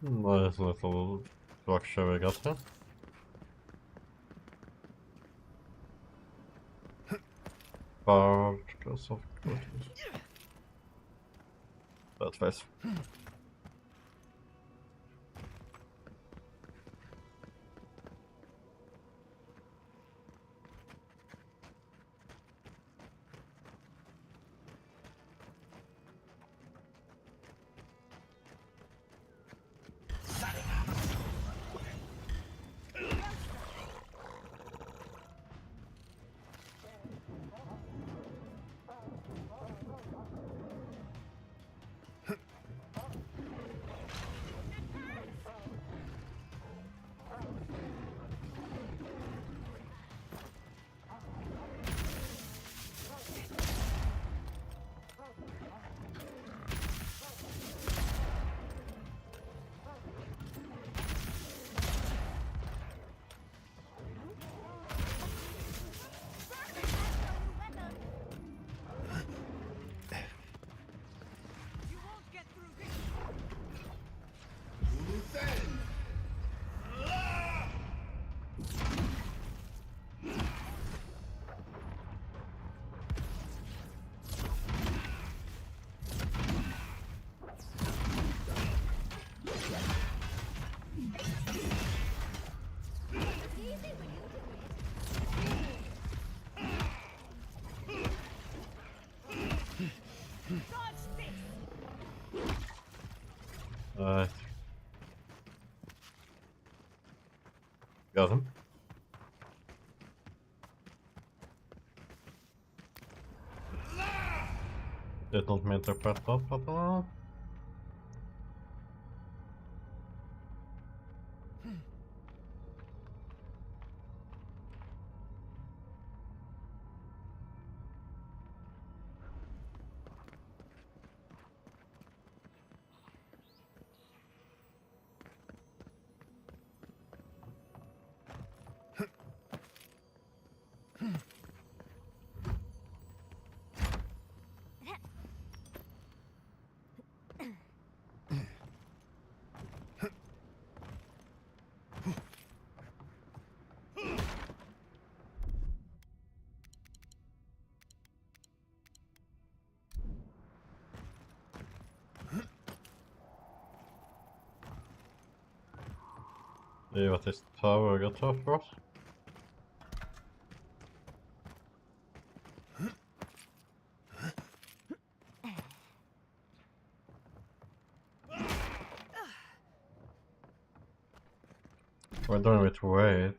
Nice little structure we got here. Barred because of course. That face. Got him. Did not mean to press that button. See what this tower got off for us. We're done with weight.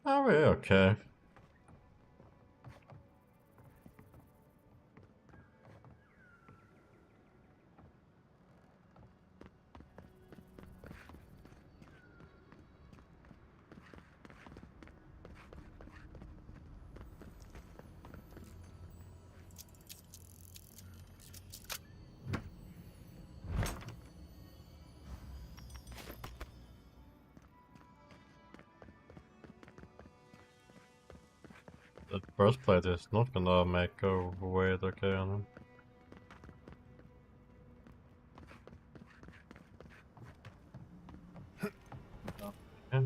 Are we okay? The first plate is not gonna make a weight okay on him. Yeah.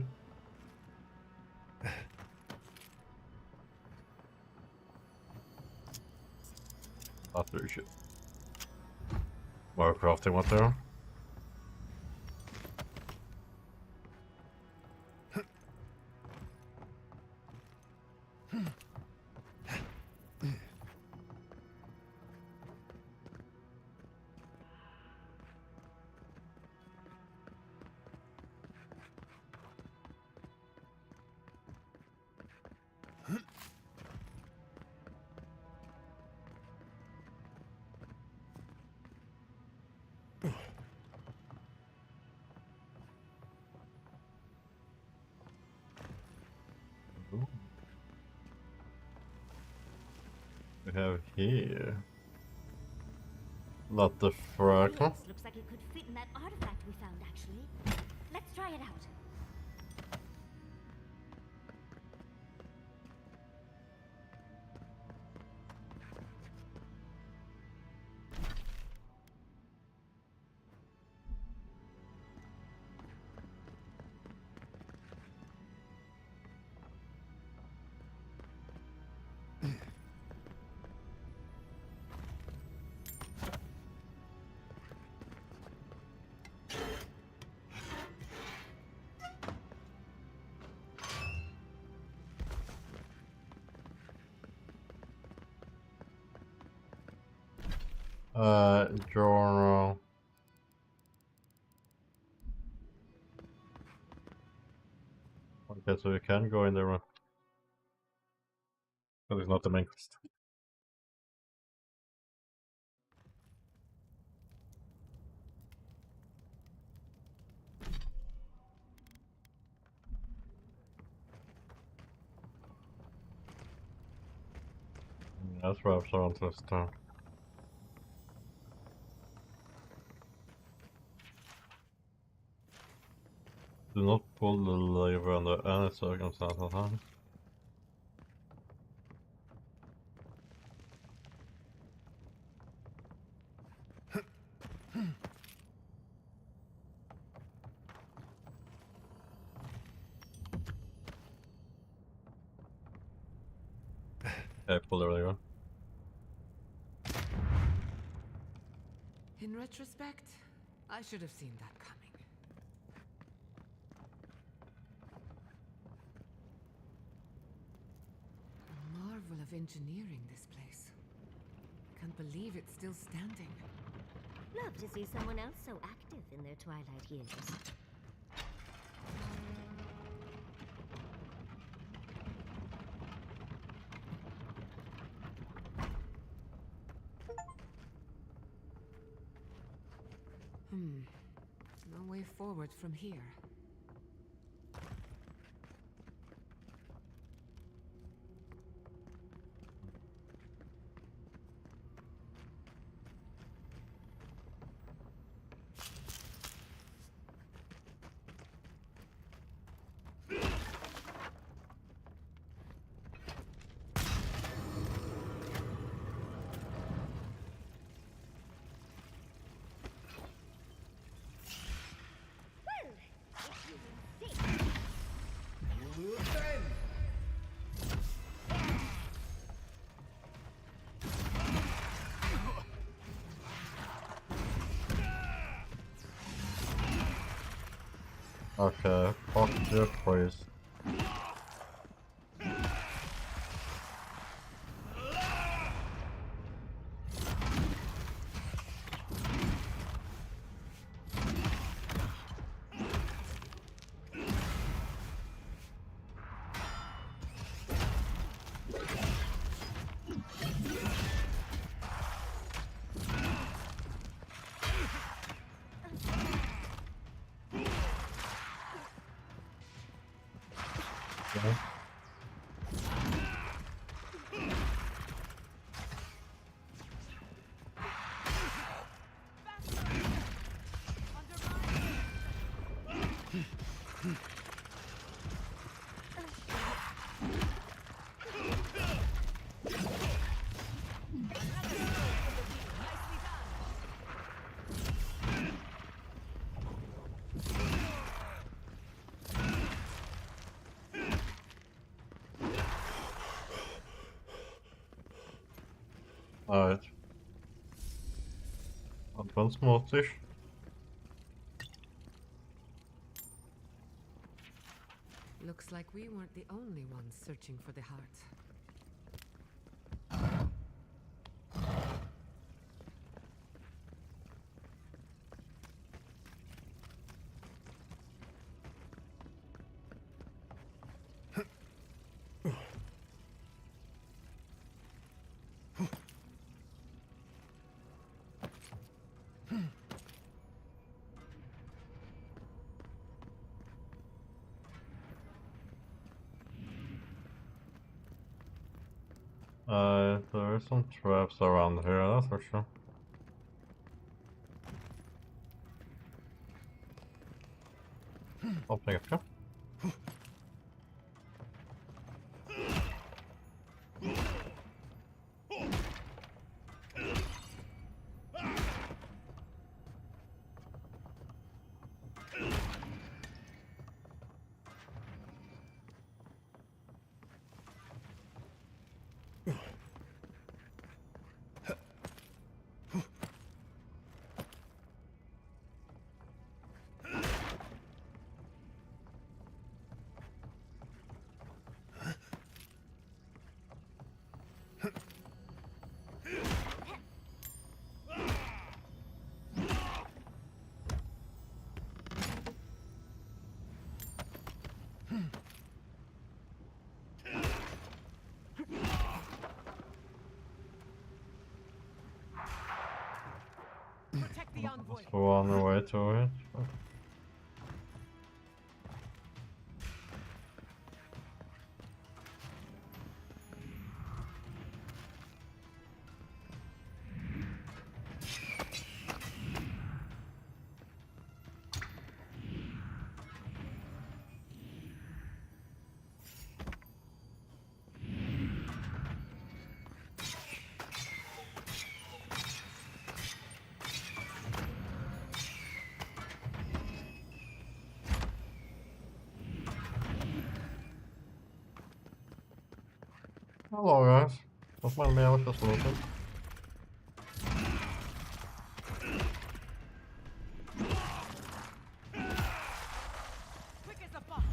After shit. More crafting material. We have here. Not the fragment. This looks like it could fit in that artifact we found, actually. Let's try it out. Journal. Okay, so we can go in there, but it's not the main quest. That's why I'm so interested. Do not pull the lever under any circumstances, huh? Okay, pull the lever. In retrospect, I should have seen that coming. A marvel of engineering, this place. Can't believe it's still standing. Love to see someone else so active in their twilight years. No way forward from here. Okay, fuck you, please. Okay. Alright. Und ganz mutig. Looks like we weren't the only ones searching for the heart. There are some traps around here, that's for sure. Opening a trap. Protect the envoy. Let's go on the way to it. Hello guys. Don't mind me, I was just looking. Quick as a fox.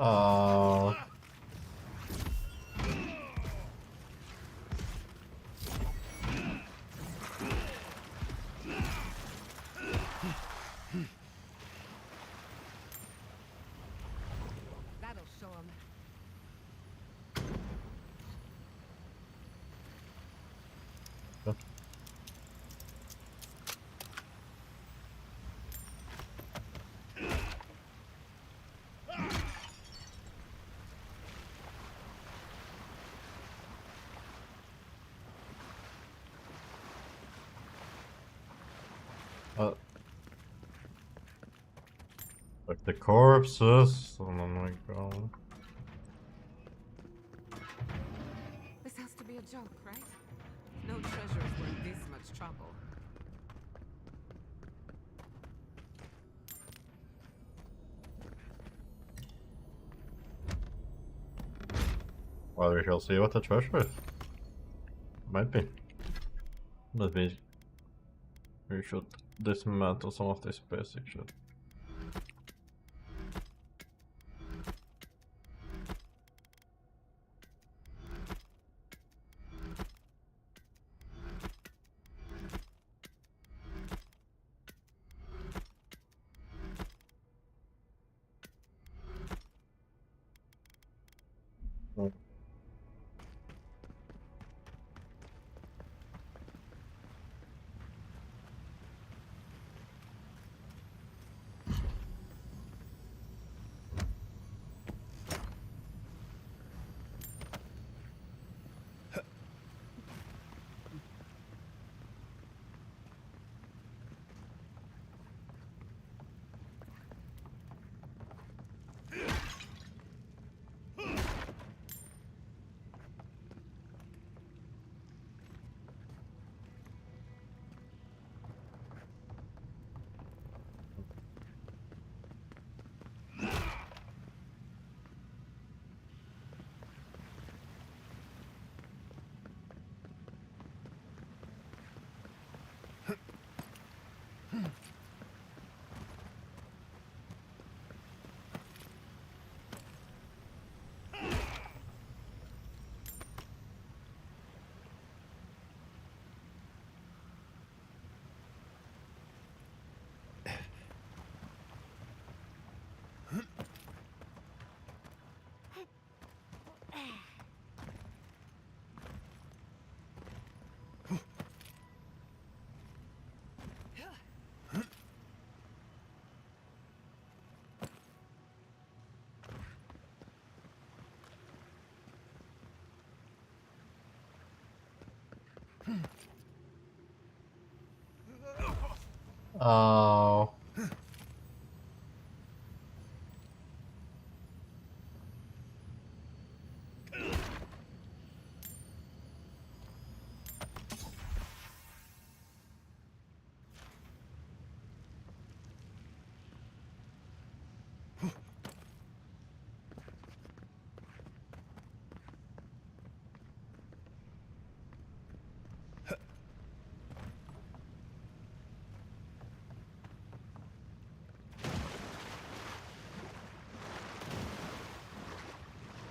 Oh. That'll show him. Like the corpses. Oh my god. This has to be a joke, right? No treasures were in this much trouble. Well, we shall see what the treasure is. Might be. But we should dismantle some of this basic shit. Oh.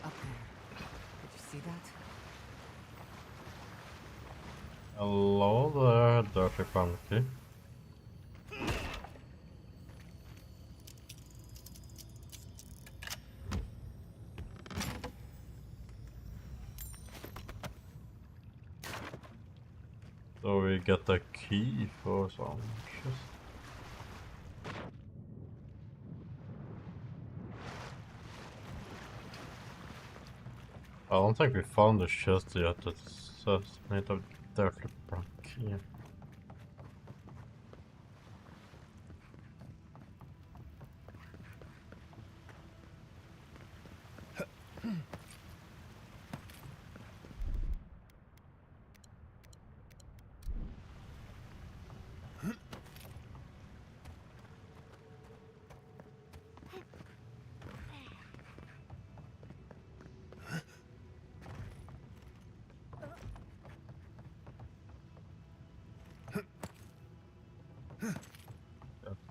Up there. Did you see that? Hello there, dirty funky. So we get the key for some shit. I don't think we found the chest yet. It's made of dirty funky.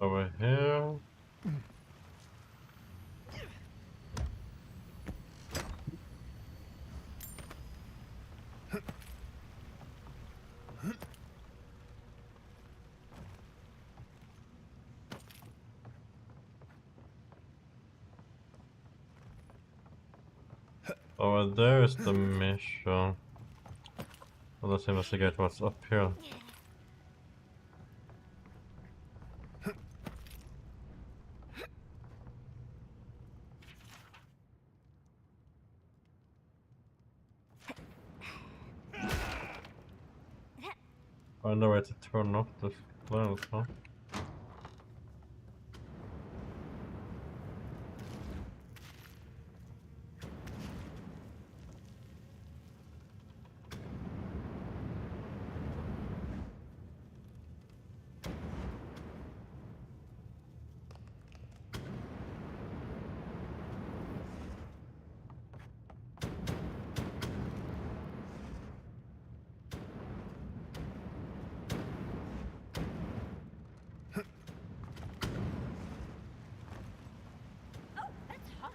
Over here. Oh, there is the mission. Well, let's investigate what's up here. Find a way to turn off the flares, huh? That's hot.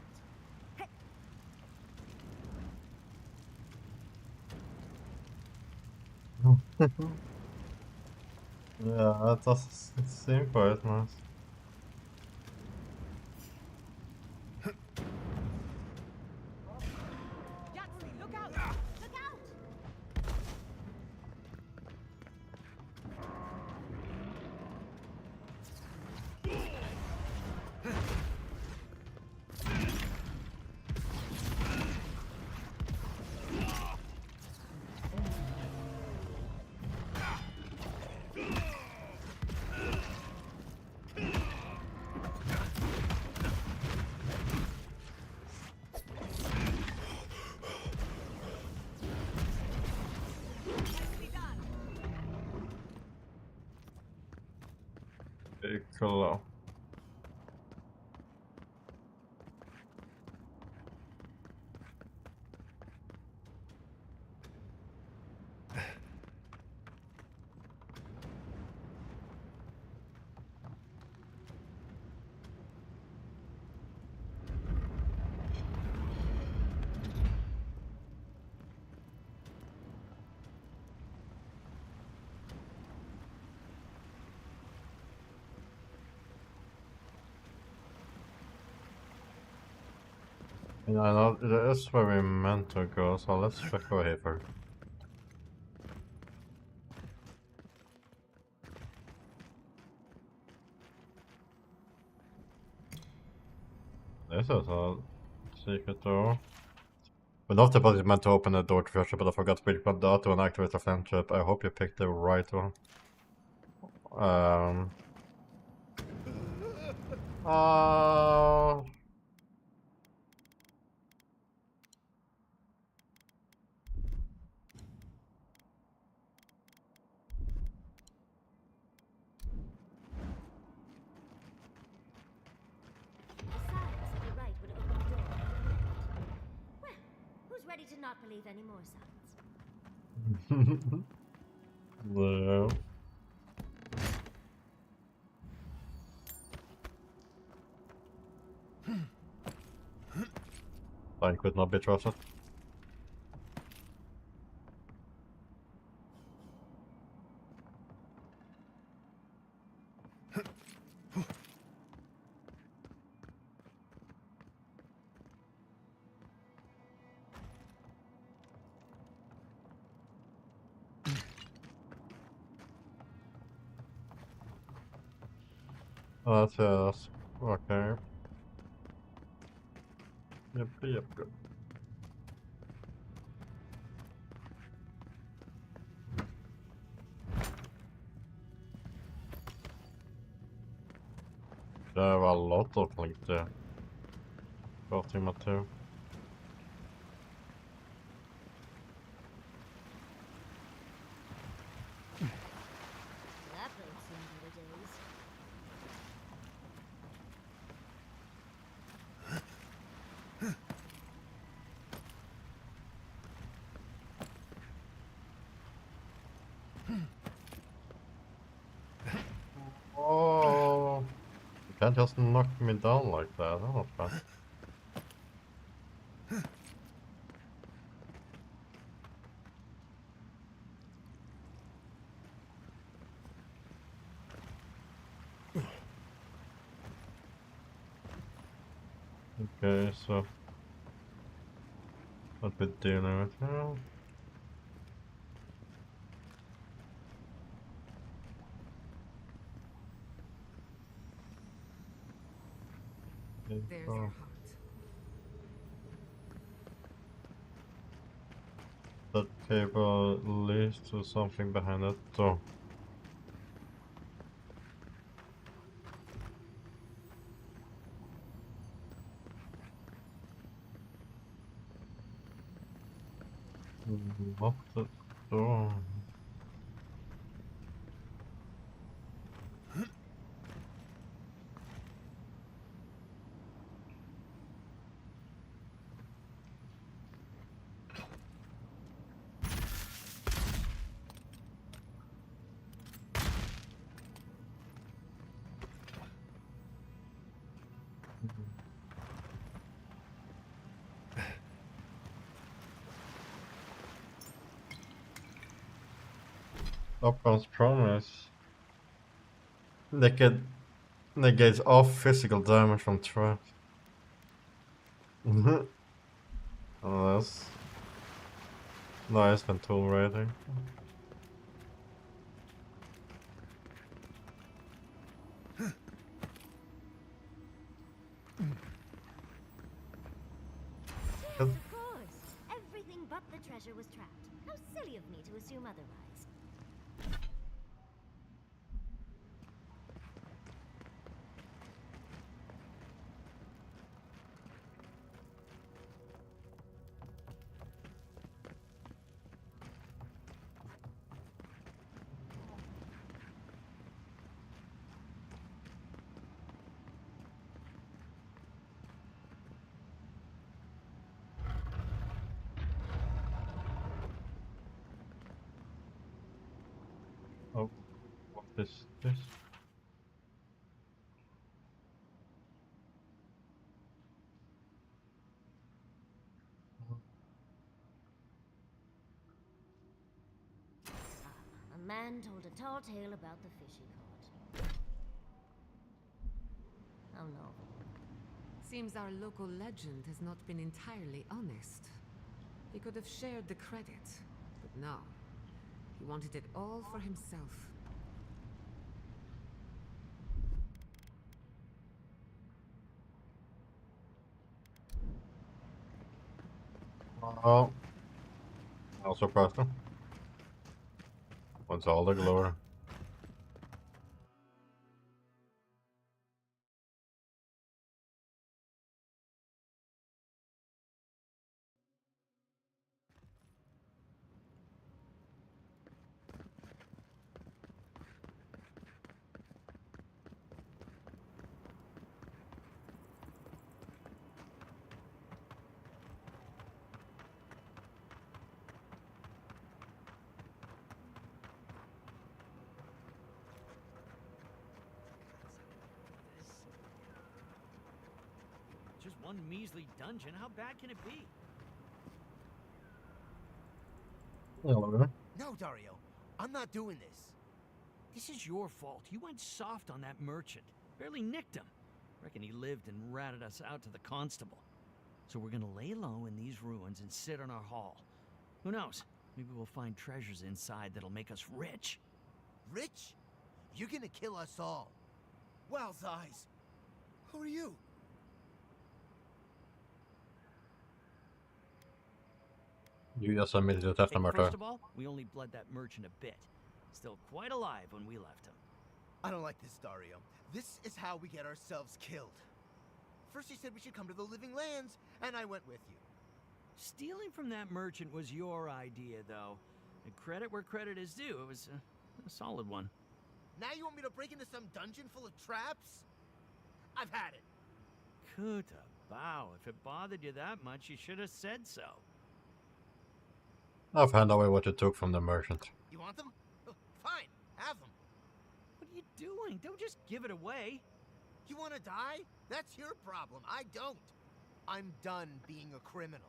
Yeah, that does seem quite nice. Look out! Look out! Okay, cool. Yeah, I know that's where we meant to go, so let's check over here first. This is a secret door. We love the body meant to open the door to treasure, but I forgot to pick up the auto and activate the flame chip. I hope you picked the right one. Oh. The signs on the right would open the door. Well, who's ready to not believe any more signs? No. Line could not be trusted. Oh, that's yes. Okay. Yep. There var a lot of things there. Starting med two. That brings some better days. Oh, you can't just knock me down like that. That's not fun. Okay, so what we're dealing with now. There's your heart. That paper leads to something behind that door. Lock the door. Upcon's promise. Negates all physical damage from traps. Unless nice control rating. Yes, of course. Everything but the treasure was trapped. How silly of me to assume otherwise. Oh, what is this? A man told a tall tale about the fish he caught. Oh no. Seems our local legend has not been entirely honest. He could have shared the credit, but no. He wanted it all for himself. Oh, also Preston. Wants all the glory. Just one measly dungeon, how bad can it be? Hello. No, Dario. I'm not doing this. This is your fault. You went soft on that merchant. Barely nicked him. Reckon he lived and ratted us out to the constable. So we're gonna lay low in these ruins and sit on our haul. Who knows? Maybe we'll find treasures inside that'll make us rich. Rich? You're gonna kill us all. Wow's eyes. Who are you? You just admitted to theft, Hey, Marta. first of all, we only bled that merchant a bit. Still quite alive when we left him. I don't like this, Dario. This is how we get ourselves killed. First you said we should come to the Living Lands, and I went with you. Stealing from that merchant was your idea, though. And credit where credit is due. It was a solid one. Now you want me to break into some dungeon full of traps? I've had it. Kuta, bow. If it bothered you that much, you should have said so. I've handed away what you took from the merchant. You want them? Fine, have them. What are you doing? Don't just give it away. You want to die? That's your problem. I don't. I'm done being a criminal.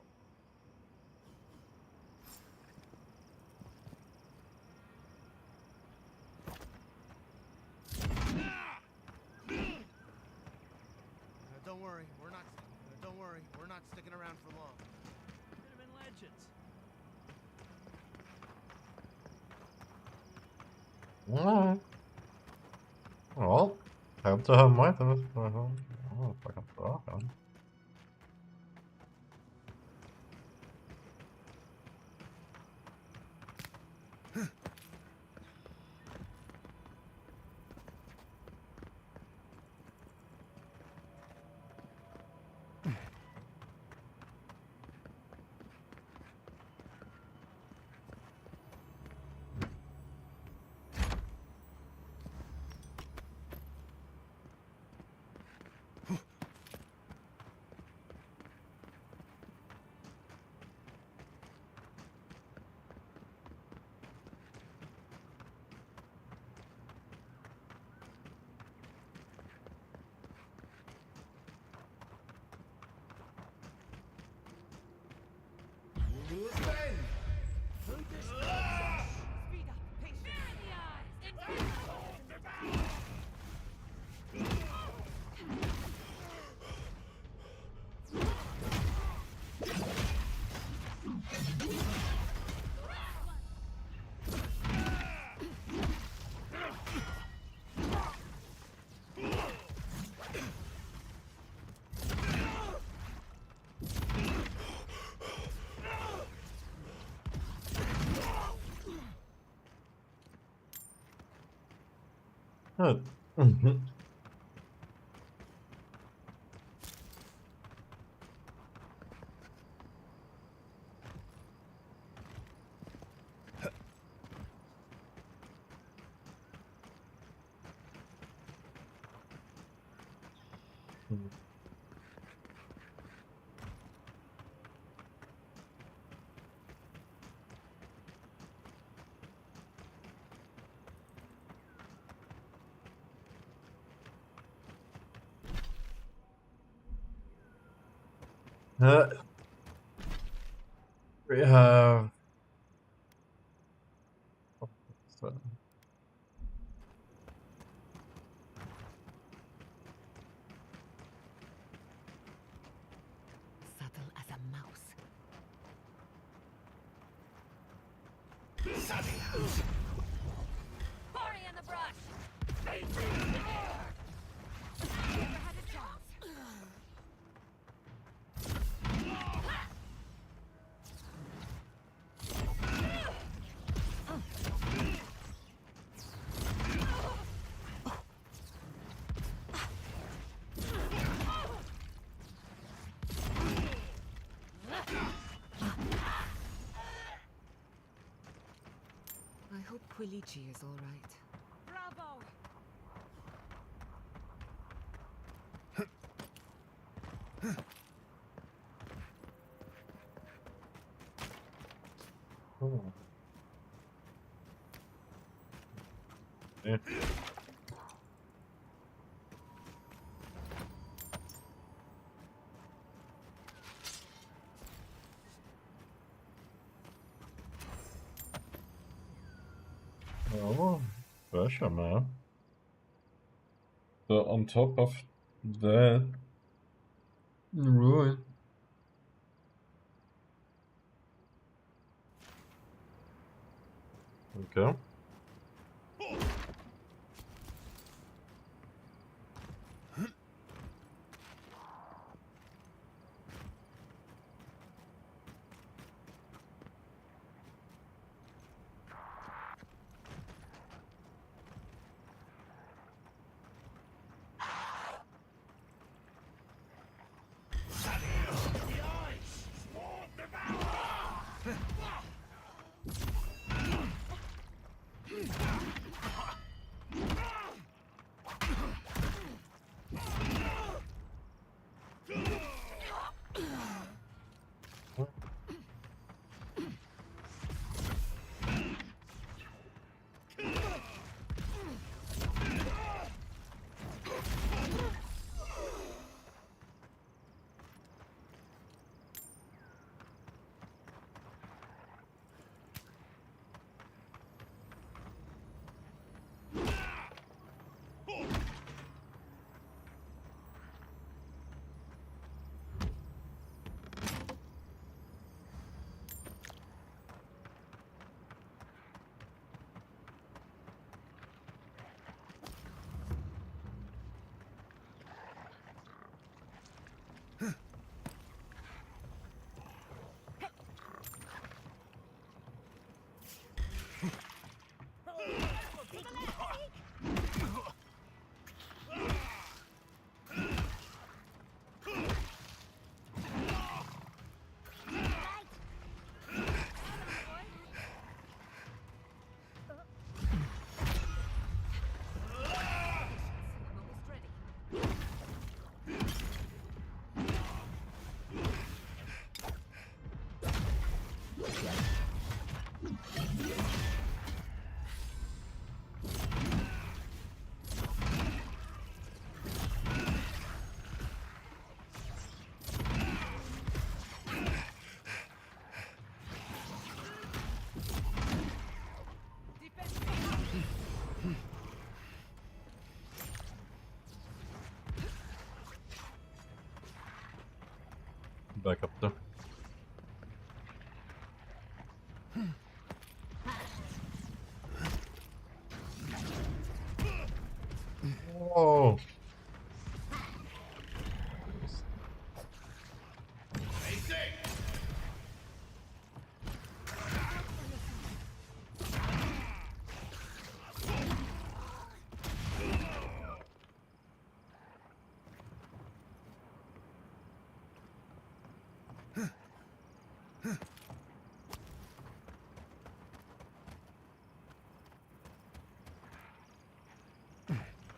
Don't worry, we're not sticking around for long. Could have been mansions. Alright. Well, hope to have my things. Oh, fucking fuck on. Good. We have. Subtle as a mouse. Party in the brush! Never had a chance. I hope Quilichi is all right. Bravo! Oh. Yeah. Oh, pressure, man. So on top of that, ruin. Okay. back up there. Whoa!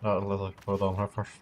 Let's put on her first.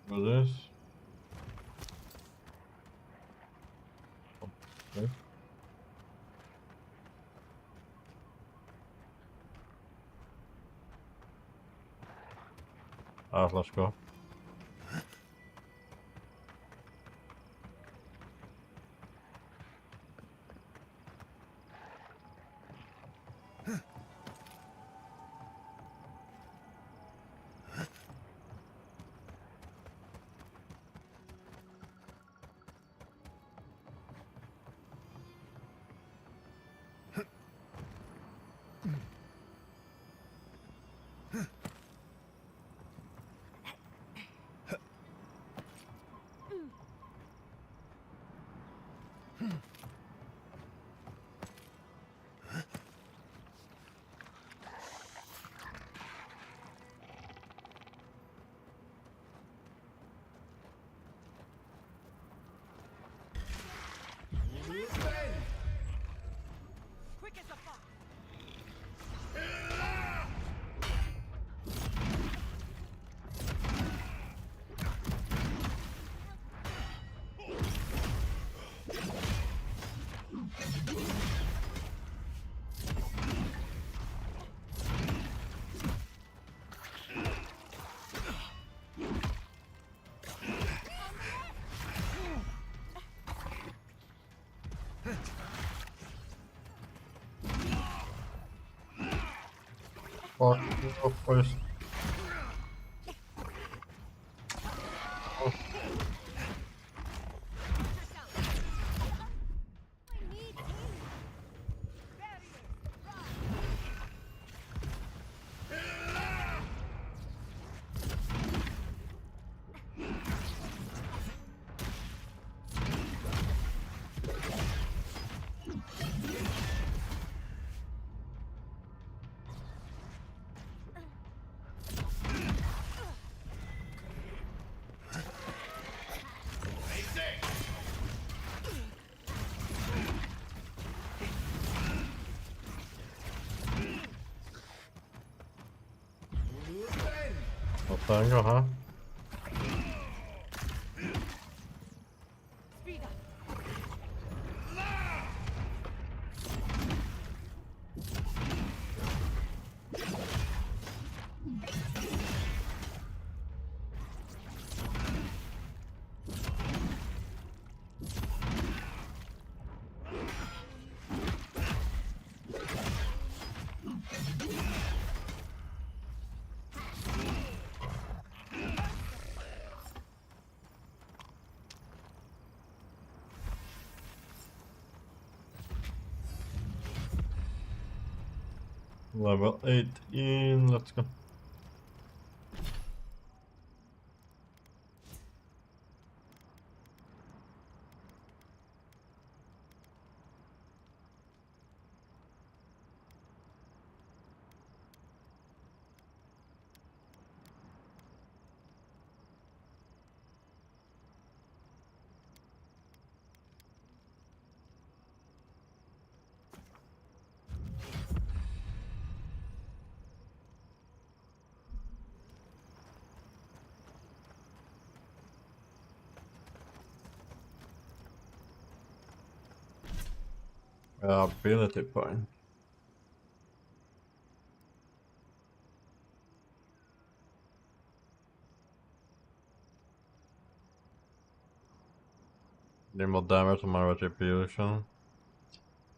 With this. Okay. Let's go. Quick as a fox. Fuck you, please. Oh. Tango, huh? Level 18, let's go. Ability point. Do more damage on my retribution.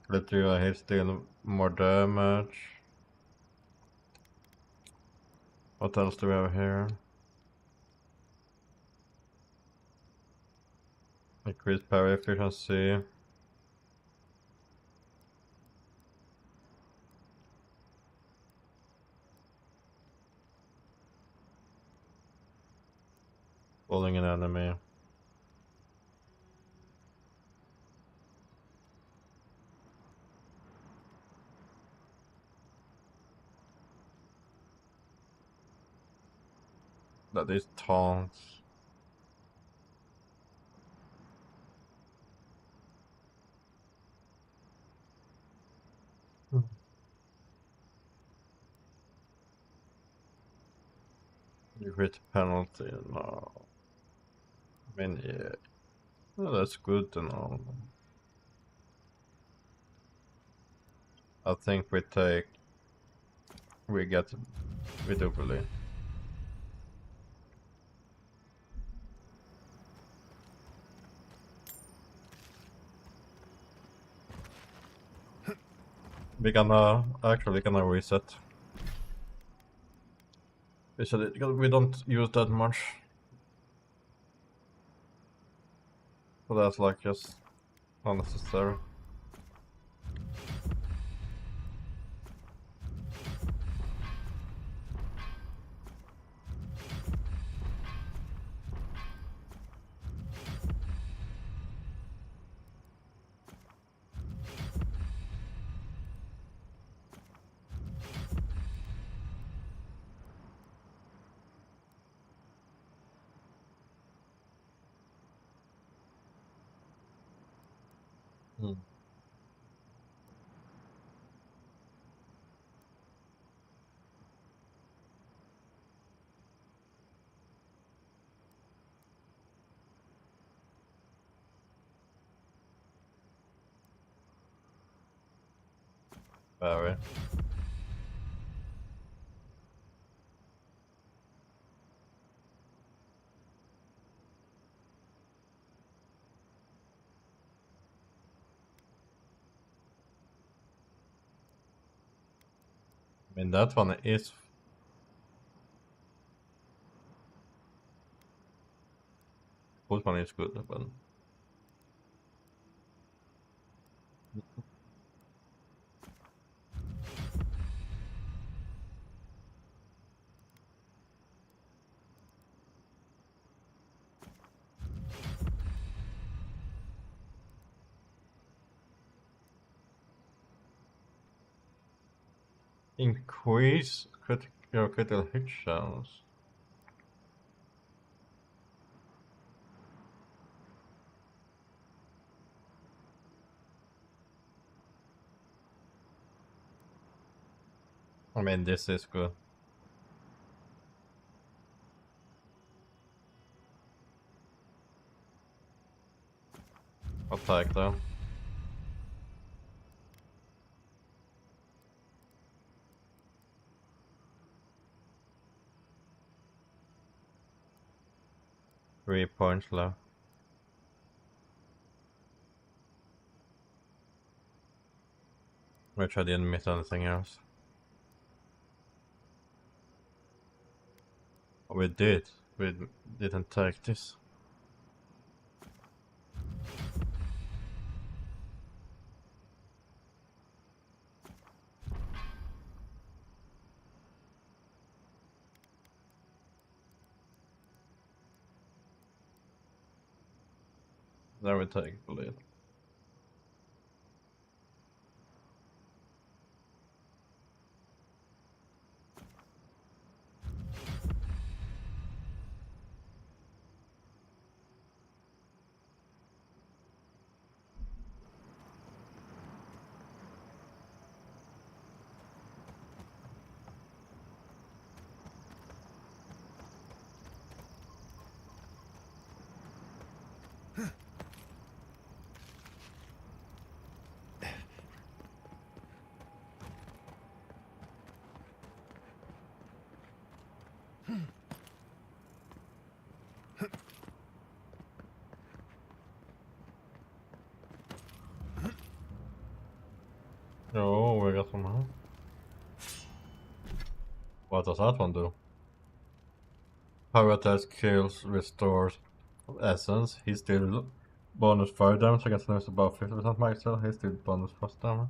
Let you hit still more damage. What else do we have here? Increase parry efficiency. Pulling an enemy. That is taunts. You hit penalty, no. I mean, yeah. Well, that's good to know. I think we do believe. Actually gonna reset. We don't use that much. So that's like just unnecessary. Very. I mean, that one is. Both one is good, but. Increase critical hit chance. I mean, this is good. Attack though. Three points left. Which I didn't miss anything else. We did. We didn't take this. Then we take bleed. got some money. What does that one do? Power attack kills restores essence. He's still bonus fire damage against enemies above 50% max health. He's still bonus frost damage.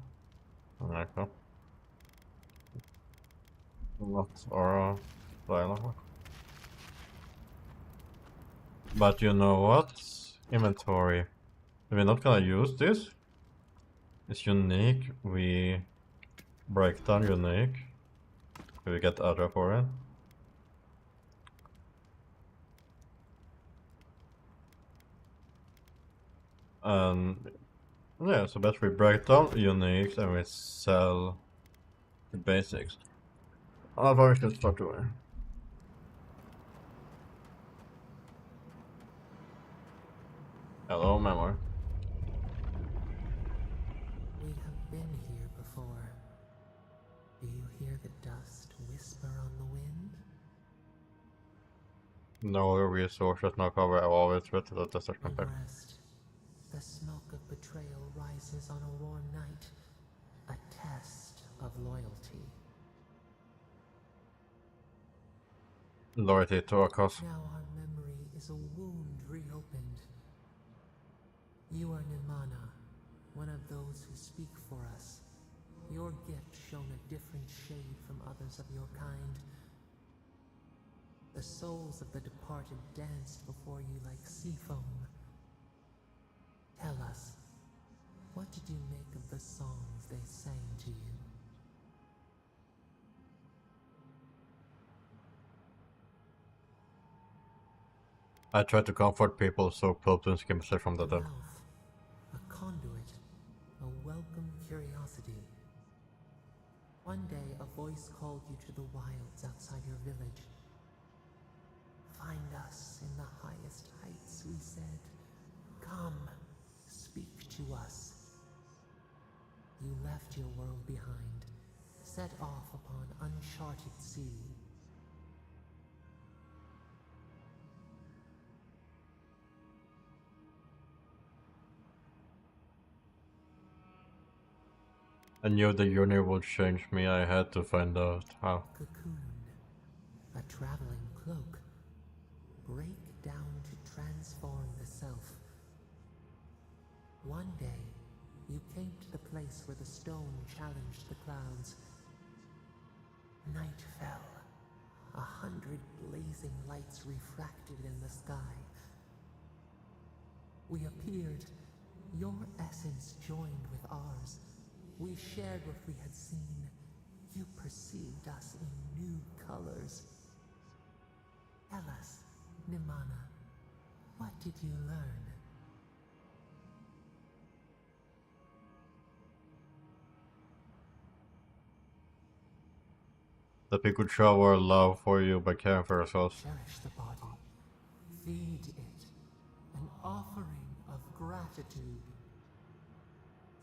Okay. Lots are dialogue. But you know what? Inventory. We're not gonna use this. It's unique. We break down unique. We get other for it. Yeah, so best we break down uniques and we sell the basics. I'll probably just start doing. Hello, memory. We have been here before. Do you hear the dust whisper on the wind? No resources, no cover, I've always read the desert We compact. rest. The smoke of betrayal rises on a warm night. A test of loyalty. Loyalty to our cause. Now our memory is a wound reopened. You are Nimana, one of those who speak for us. Your gift shone a different shade from others of your kind. The souls of the departed danced before you like sea foam. Tell us, what did you make of the songs they sang to you? I try to comfort people so Piltoons can be saved from the dead. Mouth, a conduit, a welcome curiosity. One day a voice called you to the wilds outside your village. Find us in the highest heights, we said. Come, speak to us. You left your world behind, set off upon uncharted sea. I knew the journey would change me, I had to find out how. Cocoon, a traveling cloak. Break down to transform the self. One day, you came to the place where the stone challenged the clouds. Night fell. 100 blazing lights refracted in the sky. We appeared. Your essence joined with ours. We shared what we had seen. You perceived us in new colors. Tell us, Nimana, what did you learn? That we could show our love for you by caring for ourselves. Cherish the body. Feed it. An offering of gratitude.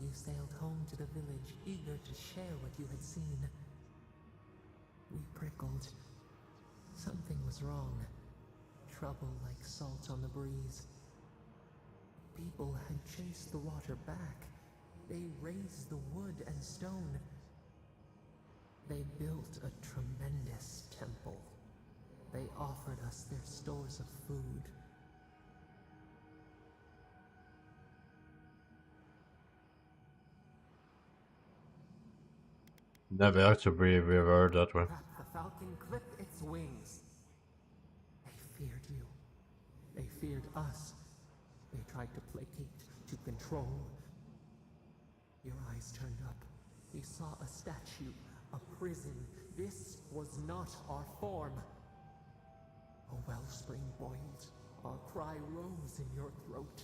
You sailed home to the village, eager to share what you had seen. We prickled. Something was wrong. Trouble like salt on the breeze. People had chased the water back. They raised the wood and stone. They built a tremendous temple. They offered us their stores of food. Never had to be revered that way. The falcon clipped its wings. They feared you. They feared us. They tried to placate, to control. Your eyes turned up. You saw a statue, a prison. This was not our form. A wellspring boiled. Our cry rose in your throat.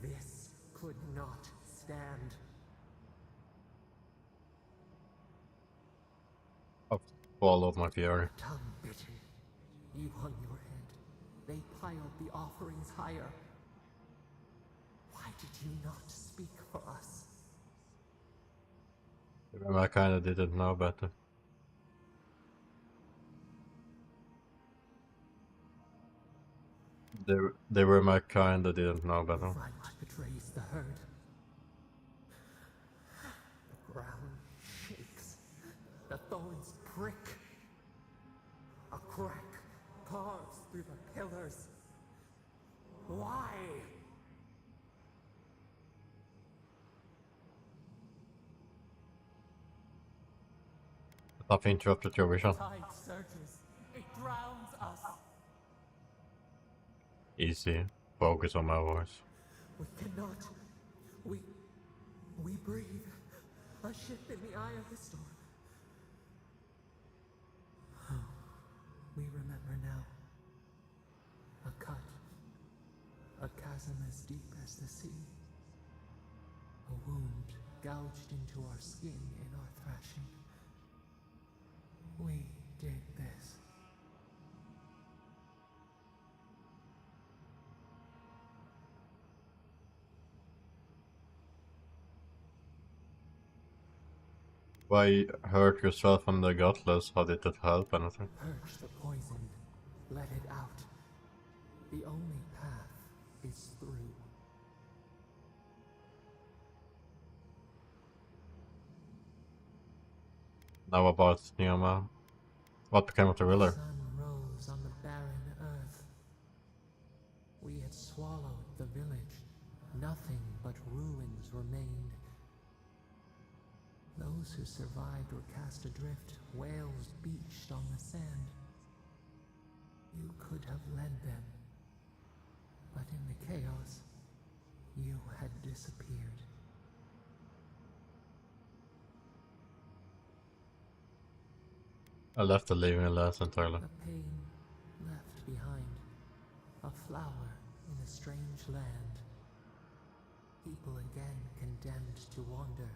This could not stand. I've swallowed my fury. Tongue bitten. You hung your head. They piled the offerings higher. Why did you not speak for us? I kinda didn't know better. They were my kind that didn't know better. Front betrays the herd. The ground shakes. crack paths through the pillars. Why? I've interrupted your vision. Tide surges. It drowns us. Easy. Focus on my voice. We cannot. We breathe. A ship in the eye of the storm. Oh, we remember now. A cut. A chasm as deep as the sea. A wound gouged into our skin in our thrashing. We did this. Why hurt yourself on the gutless? How did that help anything? Purge the poison. Let it out. The only path is through. Now about Niama. What became of the The ruler? sun rose on the barren earth. We had swallowed the village. Nothing but ruins remained. Those who survived were cast adrift, whales beached on the sand. You could have led them, but in the chaos, you had disappeared. I left the living lands entirely. A pain left behind, a flower in a strange land. People again condemned to wander.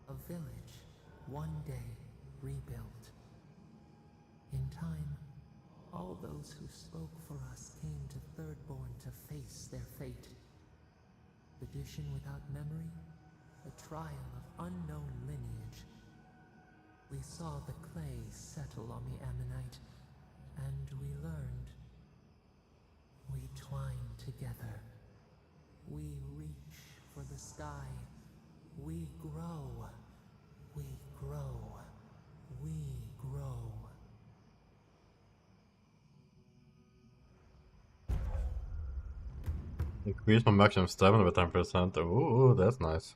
A village, one day rebuilt. In time, all those who spoke for us came to Thirdborn to face their fate. Tradition without memory, a trial of unknown lineage. We saw the clay settle on the ammonite, and we learned. We twine together. We reach for the sky. We grow. We grow. We grow. Increase my maximum stamina by 10%. Ooh, that's nice.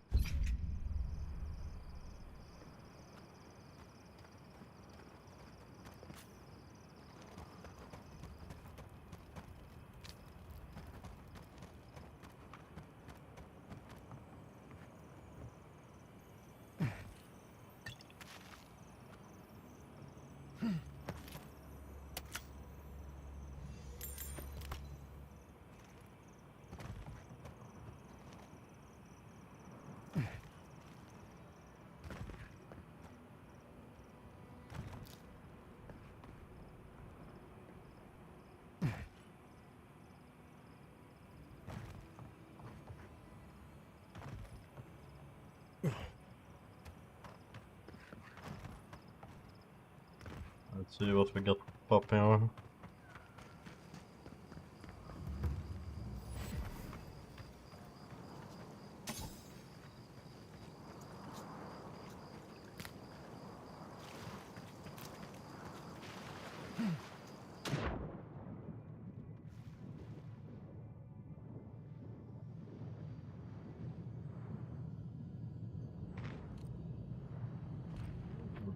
Let's see what we got popping over.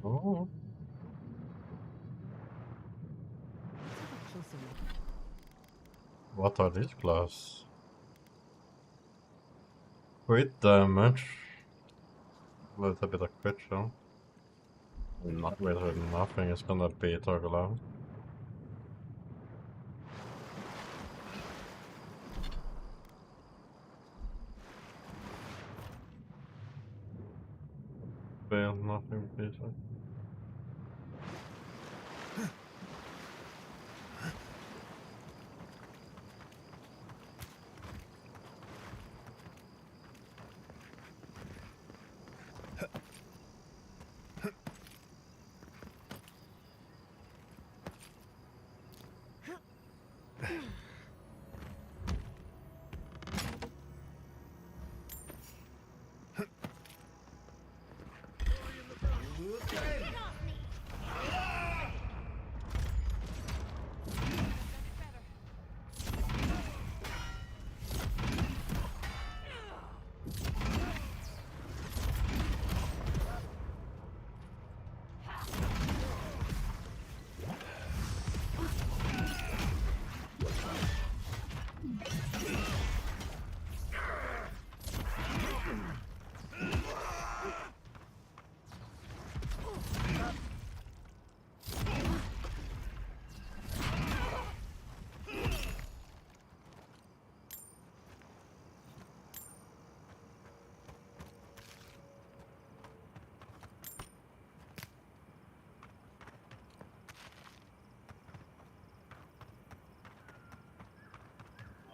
Oh. What are these class? Crit damage. With a bit of crit show. Not with nothing is gonna be toggle out. Fail, nothing, Peter. You will fail.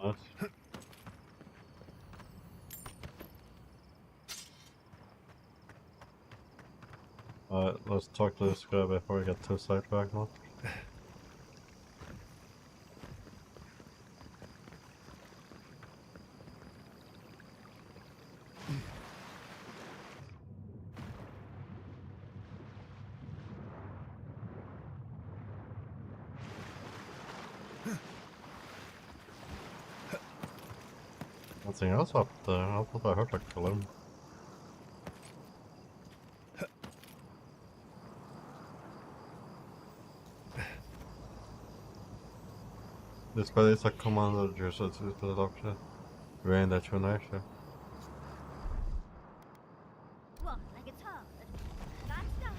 Nice. Alright, let's talk to this guy before we get too sidetracked now. Nothing else up there. I thought I heard like Killin. This guy is a commander just to the doctor. Rain that you nature. What, like it's hard? That's done.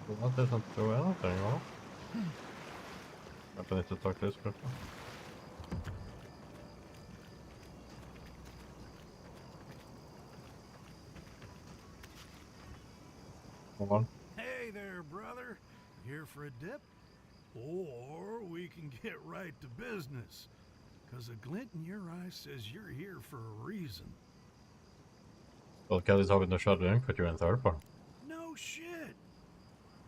Well, that doesn't do anything, huh? I need to talk to this person. Hold on. Hey there, brother. Here for a dip? Or we can get right to business. 'Cause a glint in your eye says you're here for a reason. Well, Kelly's hoping to shut the ink with you in third part. No shit.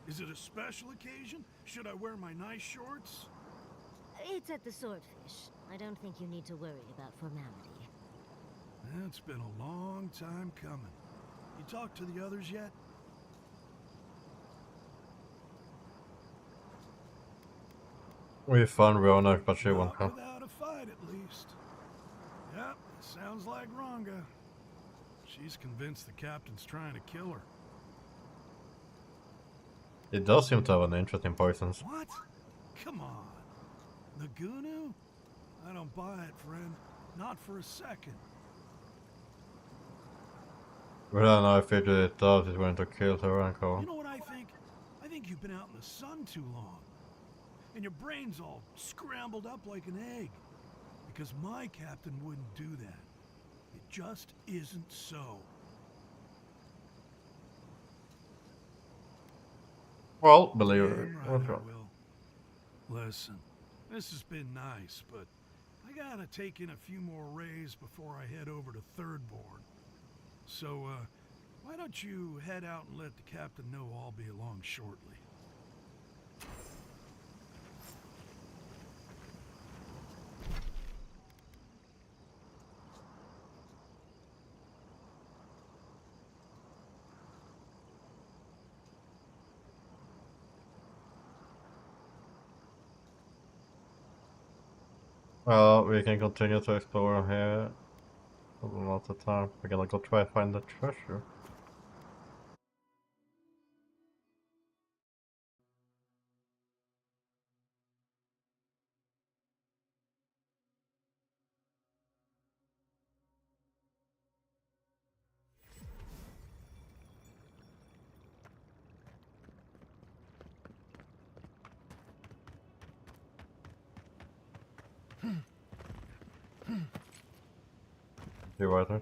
Is it a special occasion? Should I wear my nice shorts? It's at the Swordfish. I don't think you need to worry about formality. It's been a long time coming. You talked to the others yet? We found Rona, but she won't come. Without a fight, at least. Yep, sounds like Rhonga. She's convinced the captain's trying to kill her. It does seem to have an interest in poisons. What? Come on. Nagunu? I don't buy it, friend. Not for a second. But then I figured it does, it's going to kill her uncle. You know what I think? I think you've been out in the sun too long. And your brain's all scrambled up like an egg. Because my captain wouldn't do that. It just isn't so. Well, believe it. Damn right I will. Listen, this has been nice, but I gotta take in a few more rays before I head over to Thirdborn. So, why don't you head out and let the captain know I'll be along shortly. Well, we can continue to explore here. Lots of time. We're gonna go try to find the treasure. You right there?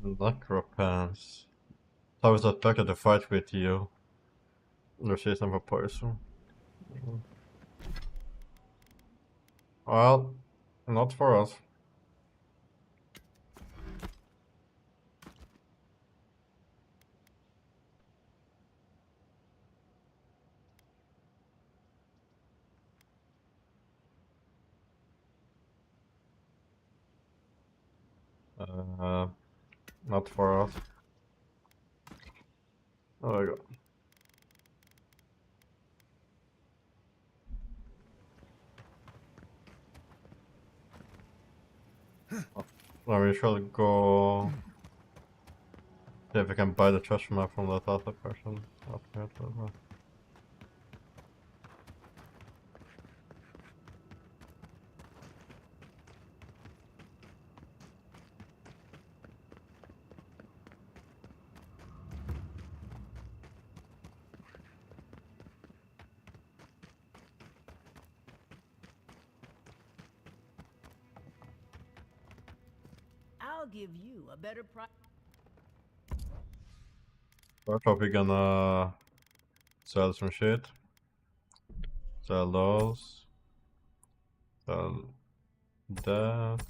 Necropants. I was expected to fight with you. There's some for poison. Well, not for us. Not for us. There we go. Well, we should go see if we can buy the treasure map from that other person. I'll give you a better price. First off, we're gonna sell some shit. Sell those. Sell that.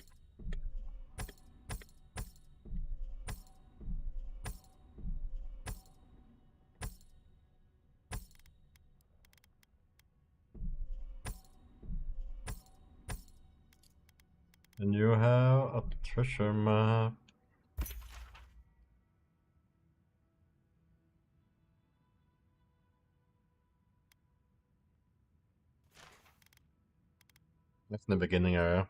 And you have a treasure map. That's in the beginning area.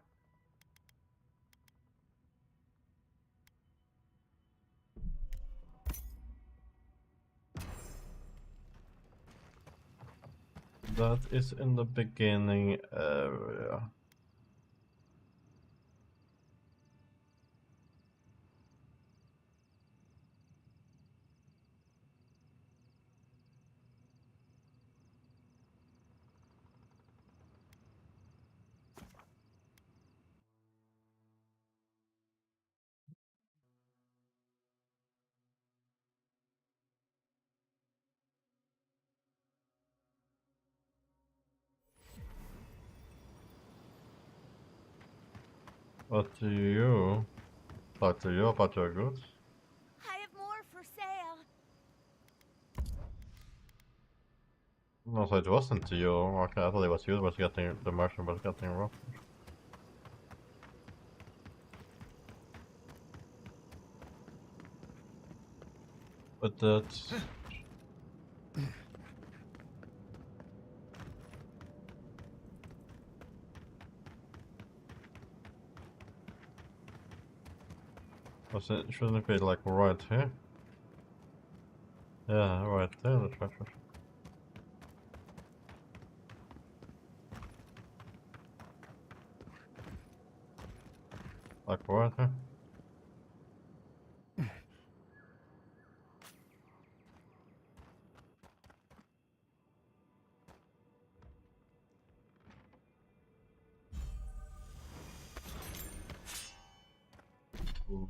That is in the beginning area. What do you talk to you about your goods? I have more for sale. No, so it wasn't you. Okay, I thought it was you that was getting the merchant was getting robbed. But that's was it shouldn't it be like right here? Yeah, right there the treasure. Like right here?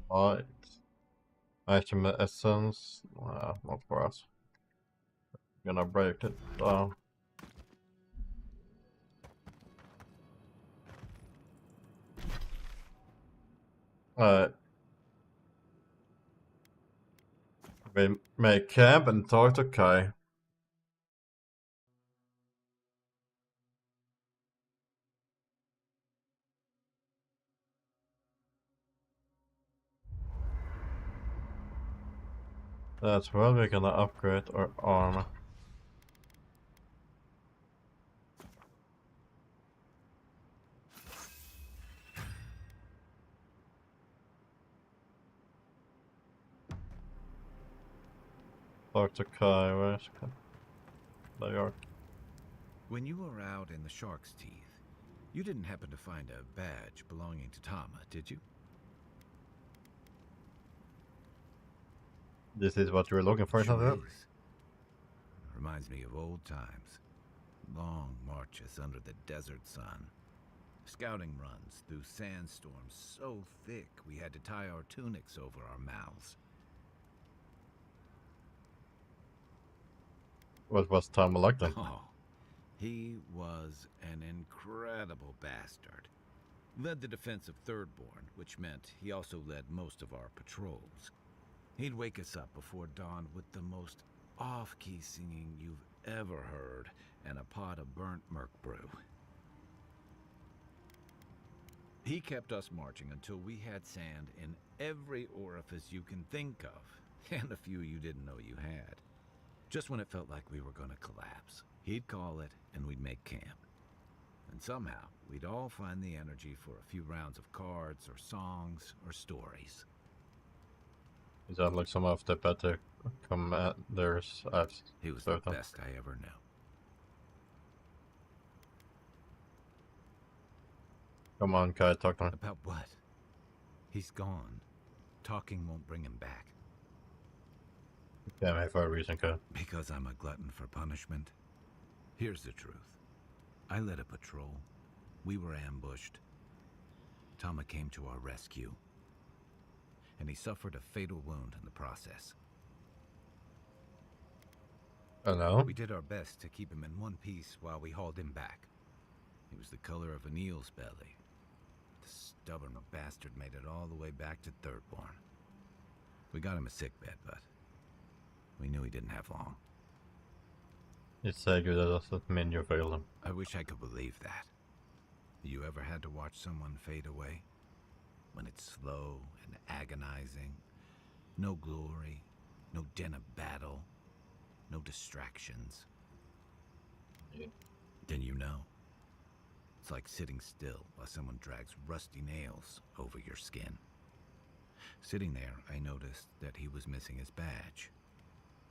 Right. Item essence. Not for us. Gonna break it down. Alright. We make camp and talk to Kai. That's where we're gonna upgrade our armor. Talk to Kai, where's Kai? There you are. When you were out in the Shark's Teeth, you didn't happen to find a badge belonging to Tama, did you? This is what you were looking for, isn't Sure it? is. Reminds me of old times. Long marches under the desert sun. Scouting runs through sandstorms so thick we had to tie our tunics over our mouths. What was Tama like then? Oh, he was an incredible bastard. Led the defense of Thirdborn, which meant he also led most of our patrols. He'd wake us up before dawn with the most off-key singing you've ever heard and a pot of burnt merc brew. He kept us marching until we had sand in every orifice you can think of, and a few you didn't know you had. Just when it felt like we were gonna collapse, he'd call it and we'd make camp. And somehow, we'd all find the energy for a few rounds of cards or songs or stories. Is that like some of the better commanders at He was the best I ever knew. Come on, Kai, talk to him. About what? He's gone. Talking won't bring him back. Yeah, maybe for a reason, Kai. Because I'm a glutton for punishment? Here's the truth. I led a patrol. We were ambushed. Tama came to our rescue. and he suffered a fatal wound in the process. Oh no? We did our best to keep him in one piece while we hauled him back. He was the color of an eel's belly. The stubborn bastard made it all the way back to Thirdborn. We got him a sickbed, but we knew he didn't have long. It's so good that doesn't mean you failed him. I wish I could believe that. You ever had to watch someone fade away? When it's slow and agonizing, no glory, no din of battle, no distractions. Yeah. Then you know. It's like sitting still while someone drags rusty nails over your skin. Sitting there, I noticed that he was missing his badge.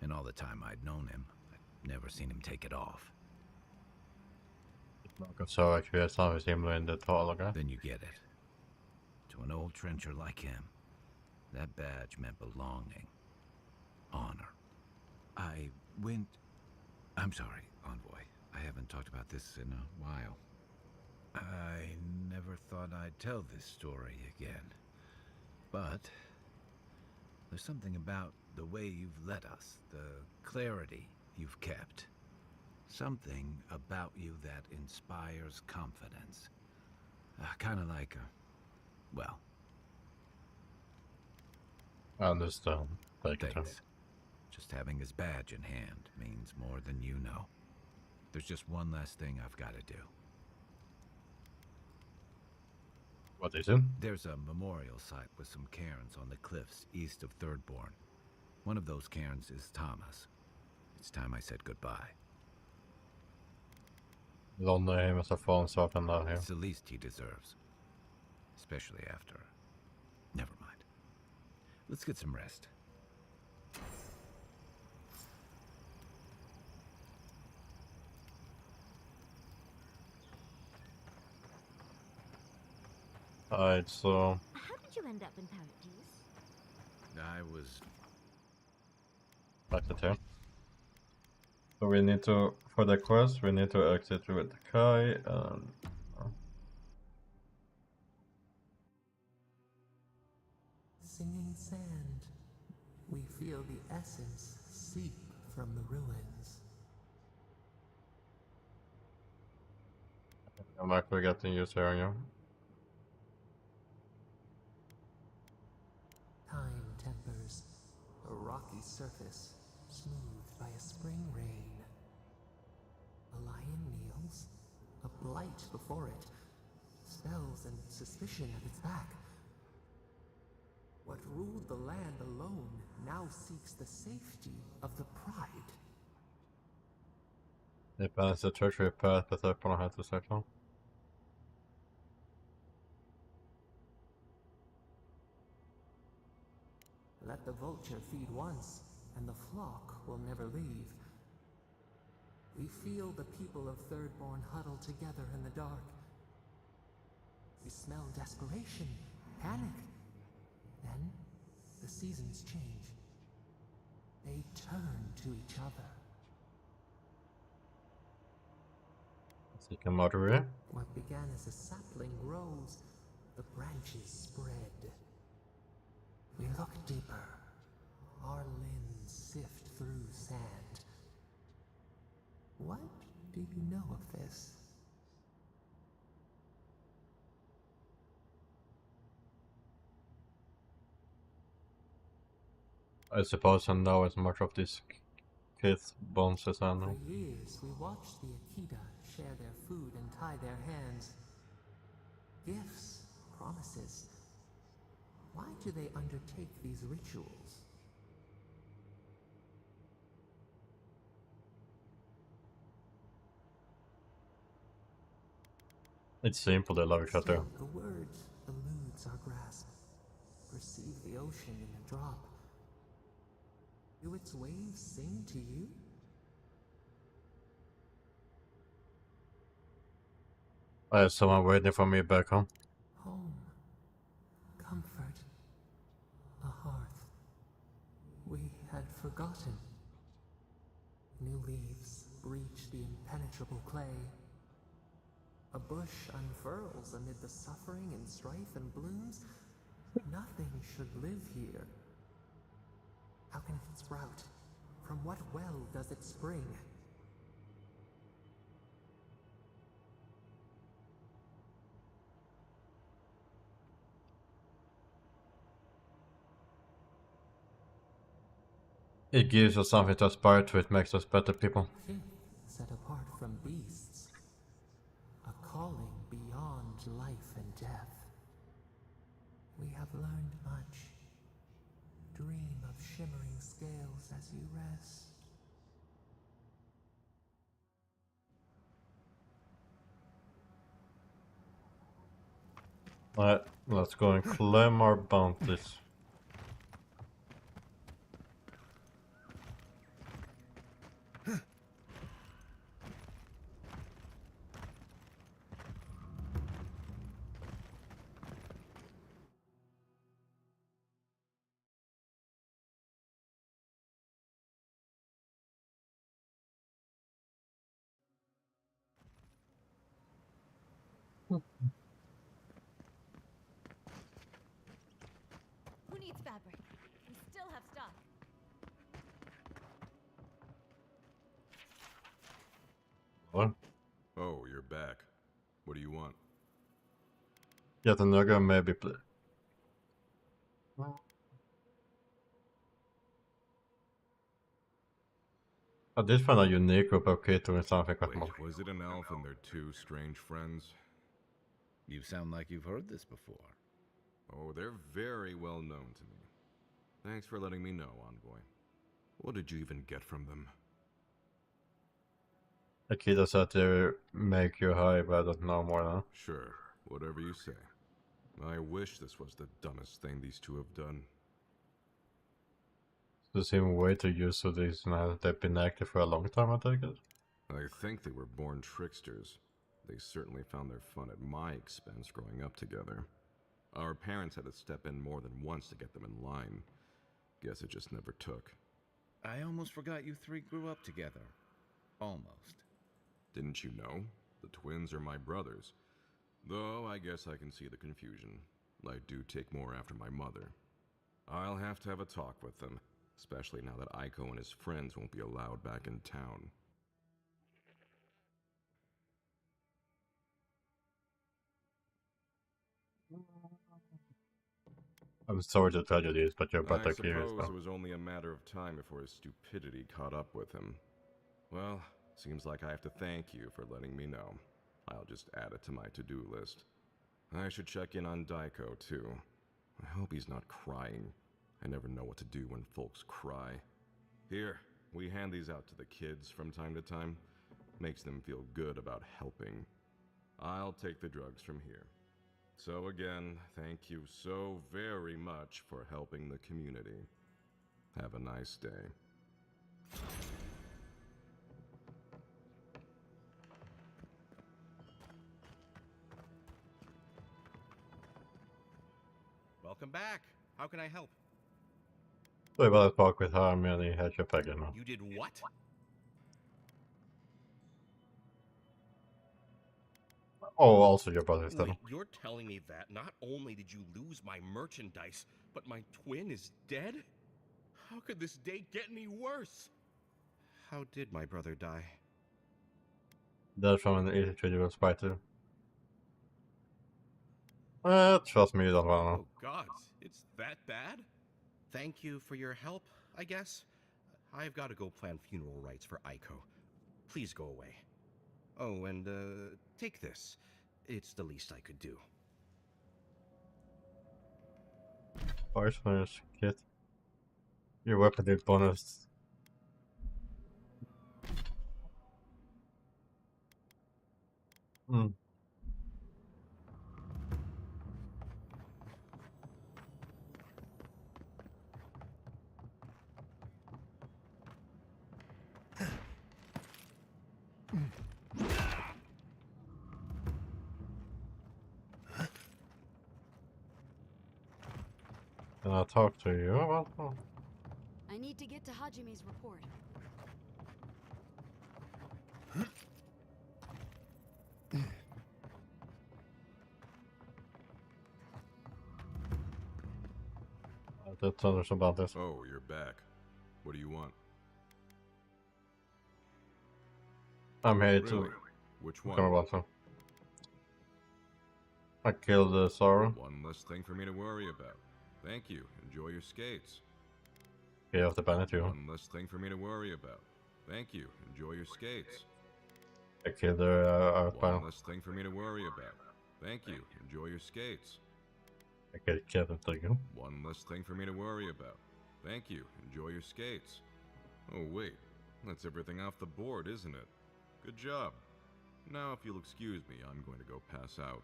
And all the time I'd known him, I'd never seen him take it off. Så akkurat vi himla in the talaga. Then you get it. To an old trencher like him, that badge meant belonging. Honor. I'm sorry, Envoy. I haven't talked about this in a while. I never thought I'd tell this story again. But there's something about the way you've led us, the clarity you've kept. Something about you that inspires confidence. Kind of like well. I understand. Thanks. Just having his badge in hand means more than you know. There's just one last thing I've got to do. What is it? There's a memorial site with some cairns on the cliffs east of Thirdborn. One of those cairns is Thomas. It's time I said goodbye. London must have fallen soft and down here. It's the least he deserves. Especially after... Never mind. Let's get some rest. Alright, so... How did you end up in Paradise? I was... Back to town. So we need to, for the quest, we need to exit with Kai and... Singing sand, we feel the essence seep from the ruins. I'm actually getting used to hearing you. Time tempers a rocky surface smoothed by a spring rain. A lion kneels, a blight before it, spells and suspicion at its back. What ruled the land alone now seeks the safety of the pride. Det är så treachery path att öppna den här till sektorn. Let the vulture feed once, and the flock will never leave. We feel the people of Thirdborn huddle together in the dark. We smell desperation, panic. Then, the seasons change. They turn to each other. Seek a murderer. What began as a sapling grows, the branches spread. We look deeper. Our limbs sift through sand. What do you know of this? I suppose I know as much of these kids' bones as I know. For years, we watched the Akita share their food and tie their hands. Gifts, promises. Why do they undertake these rituals? It's simple, they love each other. Still, the word eludes our grasp. Perceive the ocean in a drop. Do its waves sing to you? I have someone waiting for me back home. Home. Comfort. A hearth. We had forgotten. New leaves breach the impenetrable clay. A bush unfurls amid the suffering and strife and blooms Nothing should live here. How can it sprout? From what well does it spring? It gives us something to aspire to, it makes us better people. Faith set apart from beasts. A calling beyond life and death. We have learned much. Dream of shimmering scales as you rest. Alright, let's go and claim our bounties. Who needs fabric? We still have stock. What? Oh, you're back. What do you want? Yet another maybe play. I did find a unique group of kids doing something quite more. Wait, was it an elf and their two strange friends? You sound like you've heard this before. Oh, they're very well known to me. Thanks for letting me know, Envoy. What did you even get from them? A kid that said they make you high, but I don't know more now. Sure, whatever you say. I wish this was the dumbest thing these two have done. They seem way too used to these now. They've been active for a long time, I take it. I think they were born tricksters. They certainly found their fun at my expense growing up together. Our parents had to step in more than once to get them in line. Guess it just never took. I almost forgot you three grew up together. Almost. Didn't you know? The twins are my brothers. Though I guess I can see the confusion. I do take more after my mother. I'll have to have a talk with them, especially now that Aiko and his friends won't be allowed back in town. I'm sorry to tell you this, but you're I better curious suppose now. it was only a matter of time before his stupidity caught up with him. Well, seems like I have to thank you for letting me know. I'll just add it to my to-do list. I should check in on Daiko, too. I hope he's not crying. I never know what to do when folks cry. Here, we hand these out to the kids from time to time. Makes them feel good about helping. I'll take the drugs from here. So again, thank you so very much for helping the community. Have a nice day. Welcome back. How can I help? So about to talk with Hermione and Hedgehog again now. You did what? Oh, also your brother's Wait, dead. you're telling me that not only did you lose my merchandise, but my twin is dead? How could this day get any worse? How did my brother die? Dead from an easy trigger spy too. Trust me, you don't wanna know. Oh gods, it's that bad? Thank you for your help, I guess. I've got to go plan funeral rites for Aiko. Please go away. Oh, and take this. It's the least I could do. First kit. Your weapon did bonus. Hmm. Can I talk to you about that? I need to get to Hajime's report. tell us about this. Oh, you're back. What do you want? I'm here Really? to... Which Come one? about so. I killed the Sorrow. One less thing for me to worry about. Thank you. Enjoy your skates. Get off the planet too. One less thing for me to worry about. Thank you. Enjoy your skates. I killed the One less thing for me to worry about. Thank you. Enjoy your skates. I killed Kevin, thank you. One less thing for me to worry about. Thank you. Enjoy your skates. Oh wait, that's everything off the board, isn't it? Good job. Now if you'll excuse me, I'm going to go pass out.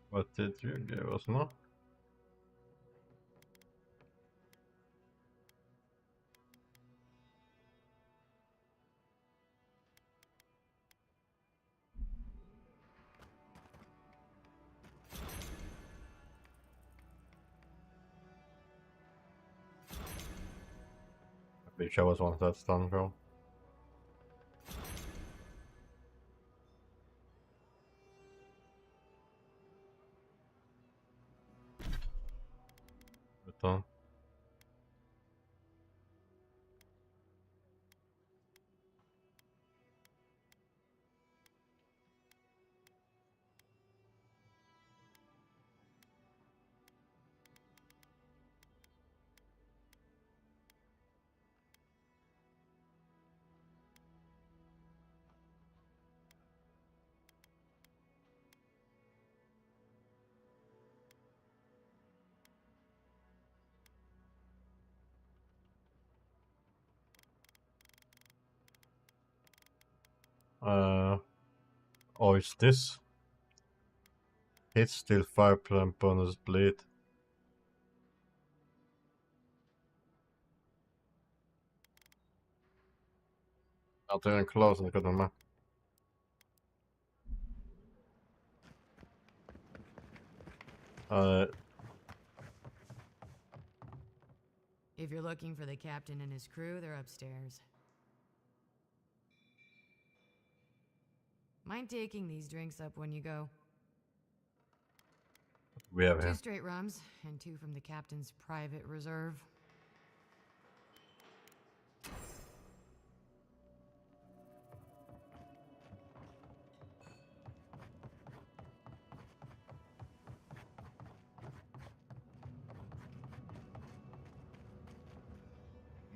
What did you give us now? They show us once that's done, bro. Done. Oh, it's this. Hit still 5% bonus bleed. Not even close, I couldn't remember. If you're looking for the captain and his crew, they're upstairs. Mind taking these drinks up when you go? We have 2 here. straight rums, and 2 from the captain's private reserve.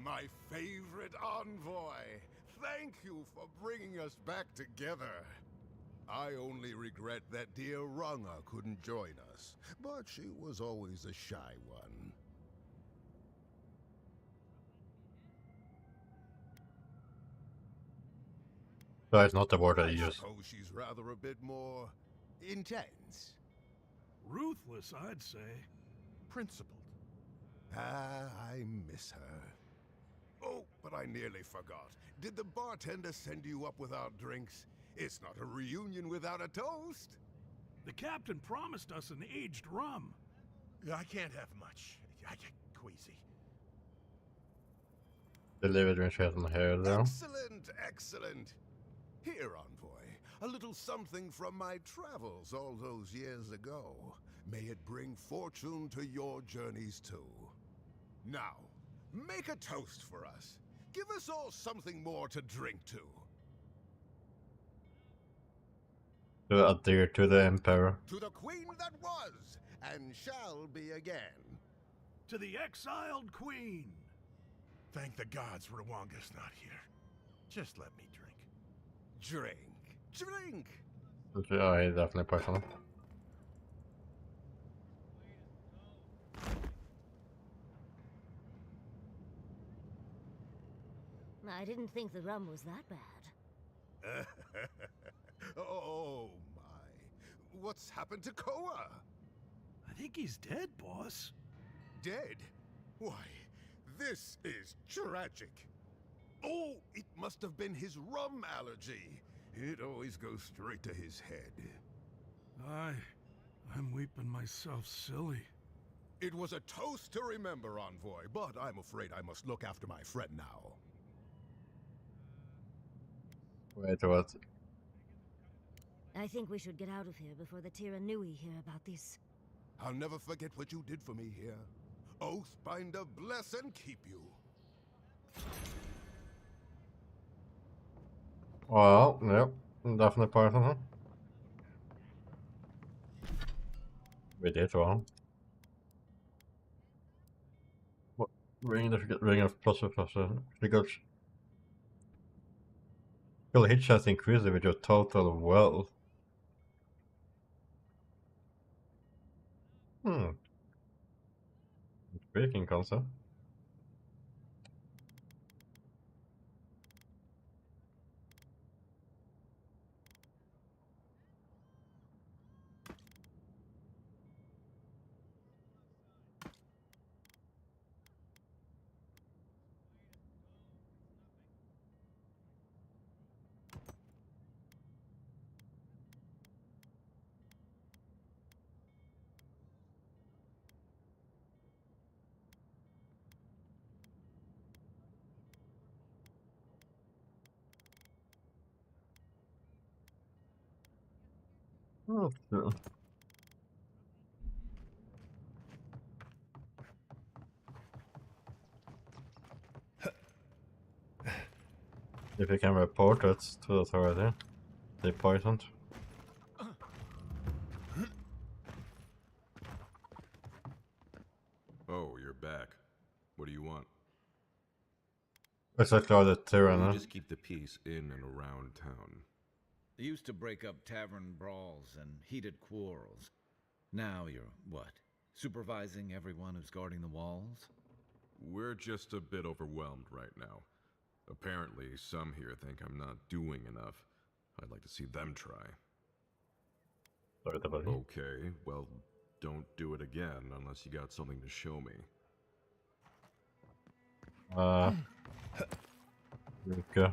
My favorite envoy! Thank you for bringing us back together. I only regret that dear Runga couldn't join us, but she was always a shy one. That's not the word I I use. suppose she's rather a bit more intense. Ruthless, I'd say. Principled. Ah, I miss her. Oh, but I nearly forgot. Did the bartender send you up without drinks? It's not a reunion without a toast. The captain promised us an aged rum. I can't have much. I get queasy. Delivered when she has my hair though. Excellent, excellent. Here, envoy, a little something from my travels all those years ago. May it bring fortune to your journeys too. Now, make a toast for us. Give us all something more to drink to. To adhere to the Emperor. To the queen that was, and shall be again. To the exiled queen. Thank the gods Rwanga's not here. Just let me drink. Drink. Drink! Oh, he's definitely personal. I didn't think the rum was that bad. Oh, my. What's happened to Koa? I think he's dead, boss. Dead? Why, this is tragic. Oh, it must have been his rum allergy. It always goes straight to his head. I'm weeping myself silly. It was a toast to remember, envoy, but I'm afraid I must look after my friend now. Wait, what? I think we should get out of here before the Tiranui hear about this. I'll never forget what you did for me here. Oathbinder bless and keep you. Well, yep, definitely poison him. We did wrong. What? Ring of plus because your hit chance increases with your total wealth. Intriguing concept. Oh, true. If you can report it to the authority, they poisoned. Oh, you're back. What do you want? It's like the tyranny. You just keep the peace in and around town. They used to break up tavern brawls and heated quarrels. Now you're, what, supervising everyone who's guarding the walls? We're just a bit overwhelmed right now. Apparently, some here think I'm not doing enough. I'd like to see them try. Okay, well, don't do it again unless you got something to show me. Okay.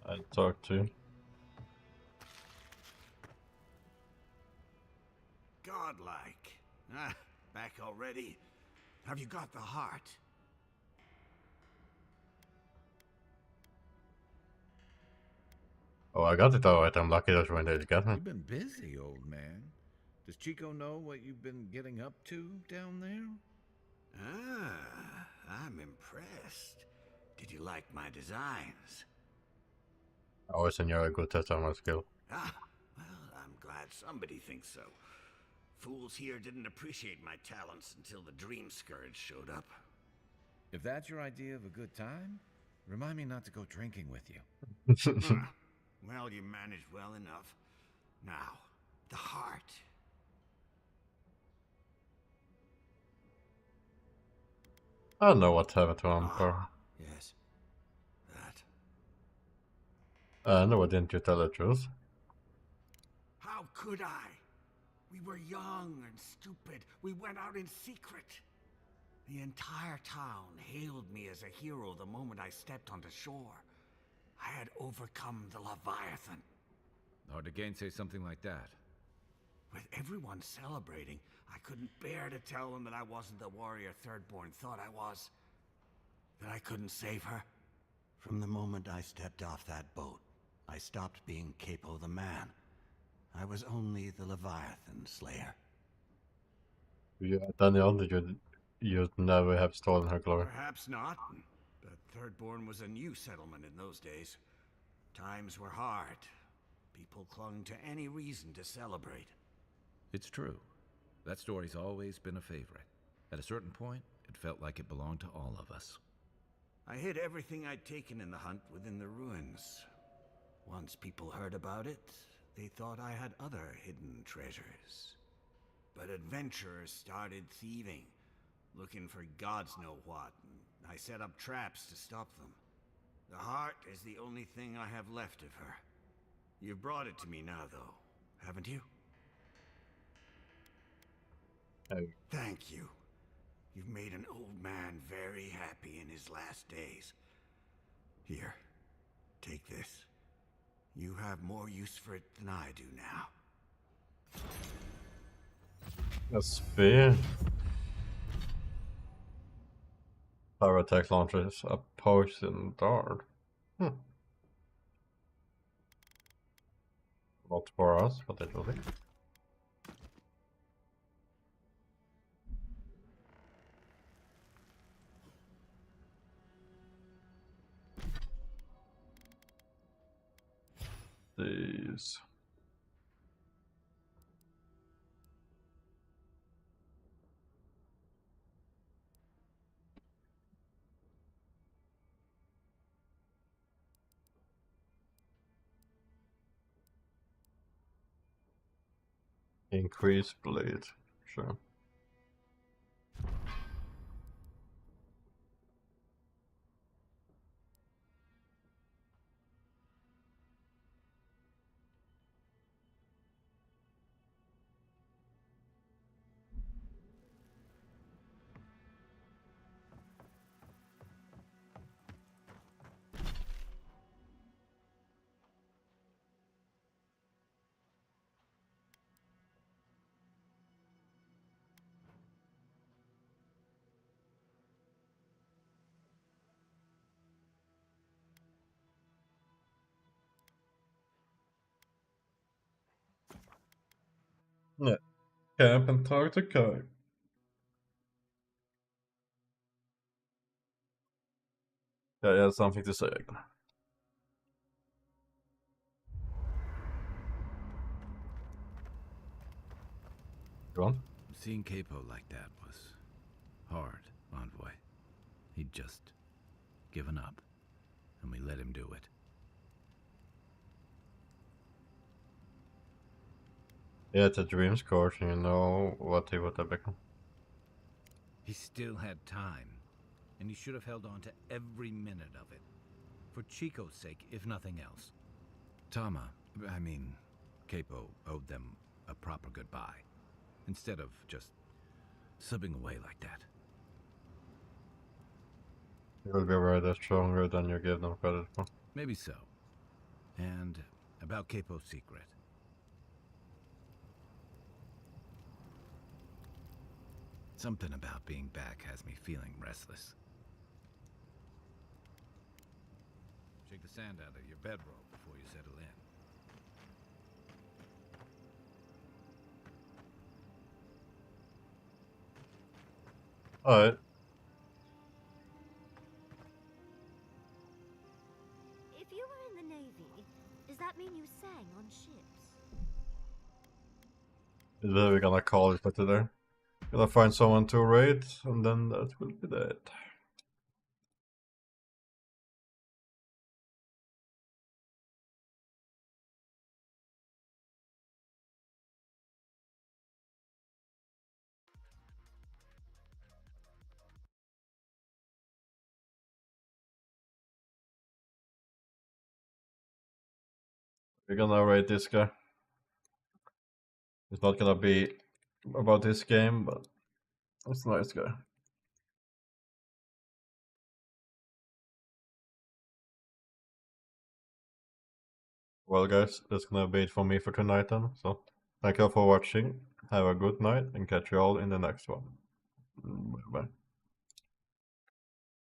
I talked to. Godlike. Ah, back already? Have you got the heart? Oh, I got it alright. I'm lucky that's when they got me. You've been busy, old man. Does Chico know what you've been getting up to down there? Ah, I'm impressed. Did you like my designs? I always enjoy a good test on my skill. Ah, well, I'm glad somebody thinks so. Fools here didn't appreciate my talents until the Dream Scourge showed up. If that's your idea of a good time, remind me not to go drinking with you. Well, you managed well enough. Now, the heart. I don't know what happened to Emperor. Yes. That. No, didn't you tell the truth? How could I? We were young and stupid. We went out in secret. The entire town hailed me as a hero the moment I stepped onto shore. I had overcome the Leviathan. Hard to gainsay something like that. With everyone celebrating, I couldn't bear to tell them that I wasn't the warrior Thirdborn thought I was. That I couldn't save her. From the moment I stepped off that boat, I stopped being Capo the Man. I was only the Leviathan Slayer. You had done the other, you'd never have stolen her glory. Perhaps not, but Thirdborn was a new settlement in those days. Times were hard. People clung to any reason to celebrate. It's true. That story's always been a favorite. At a certain point, it felt like it belonged to all of us. I hid everything I'd taken in the hunt within the ruins. Once people heard about it, they thought I had other hidden treasures. But adventurers started thieving, looking for gods know what, and I set up traps to stop them. The heart is the only thing I have left of her. You've brought it to me now, though, haven't you? Oh. Thank you. You've made an old man very happy in his last days. Here, take this. You have more use for it than I do now. A spear. Power attack launches a poison dart. Hmm. Not for us, but it will be. These. Increase blade. Sure. Yeah. Camp and talk to Kai. Yeah, you had something to say again. Go on. Seeing Capo like that was hard, Envoy. He'd just given up, and we let him do it. Yeah, it's a dreams course, and you know what he would have become. He still had time, and he should have held on to every minute of it. For Chico's sake, if nothing else. Capo owed them a proper goodbye, instead of just slipping away like that. He will be rather stronger than you give them credit for. Maybe so. And about Capo's secret. Something about being back has me feeling restless. Shake the sand out of your bedroll before you settle in. Alright. If you were in the Navy, does that mean you sang on ships? Is that we're gonna call it for today? Gonna find someone to raid, and then that will be that. We're gonna raid this guy. It's not gonna be about this game, but it's a nice guy. Well guys, that's gonna be it for me for tonight then. So thank you all for watching. Have a good night and catch you all in the next one. Bye bye.